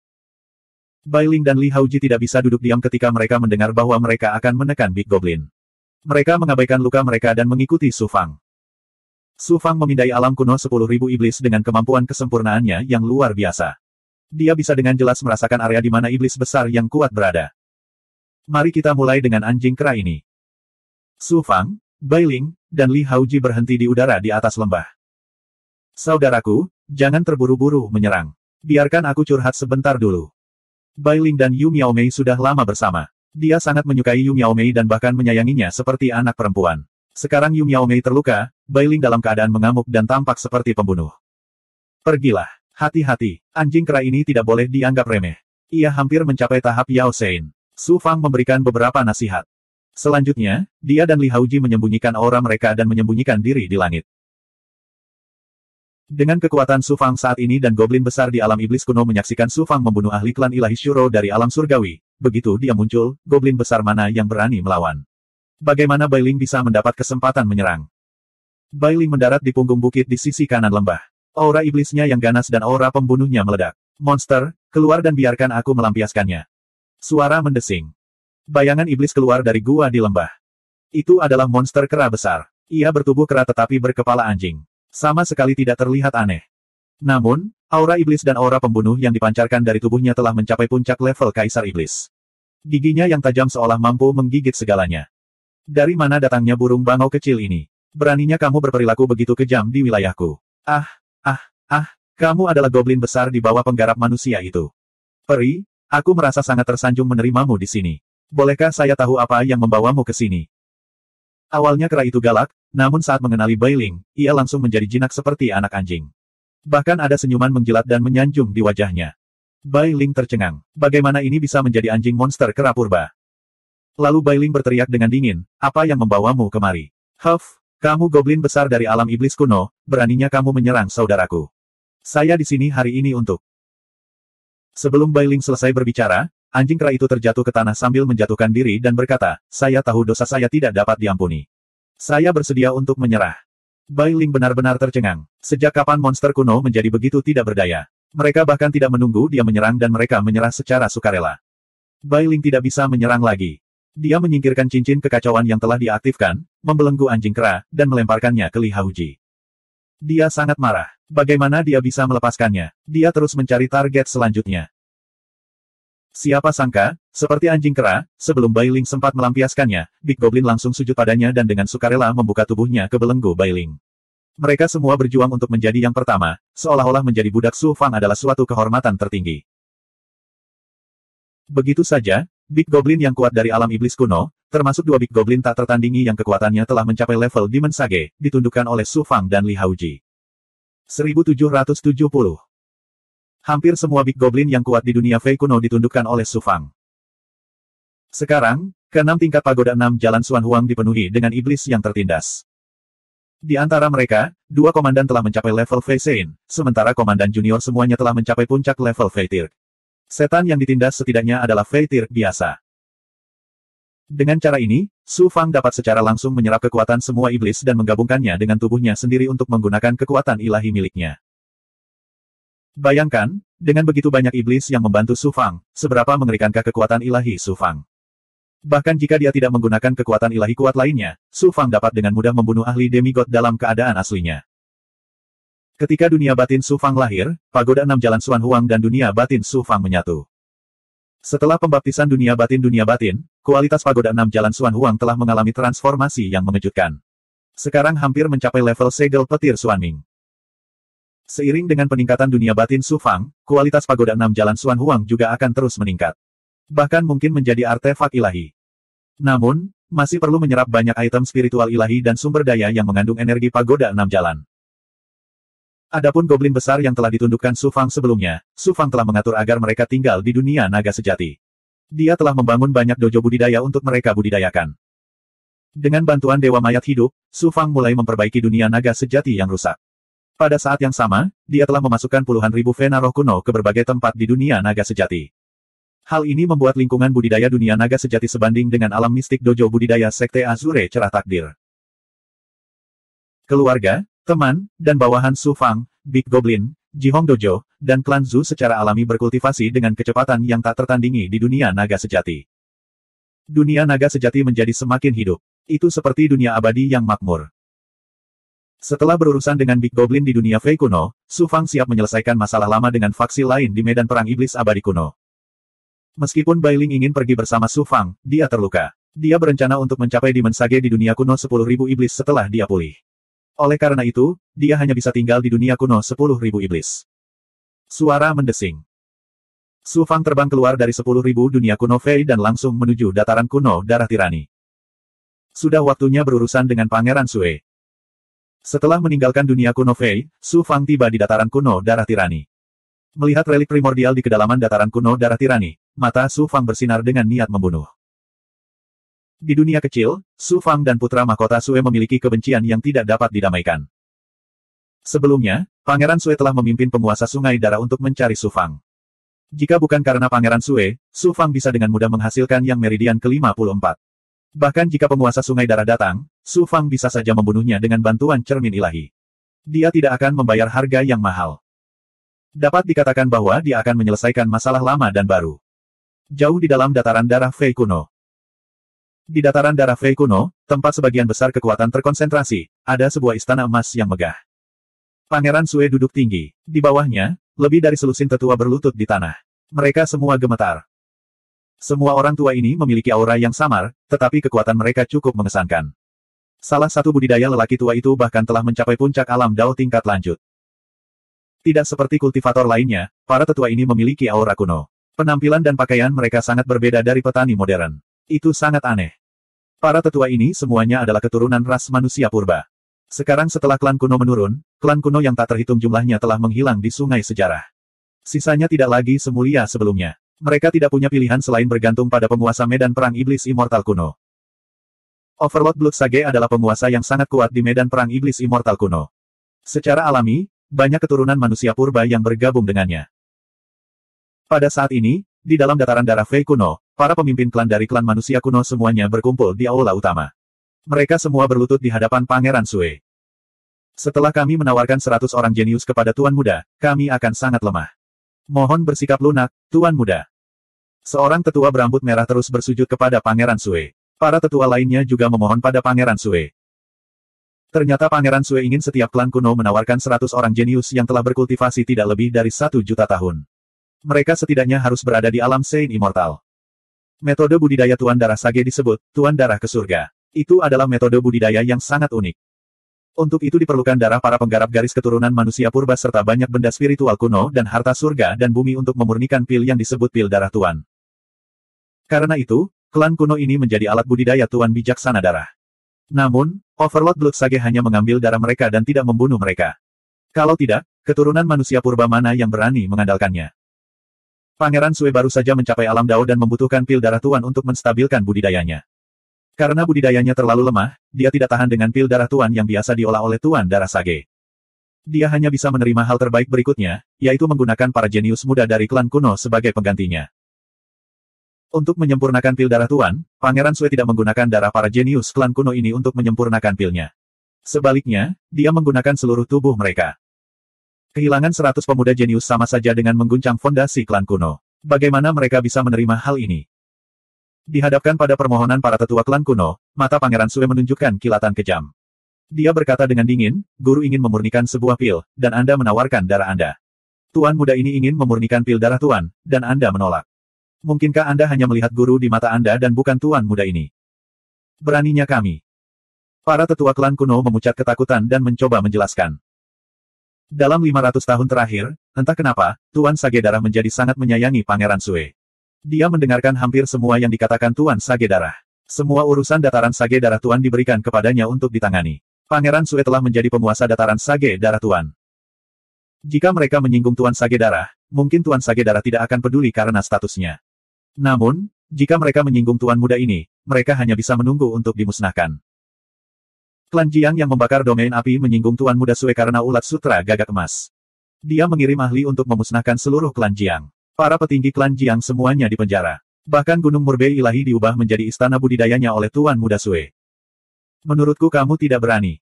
Bai Ling dan Li Haoji tidak bisa duduk diam ketika mereka mendengar bahwa mereka akan menekan Big Goblin. Mereka mengabaikan luka mereka dan mengikuti Su Fang. Su Fang memindai alam kuno 10.000 iblis dengan kemampuan kesempurnaannya yang luar biasa. Dia bisa dengan jelas merasakan area di mana iblis besar yang kuat berada. Mari kita mulai dengan anjing kera ini. Su Fang, Bai Ling, dan Li Haoji berhenti di udara di atas lembah. Saudaraku, jangan terburu-buru menyerang. Biarkan aku curhat sebentar dulu. Bai Ling dan Yu Miaomei sudah lama bersama. Dia sangat menyukai Yu Miaomei dan bahkan menyayanginya seperti anak perempuan. Sekarang Yu Miaomei terluka, Bai Ling dalam keadaan mengamuk dan tampak seperti pembunuh. Pergilah. Hati-hati, anjing kera ini tidak boleh dianggap remeh. Ia hampir mencapai tahap Yao Sein. Su Fang memberikan beberapa nasihat. Selanjutnya, dia dan Li Haoji menyembunyikan aura mereka dan menyembunyikan diri di langit. Dengan kekuatan Su Fang saat ini dan goblin besar di alam iblis kuno menyaksikan Su Fang membunuh ahli klan ilahi Shuro dari alam surgawi, begitu dia muncul, goblin besar mana yang berani melawan? Bagaimana Bai Ling bisa mendapat kesempatan menyerang? Bai Ling mendarat di punggung bukit di sisi kanan lembah. Aura iblisnya yang ganas dan aura pembunuhnya meledak. Monster, keluar dan biarkan aku melampiaskannya. Suara mendesing. Bayangan iblis keluar dari gua di lembah. Itu adalah monster kera besar. Ia bertubuh kera tetapi berkepala anjing. Sama sekali tidak terlihat aneh. Namun, aura iblis dan aura pembunuh yang dipancarkan dari tubuhnya telah mencapai puncak level Kaisar Iblis. Giginya yang tajam seolah mampu menggigit segalanya. Dari mana datangnya burung bangau kecil ini? Beraninya kamu berperilaku begitu kejam di wilayahku. Kamu adalah goblin besar di bawah penggarap manusia itu. Peri, aku merasa sangat tersanjung menerimamu di sini. Bolehkah saya tahu apa yang membawamu ke sini? Awalnya kera itu galak, namun saat mengenali Bai Ling, ia langsung menjadi jinak seperti anak anjing. Bahkan ada senyuman mengkilat dan menyanjung di wajahnya. Bai Ling tercengang. Bagaimana ini bisa menjadi anjing monster kera purba? Lalu Bai Ling berteriak dengan dingin, apa yang membawamu kemari? Huff, kamu goblin besar dari alam iblis kuno, beraninya kamu menyerang saudaraku. Saya di sini hari ini untuk... Sebelum Bai Ling selesai berbicara, anjing kera itu terjatuh ke tanah sambil menjatuhkan diri dan berkata, saya tahu dosa saya tidak dapat diampuni. Saya bersedia untuk menyerah. Bai Ling benar-benar tercengang. Sejak kapan monster kuno menjadi begitu tidak berdaya? Mereka bahkan tidak menunggu dia menyerang dan mereka menyerah secara sukarela. Bai Ling tidak bisa menyerang lagi. Dia menyingkirkan cincin kekacauan yang telah dia aktifkan, membelenggu anjing kera, dan melemparkannya ke Li Haoji. Dia sangat marah. Bagaimana dia bisa melepaskannya? Dia terus mencari target selanjutnya. Siapa sangka, seperti anjing kera, sebelum Bai Ling sempat melampiaskannya, Big Goblin langsung sujud padanya dan dengan sukarela membuka tubuhnya ke belenggu Bai Ling. Mereka semua berjuang untuk menjadi yang pertama, seolah-olah menjadi budak Su Fang adalah suatu kehormatan tertinggi. Begitu saja, Big Goblin yang kuat dari alam iblis kuno, termasuk dua Big Goblin tak tertandingi yang kekuatannya telah mencapai level Demon Sage, ditundukkan oleh Su Fang dan Li Haoji. 1770. Hampir semua Big Goblin yang kuat di dunia Fei kuno ditundukkan oleh Su Fang. Sekarang, ke-6 tingkat pagoda 6 Jalan Xuan Huang dipenuhi dengan iblis yang tertindas. Di antara mereka, dua komandan telah mencapai level Fei Sein, sementara komandan junior semuanya telah mencapai puncak level Fei Tirk. Setan yang ditindas setidaknya adalah Fei Tirk biasa. Dengan cara ini, Su Fang dapat secara langsung menyerap kekuatan semua iblis dan menggabungkannya dengan tubuhnya sendiri untuk menggunakan kekuatan ilahi miliknya. Bayangkan, dengan begitu banyak iblis yang membantu Su Fang, seberapa mengerikankah kekuatan ilahi Su Fang. Bahkan jika dia tidak menggunakan kekuatan ilahi kuat lainnya, Su Fang dapat dengan mudah membunuh ahli demigod dalam keadaan aslinya. Ketika dunia batin Su Fang lahir, pagoda 6 Jalan Xuan Huang dan dunia batin Su Fang menyatu. Setelah pembaptisan dunia batin, kualitas pagoda 6 Jalan Xuan Huang telah mengalami transformasi yang mengejutkan. Sekarang hampir mencapai level segel petir Xuanming. Seiring dengan peningkatan dunia batin Su Fang, kualitas pagoda 6 Jalan Xuan Huang juga akan terus meningkat. Bahkan mungkin menjadi artefak ilahi. Namun, masih perlu menyerap banyak item spiritual ilahi dan sumber daya yang mengandung energi pagoda 6 jalan. Adapun goblin besar yang telah ditundukkan Su Fang sebelumnya, Su Fang telah mengatur agar mereka tinggal di dunia naga sejati. Dia telah membangun banyak dojo budidaya untuk mereka budidayakan. Dengan bantuan Dewa Mayat Hidup, Su Fang mulai memperbaiki dunia naga sejati yang rusak. Pada saat yang sama, dia telah memasukkan puluhan ribu Vena roh kuno ke berbagai tempat di dunia naga sejati. Hal ini membuat lingkungan budidaya dunia naga sejati sebanding dengan alam mistik dojo budidaya Sekte Azure Cerah Takdir. Keluarga, teman, dan bawahan Su Fang, Big Goblin, Jihong Dojo, dan klan Zhu secara alami berkultivasi dengan kecepatan yang tak tertandingi di dunia naga sejati. Dunia naga sejati menjadi semakin hidup. Itu seperti dunia abadi yang makmur. Setelah berurusan dengan Big Goblin di dunia Fei kuno, Su Fang siap menyelesaikan masalah lama dengan faksi lain di medan perang iblis abadi kuno. Meskipun Bai Ling ingin pergi bersama Su Fang, dia terluka. Dia berencana untuk mencapai Demon Sage di dunia kuno 10.000 iblis setelah dia pulih. Oleh karena itu, dia hanya bisa tinggal di dunia kuno 10.000 iblis. Suara mendesing. Su Fang terbang keluar dari 10.000 dunia kuno Fei dan langsung menuju dataran kuno darah tirani. Sudah waktunya berurusan dengan Pangeran Sue. Setelah meninggalkan dunia kuno Fei, Su Fang tiba di dataran kuno darah tirani. Melihat relik primordial di kedalaman dataran kuno darah tirani, mata Su Fang bersinar dengan niat membunuh. Di dunia kecil, Su Fang dan putra mahkota Sue memiliki kebencian yang tidak dapat didamaikan. Sebelumnya, Pangeran Sue telah memimpin penguasa Sungai Darah untuk mencari Su Fang. Jika bukan karena Pangeran Sue, Su Fang bisa dengan mudah menghasilkan yang meridian ke-54. Bahkan jika penguasa Sungai Darah datang, Su Fang bisa saja membunuhnya dengan bantuan cermin ilahi. Dia tidak akan membayar harga yang mahal. Dapat dikatakan bahwa dia akan menyelesaikan masalah lama dan baru. Jauh di dalam dataran darah Fei kuno. Di dataran darah Fei kuno, tempat sebagian besar kekuatan terkonsentrasi, ada sebuah istana emas yang megah. Pangeran Sue duduk tinggi. Di bawahnya, lebih dari selusin tetua berlutut di tanah. Mereka semua gemetar. Semua orang tua ini memiliki aura yang samar, tetapi kekuatan mereka cukup mengesankan. Salah satu budidaya lelaki tua itu bahkan telah mencapai puncak alam Dao tingkat lanjut. Tidak seperti kultivator lainnya, para tetua ini memiliki aura kuno. Penampilan dan pakaian mereka sangat berbeda dari petani modern. Itu sangat aneh. Para tetua ini semuanya adalah keturunan ras manusia purba. Sekarang setelah klan kuno menurun, klan kuno yang tak terhitung jumlahnya telah menghilang di sungai sejarah. Sisanya tidak lagi semulia sebelumnya. Mereka tidak punya pilihan selain bergantung pada penguasa medan perang iblis immortal kuno. Overlord Blood Sage adalah penguasa yang sangat kuat di medan perang iblis immortal kuno. Secara alami, banyak keturunan manusia purba yang bergabung dengannya. Pada saat ini, di dalam dataran darah Fei kuno, para pemimpin klan dari klan manusia kuno semuanya berkumpul di aula utama. Mereka semua berlutut di hadapan Pangeran Sue. Setelah kami menawarkan 100 orang jenius kepada Tuan Muda, kami akan sangat lemah. Mohon bersikap lunak, Tuan Muda. Seorang tetua berambut merah terus bersujud kepada Pangeran Sue. Para tetua lainnya juga memohon pada Pangeran Sue. Ternyata Pangeran Sue ingin setiap klan kuno menawarkan 100 orang jenius yang telah berkultivasi tidak lebih dari 1 juta tahun. Mereka setidaknya harus berada di alam Sein Immortal. Metode budidaya Tuan Darah Sage disebut, Tuan Darah ke Surga. Itu adalah metode budidaya yang sangat unik. Untuk itu diperlukan darah para penggarap garis keturunan manusia purba serta banyak benda spiritual kuno dan harta surga dan bumi untuk memurnikan pil yang disebut pil darah Tuan. Karena itu, klan kuno ini menjadi alat budidaya Tuan bijaksana darah. Namun, Overlord Blood Sage hanya mengambil darah mereka dan tidak membunuh mereka. Kalau tidak, keturunan manusia purba mana yang berani mengandalkannya? Pangeran Sue baru saja mencapai alam Dao dan membutuhkan pil darah Tuan untuk menstabilkan budidayanya. Karena budidayanya terlalu lemah, dia tidak tahan dengan pil darah Tuan yang biasa diolah oleh Tuan Darah Sage. Dia hanya bisa menerima hal terbaik berikutnya, yaitu menggunakan para jenius muda dari klan kuno sebagai penggantinya. Untuk menyempurnakan pil darah Tuan, Pangeran Sue tidak menggunakan darah para jenius klan kuno ini untuk menyempurnakan pilnya. Sebaliknya, dia menggunakan seluruh tubuh mereka. Kehilangan 100 pemuda jenius sama saja dengan mengguncang fondasi klan kuno. Bagaimana mereka bisa menerima hal ini? Dihadapkan pada permohonan para tetua klan kuno, mata Pangeran Sue menunjukkan kilatan kejam. Dia berkata dengan dingin, guru ingin memurnikan sebuah pil, dan Anda menawarkan darah Anda. Tuan muda ini ingin memurnikan pil darah Tuan, dan Anda menolak. Mungkinkah Anda hanya melihat guru di mata Anda dan bukan Tuan muda ini? Beraninya kami. Para tetua klan kuno memucat ketakutan dan mencoba menjelaskan. Dalam 500 tahun terakhir, entah kenapa, Tuan Sage Darah menjadi sangat menyayangi Pangeran Sue. Dia mendengarkan hampir semua yang dikatakan Tuan Sage Darah. Semua urusan dataran Sage Darah Tuan diberikan kepadanya untuk ditangani. Pangeran Sue telah menjadi penguasa dataran Sage Darah Tuan. Jika mereka menyinggung Tuan Sage Darah, mungkin Tuan Sage Darah tidak akan peduli karena statusnya. Namun, jika mereka menyinggung Tuan muda ini, mereka hanya bisa menunggu untuk dimusnahkan. Klan Jiang yang membakar domain api menyinggung Tuan Muda Sue karena ulat sutra gagak emas. Dia mengirim ahli untuk memusnahkan seluruh klan Jiang. Para petinggi klan Jiang semuanya dipenjara. Bahkan Gunung Murbei Ilahi diubah menjadi istana budidayanya oleh Tuan Muda Sue. Menurutku kamu tidak berani.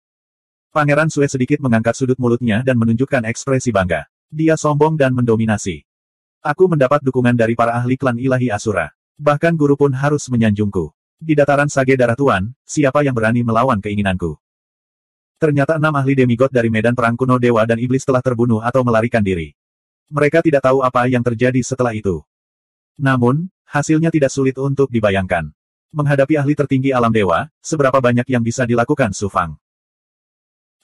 Pangeran Sue sedikit mengangkat sudut mulutnya dan menunjukkan ekspresi bangga. Dia sombong dan mendominasi. Aku mendapat dukungan dari para ahli klan Ilahi Asura. Bahkan guru pun harus menyanjungku. Di dataran Sage Darah Tuan, siapa yang berani melawan keinginanku? Ternyata 6 ahli demigod dari medan perang kuno dewa dan iblis telah terbunuh atau melarikan diri. Mereka tidak tahu apa yang terjadi setelah itu. Namun, hasilnya tidak sulit untuk dibayangkan. Menghadapi ahli tertinggi alam dewa, seberapa banyak yang bisa dilakukan Su Fang?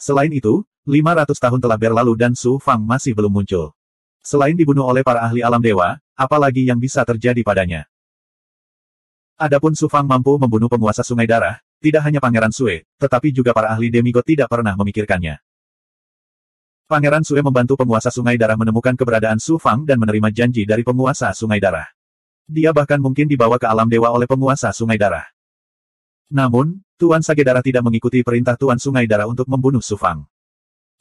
Selain itu, 500 tahun telah berlalu dan Su Fang masih belum muncul. Selain dibunuh oleh para ahli alam dewa, apalagi yang bisa terjadi padanya? Adapun Su Fang mampu membunuh penguasa Sungai Darah, tidak hanya Pangeran Sue, tetapi juga para ahli demigod tidak pernah memikirkannya. Pangeran Sue membantu penguasa Sungai Darah menemukan keberadaan Su Fang dan menerima janji dari penguasa Sungai Darah. Dia bahkan mungkin dibawa ke alam dewa oleh penguasa Sungai Darah. Namun, Tuan Sage Darah tidak mengikuti perintah Tuan Sungai Darah untuk membunuh Su Fang.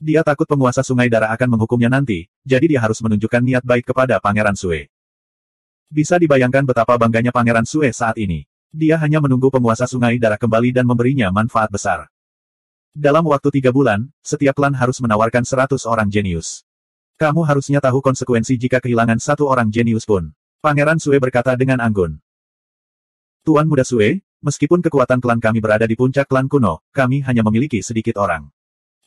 Dia takut penguasa Sungai Darah akan menghukumnya nanti, jadi dia harus menunjukkan niat baik kepada Pangeran Sue. Bisa dibayangkan betapa bangganya Pangeran Sue saat ini. Dia hanya menunggu penguasa Sungai Darah kembali dan memberinya manfaat besar. Dalam waktu 3 bulan, setiap klan harus menawarkan 100 orang jenius. Kamu harusnya tahu konsekuensi jika kehilangan 1 orang jenius pun. Pangeran Sue berkata dengan anggun. Tuan Muda Sue, meskipun kekuatan klan kami berada di puncak klan kuno, kami hanya memiliki sedikit orang.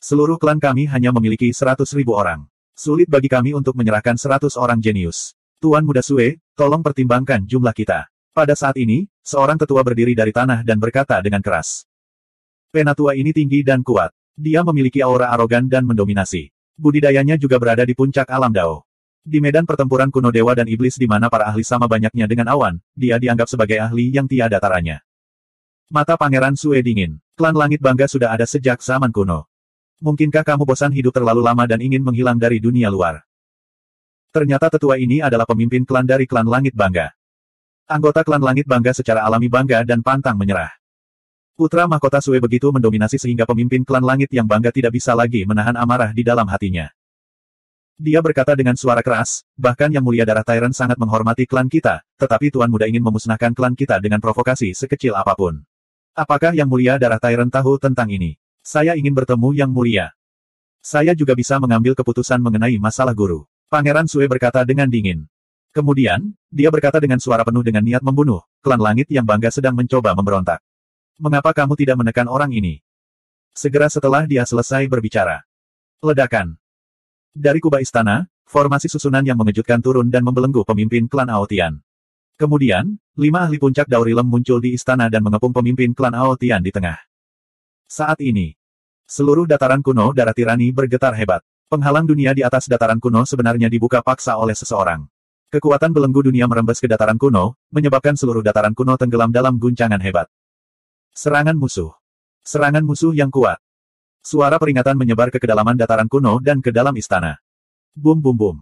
Seluruh klan kami hanya memiliki 100.000 orang. Sulit bagi kami untuk menyerahkan 100 orang jenius. Tuan Muda Sue, tolong pertimbangkan jumlah kita. Pada saat ini, seorang tetua berdiri dari tanah dan berkata dengan keras. Penatua ini tinggi dan kuat. Dia memiliki aura arogan dan mendominasi. Budidayanya juga berada di puncak alam Dao. Di medan pertempuran kuno dewa dan iblis di mana para ahli sama banyaknya dengan awan, dia dianggap sebagai ahli yang tiada taranya. Mata Pangeran Sue dingin. Klan Langit Bangga sudah ada sejak zaman kuno. Mungkinkah kamu bosan hidup terlalu lama dan ingin menghilang dari dunia luar? Ternyata tetua ini adalah pemimpin klan dari klan Langit Bangga. Anggota klan Langit Bangga secara alami bangga dan pantang menyerah. Putra mahkota Sue begitu mendominasi sehingga pemimpin klan Langit yang bangga tidak bisa lagi menahan amarah di dalam hatinya. Dia berkata dengan suara keras, bahkan Yang Mulia Darah Tyrant sangat menghormati klan kita, tetapi Tuan Muda ingin memusnahkan klan kita dengan provokasi sekecil apapun. Apakah Yang Mulia Darah Tyrant tahu tentang ini? Saya ingin bertemu Yang Mulia. Saya juga bisa mengambil keputusan mengenai masalah guru. Pangeran Sue berkata dengan dingin. Kemudian, dia berkata dengan suara penuh dengan niat membunuh, klan Langit yang bangga sedang mencoba memberontak. Mengapa kamu tidak menekan orang ini? Segera setelah dia selesai berbicara. Ledakan. Dari kubah istana, formasi susunan yang mengejutkan turun dan membelenggu pemimpin klan Aotian. Kemudian, 5 ahli puncak Daorilem muncul di istana dan mengepung pemimpin klan Aotian di tengah. Saat ini, seluruh dataran kuno darah tirani bergetar hebat. Penghalang dunia di atas dataran kuno sebenarnya dibuka paksa oleh seseorang. Kekuatan belenggu dunia merembes ke dataran kuno, menyebabkan seluruh dataran kuno tenggelam dalam guncangan hebat. Serangan musuh. Serangan musuh yang kuat. Suara peringatan menyebar ke kedalaman dataran kuno dan ke dalam istana. Bum bum bum.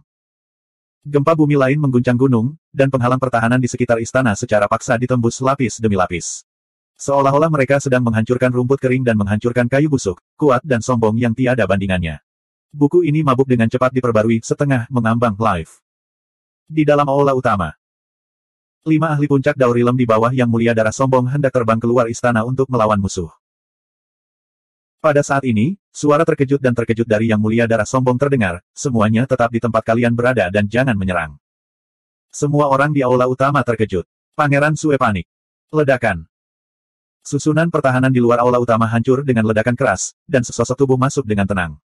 Gempa bumi lain mengguncang gunung, dan penghalang pertahanan di sekitar istana secara paksa ditembus lapis demi lapis. Seolah-olah mereka sedang menghancurkan rumput kering dan menghancurkan kayu busuk, kuat dan sombong yang tiada bandingannya. Buku ini mabuk dengan cepat diperbarui setengah mengambang live. Di dalam aula utama. 5 ahli puncak Daorilem di bawah Yang Mulia Darah sombong hendak terbang keluar istana untuk melawan musuh. Pada saat ini, suara terkejut dari Yang Mulia Darah sombong terdengar, semuanya tetap di tempat kalian berada dan jangan menyerang. Semua orang di aula utama terkejut. Pangeran Sue panik. Ledakan. Susunan pertahanan di luar aula utama hancur dengan ledakan keras, dan sesosok tubuh masuk dengan tenang.